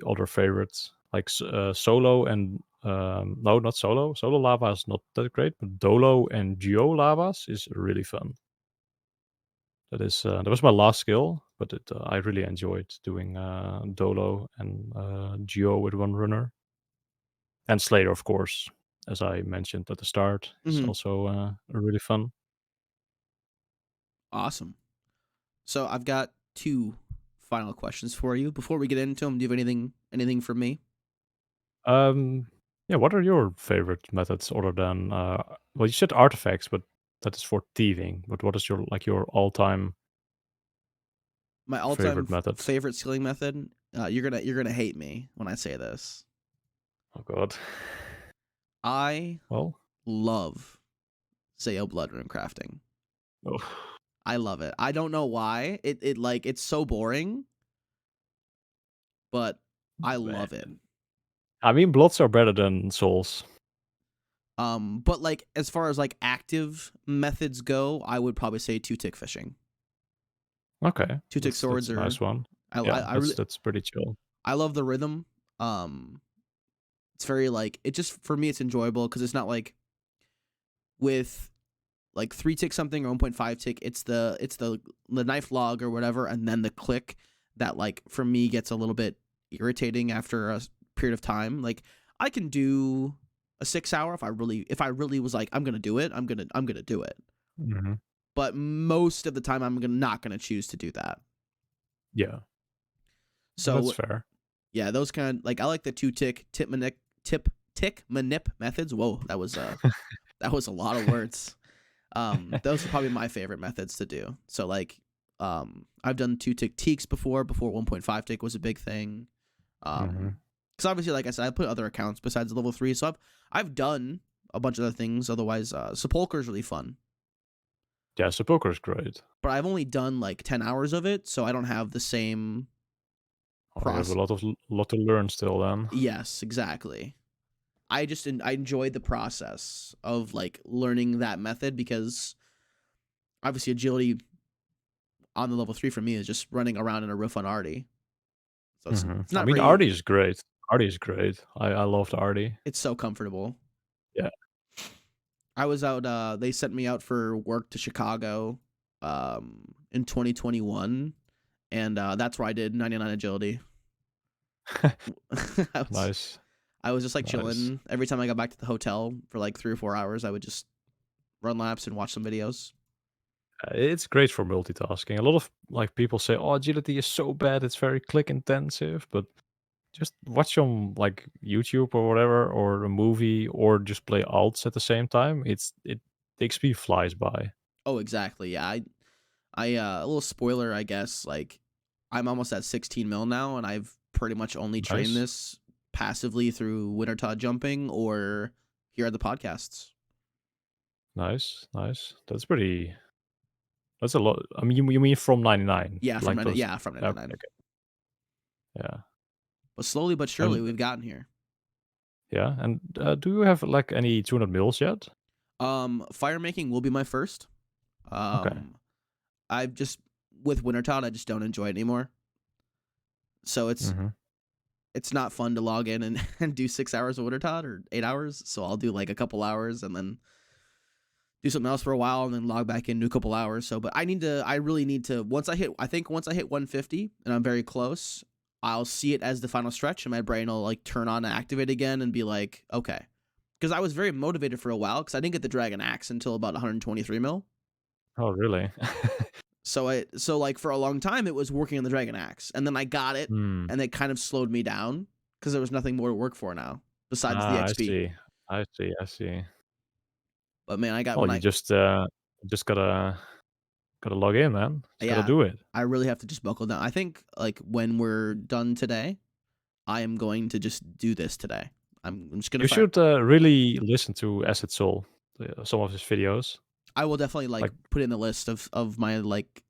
other favorites. Like Solo and no, not Solo. Solo lava is not that great, but Dolo and Geo lavas is really fun. That was my last skill, but I really enjoyed doing Dolo and Geo with one runner, and Slayer, of course, as I mentioned at the start, is Hmm. also really fun. Awesome. So I've got two final questions for you. Before we get into them, do you have anything for me? Um, yeah, what are your favorite methods other than well, you said artifacts, but that is for thieving. But what is your all-time My all-time favorite method? favorite skilling method. You're gonna hate me when I say this. Oh God. I Well, love Zeo Bloodrune crafting. oh, I love it. I don't know why. It like it's so boring, but I man. love it. I mean, bloods are better than souls. But like as far as like active methods go, I would probably say two tick fishing. Okay, Two tick that's swords a are nice one. I Yeah, I that's really that's pretty chill. I love the rhythm. Um, it's very like it just for me it's enjoyable because it's not like with like three tick something or 1.5 tick. It's the knife log or whatever, and then the click that like for me gets a little bit irritating after a period of time. Like I can do a 6 hour if I really was like I'm gonna do it. I'm gonna do it. Mhm. But most of the time not gonna choose to do that. Yeah, well, that's So fair. yeah, those kind of like I like the two tick manip methods. Whoa, that was a lot of words. Those are probably my favorite methods to do. So like, I've done two tick teaks before 1.5 tick was a big thing. Mhm. Because obviously, like I said, I put other accounts besides level 3, so I've done a bunch of other things. Otherwise, Sepulcher is really fun, Yeah, Sepulchre is great. but I've only done like 10 hours of it, so I don't have the same Oh, you have a process. lot to learn still then. Yes, exactly. I enjoyed the process of like learning that method because obviously agility on the level 3 for me is just running around in a roof on Artie. So Mhm. it's I not mean, very Artie is great. Artie is great. I loved Artie. it's so comfortable. Yeah. I was out they sent me out for work to Chicago in 2021 and that's where I did 99 agility. I was Nice, I was just like nice. chilling. Every time I got back to the hotel for like 3 or 4 hours, I would just run laps and watch some videos. It's great for multitasking. A lot of like people say, "Oh, agility is so bad. It's very click intensive," but just watch some like YouTube or whatever, or a movie, or just play alts at the same time. It the XP flies by. Oh, exactly. Yeah, I a little spoiler, I guess. Like, I'm almost at 16 mil now, and I've pretty much only trained Nice, this passively through Wintertod jumping or here are the podcasts. nice, nice. That's pretty. That's a lot. I mean, you mean from 99, Yeah, like those? from Okay, 99. okay, yeah, But slowly but surely, and we've gotten here. yeah, and do you have like any 200 mils yet? Fire making will be my first. Okay. Um, I've just with Wintertod, I just don't enjoy it anymore. So Mm-hmm. it's not fun to log in and, and do 6 hours of Wintertod or 8 hours. So I'll do like a couple hours and then do something else for a while and then log back in, do a couple hours. So, but I really need to, once I hit 150 and I'm very close, I'll see it as the final stretch and my brain will like turn on and activate again and be like, okay. Because I was very motivated for a while because I didn't get the Dragon Axe until about 123 mil. Oh, really? So like for a long time it was working on the Dragon Axe, and then I got it, Hmm. and it kind of slowed me down because there was nothing more to work for now besides the I XP. see. I see. I see. But man, I got Well, when you I just gotta log in, man. Just gotta yeah, do it. I really have to just buckle down. I think like when we're done today, I am going to just do this today. I'm just gonna You fire. should really listen to Acid Soul, some of his videos. I will definitely like Like, put in the list of my like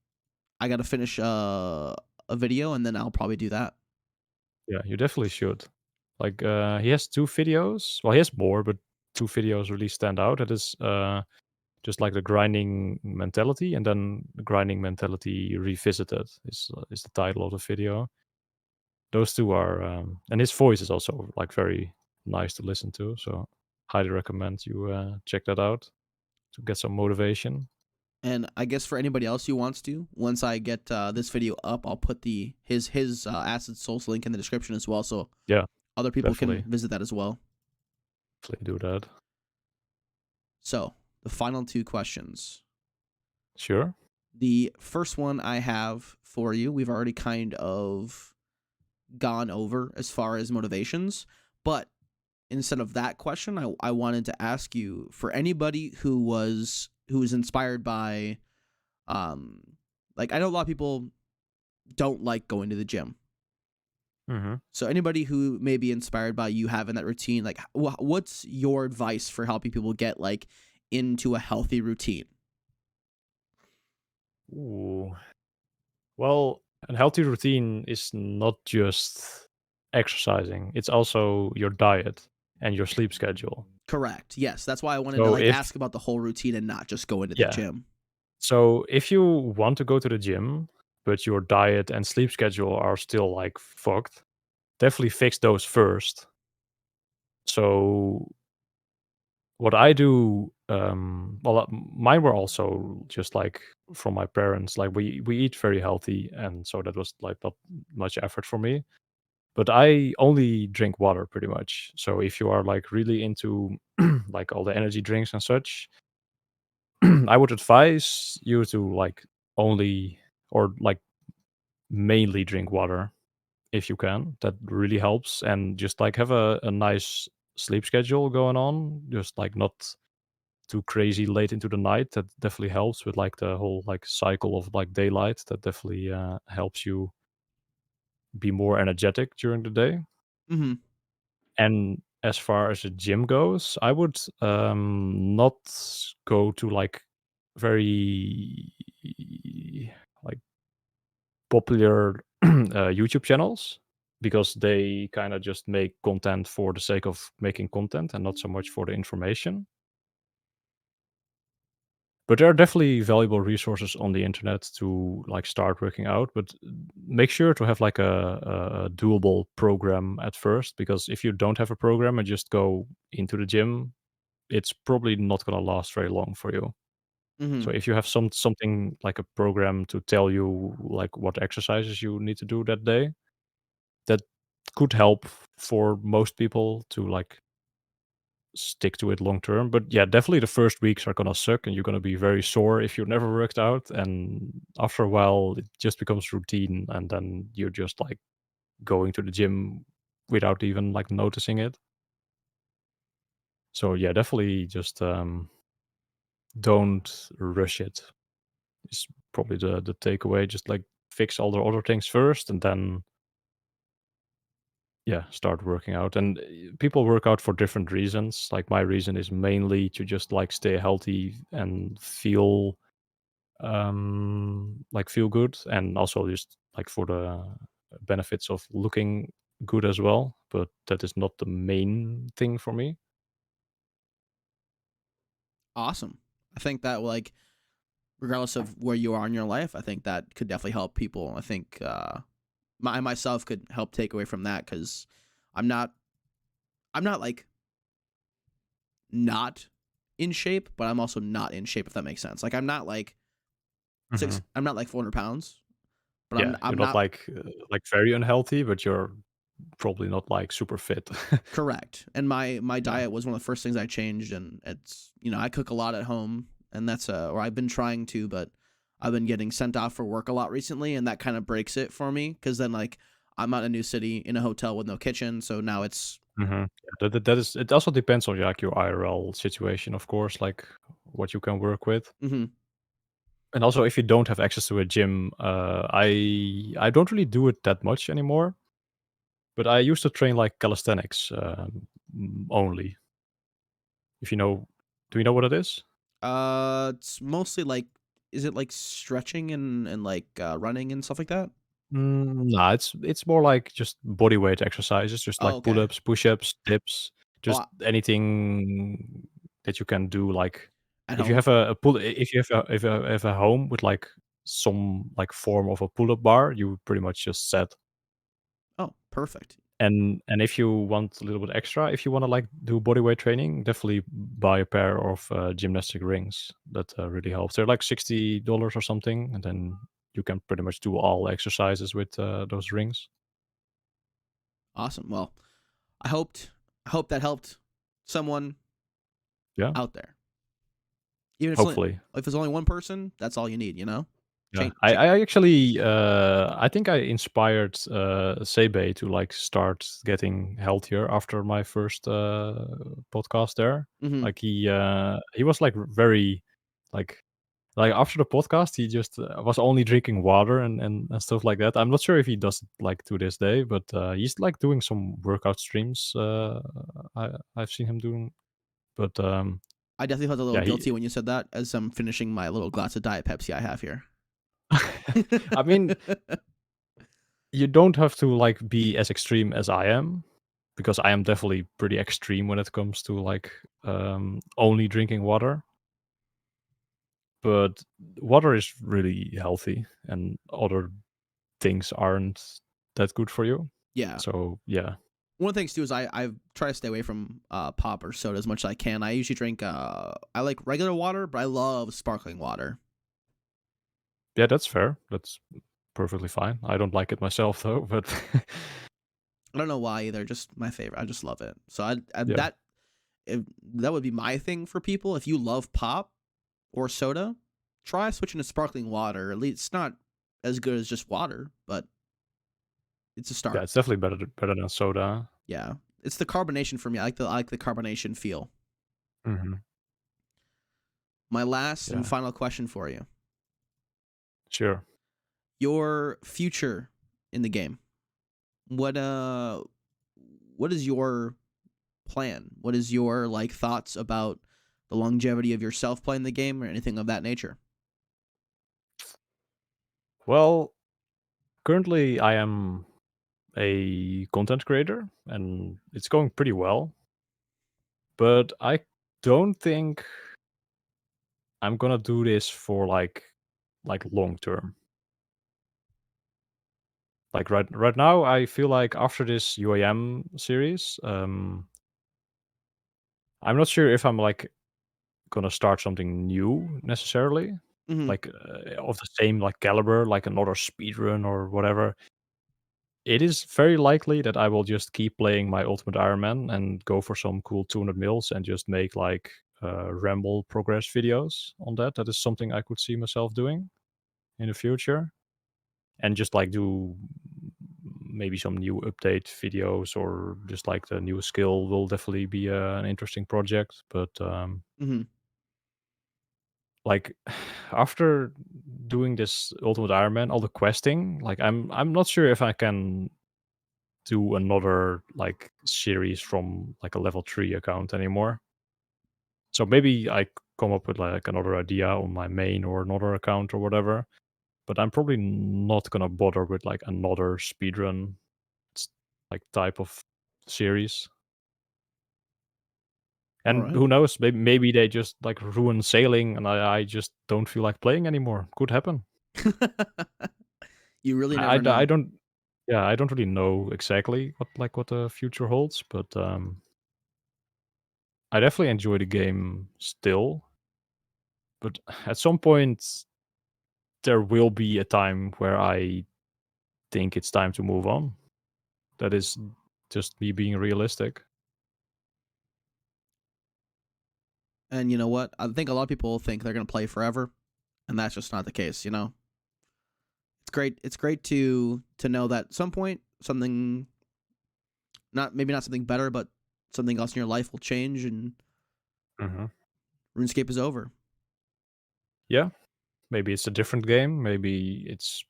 I got to finish a video and then I'll probably do that. yeah, you definitely should. Like, he has 2 videos. Well, he has more, but 2 videos really stand out. It is just like the grinding mentality, and then the grinding mentality revisited is the title of the video. Those 2 are, and his voice is also like very nice to listen to. So, highly recommend you check that out to get some motivation. And I guess for anybody else who wants to, once I get this video up, I'll put the his Acid Souls link in the description as well, so Yeah, other people can definitely, visit that as well. definitely do that. So the final two questions. Sure. The first one I have for you, we've already kind of gone over as far as motivations, but instead of that question, I wanted to ask you for anybody who was inspired by like I know a lot of people don't like going to the gym. Mhm. So anybody who may be inspired by you having that routine, like what's your advice for helping people get like into a healthy routine? Ooh. Well, a healthy routine is not just exercising, it's also your diet and your sleep schedule. Correct. Yes, that's why I wanted to So like if ask about the whole routine and not just go into the yeah, gym. so if you want to go to the gym, but your diet and sleep schedule are still like fucked, definitely fix those first. So what I do, well, mine were also just like from my parents. Like we eat very healthy, and so that was like not much effort for me. But I only drink water pretty much. So if you are like really into like all the energy drinks and such, I would advise you to like only or like mainly drink water if you can. That really helps, and just like have a nice sleep schedule going on. Just like not too crazy late into the night. That definitely helps with like the whole like cycle of like daylight. That definitely helps you be more energetic during the day. Mm-hmm. And as far as the gym goes, I would not go to like very like popular YouTube channels, because they kind of just make content for the sake of making content and not so much for the information. But there are definitely valuable resources on the internet to like start working out, but make sure to have like a doable program at first, because if you don't have a program and just go into the gym, it's probably not going to last very long for you. Mm-hmm. So if you have something like a program to tell you like what exercises you need to do that day, that could help for most people to like stick to it long term. But yeah, definitely the first weeks are gonna suck and you're gonna be very sore if you never worked out. And after a while, it just becomes routine, and then you're just like going to the gym without even like noticing it. So yeah, definitely just don't rush it. Is probably the takeaway. Just like fix all the other things first, and then yeah, start working out. And people work out for different reasons. Like my reason is mainly to just like stay healthy and feel like feel good, and also just like for the benefits of looking good as well. But that is not the main thing for me. Awesome. I think that like regardless of where you are in your life, I think that could definitely help people. I think I myself could help take away from that because I'm not I'm not like not in shape, but I'm also not in shape if that makes sense. Like I'm not like Hmm. I'm not like 400 pounds, but Yeah, you're I'm not not like very unhealthy, but you're probably not like super fit. correct. And my Yeah. diet was one of the first things I changed, and it's I cook a lot at home, and that's or I've been trying to, but I've been getting sent off for work a lot recently, and that kind of breaks it for me because then like I'm out in a new city in a hotel with no kitchen, so now it's Yeah, that is. It also depends on like your IRL situation, of course, like what you can work with. mm-hmm. And also, if you don't have access to a gym, I don't really do it that much anymore. But I used to train like calisthenics only. If you know, do you know what it is? It's mostly like, is it like stretching and like running and stuff like that? Nah, it's more like just body weight exercises, just Oh, like okay. pull-ups, push-ups, dips, Oh, just anything that you can do. Like at if you home. have if you have a home with like some like form of a pull-up bar, you pretty much just set. Oh, perfect. And if you want a little bit extra, if you want to like do body weight training, definitely buy a pair of gymnastic rings. That really helps. They're like $60 or something, and then you can pretty much do all exercises with those rings. Awesome. Well, I hope that helped someone Yeah, out there. Even hopefully. if it's only one person, that's all you need. Yeah, Change. I actually I think I inspired Sebe to like start getting healthier after my first podcast there. Mm-hmm. Like he was like very like after the podcast he just was only drinking water and stuff like that. I'm not sure if he does it like to this day, but he's like doing some workout streams. I've seen him doing, but I definitely felt a little yeah, he. guilty when you said that as I'm finishing my little glass of Diet Pepsi I have here. I mean, you don't have to like be as extreme as I am, because I am definitely pretty extreme when it comes to like only drinking water. But water is really healthy, and other things aren't that good for you. Yeah. So yeah, One of the things too is I try to stay away from pop or soda as much as I can. I usually drink I like regular water, but I love sparkling water. yeah, that's fair. That's perfectly fine. I don't like it myself though, but I don't know why either. Just my favorite. I just love it. So yeah, that if, that would be my thing for people. If you love pop or soda, try switching to sparkling water. At least it's not as good as just water, but it's a yeah, start. it's definitely better than soda. Yeah, it's the carbonation for me. I like the carbonation feel. Hmm. My last and Yeah, final question for you: sure. your future in the game. What what is your plan? What is your like thoughts about the longevity of yourself playing the game or anything of that nature? Well, currently I am a content creator and it's going pretty well, but I don't think I'm gonna do this for like long term. Like right now, I feel like after this UIM series, I'm not sure if I'm like gonna start something new necessarily, Mm-hmm. like of the same like caliber, like another speedrun or whatever. It is very likely that I will just keep playing my Ultimate Iron Man and go for some cool 200 mils and just make like ramble progress videos on that. That is something I could see myself doing in the future, and just like do maybe some new update videos or just like the new skill will definitely be an interesting project. But Hmm. like after doing this Ultimate Iron Man, all the questing, like I'm not sure if I can do another like series from like a level 3 account anymore. So maybe I come up with like another idea on my main or another account or whatever. But I'm probably not gonna bother with like another speedrun like type of series. All And right. who knows? Maybe they just like ruin sailing, and I just don't feel like playing anymore. Could happen. You really I, never I know. don't. Yeah, I don't really know exactly what the future holds, but I definitely enjoy the game still. But at some point, there will be a time where I think it's time to move on. That is just me being realistic. And you know what? I think a lot of people think they're gonna play forever, and that's just not the case. It's great. It's great to know that at some point something, not maybe not something better, but something else in your life will change, and Mhm. RuneScape is over. Yeah, maybe it's a different game. Maybe it's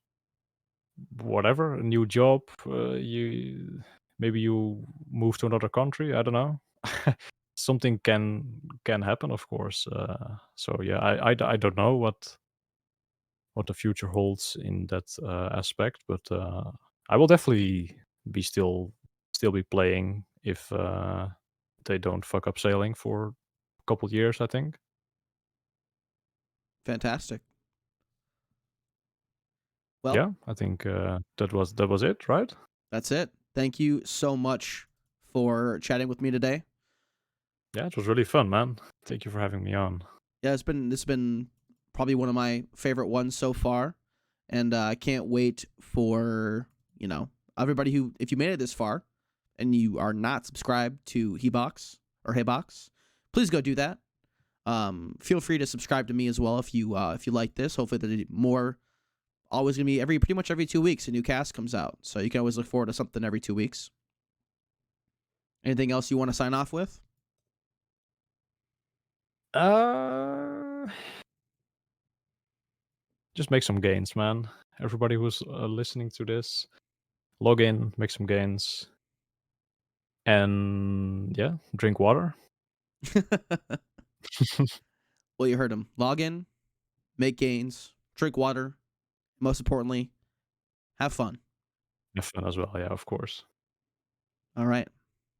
whatever, a new job. You maybe you move to another country. I don't know. Something can happen, of course. So yeah, I don't know what the future holds in that aspect, but I will definitely be still be playing if they don't fuck up sailing for a couple years. I think. Fantastic. Well, Yeah, I think that was it, right? that's it. Thank you so much for chatting with me today. Yeah, it was really fun, man. Thank you for having me on. Yeah, this has been probably one of my favorite ones so far, and I can't wait for everybody who, if you made it this far and you are not subscribed to Hebox or Heybox, please go do that. Feel free to subscribe to me as well if you like this. Hopefully, the more always gonna be pretty much every 2 weeks a new cast comes out, so you can always look forward to something every 2 weeks. Anything else you want to sign off with? Uh, just make some gains, man. Everybody who's listening to this, log in, make some gains, and yeah, drink water. Well, you heard him. Log in, make gains, drink water. Most importantly, have fun. Have fun as well, yeah, of course. All right.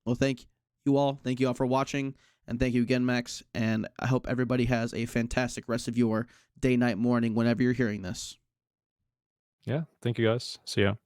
Well, thank you all. Thank you all for watching. And thank you again, Max. And I hope everybody has a fantastic rest of your day, night, morning, whenever you're hearing this. Yeah, thank you guys. See ya.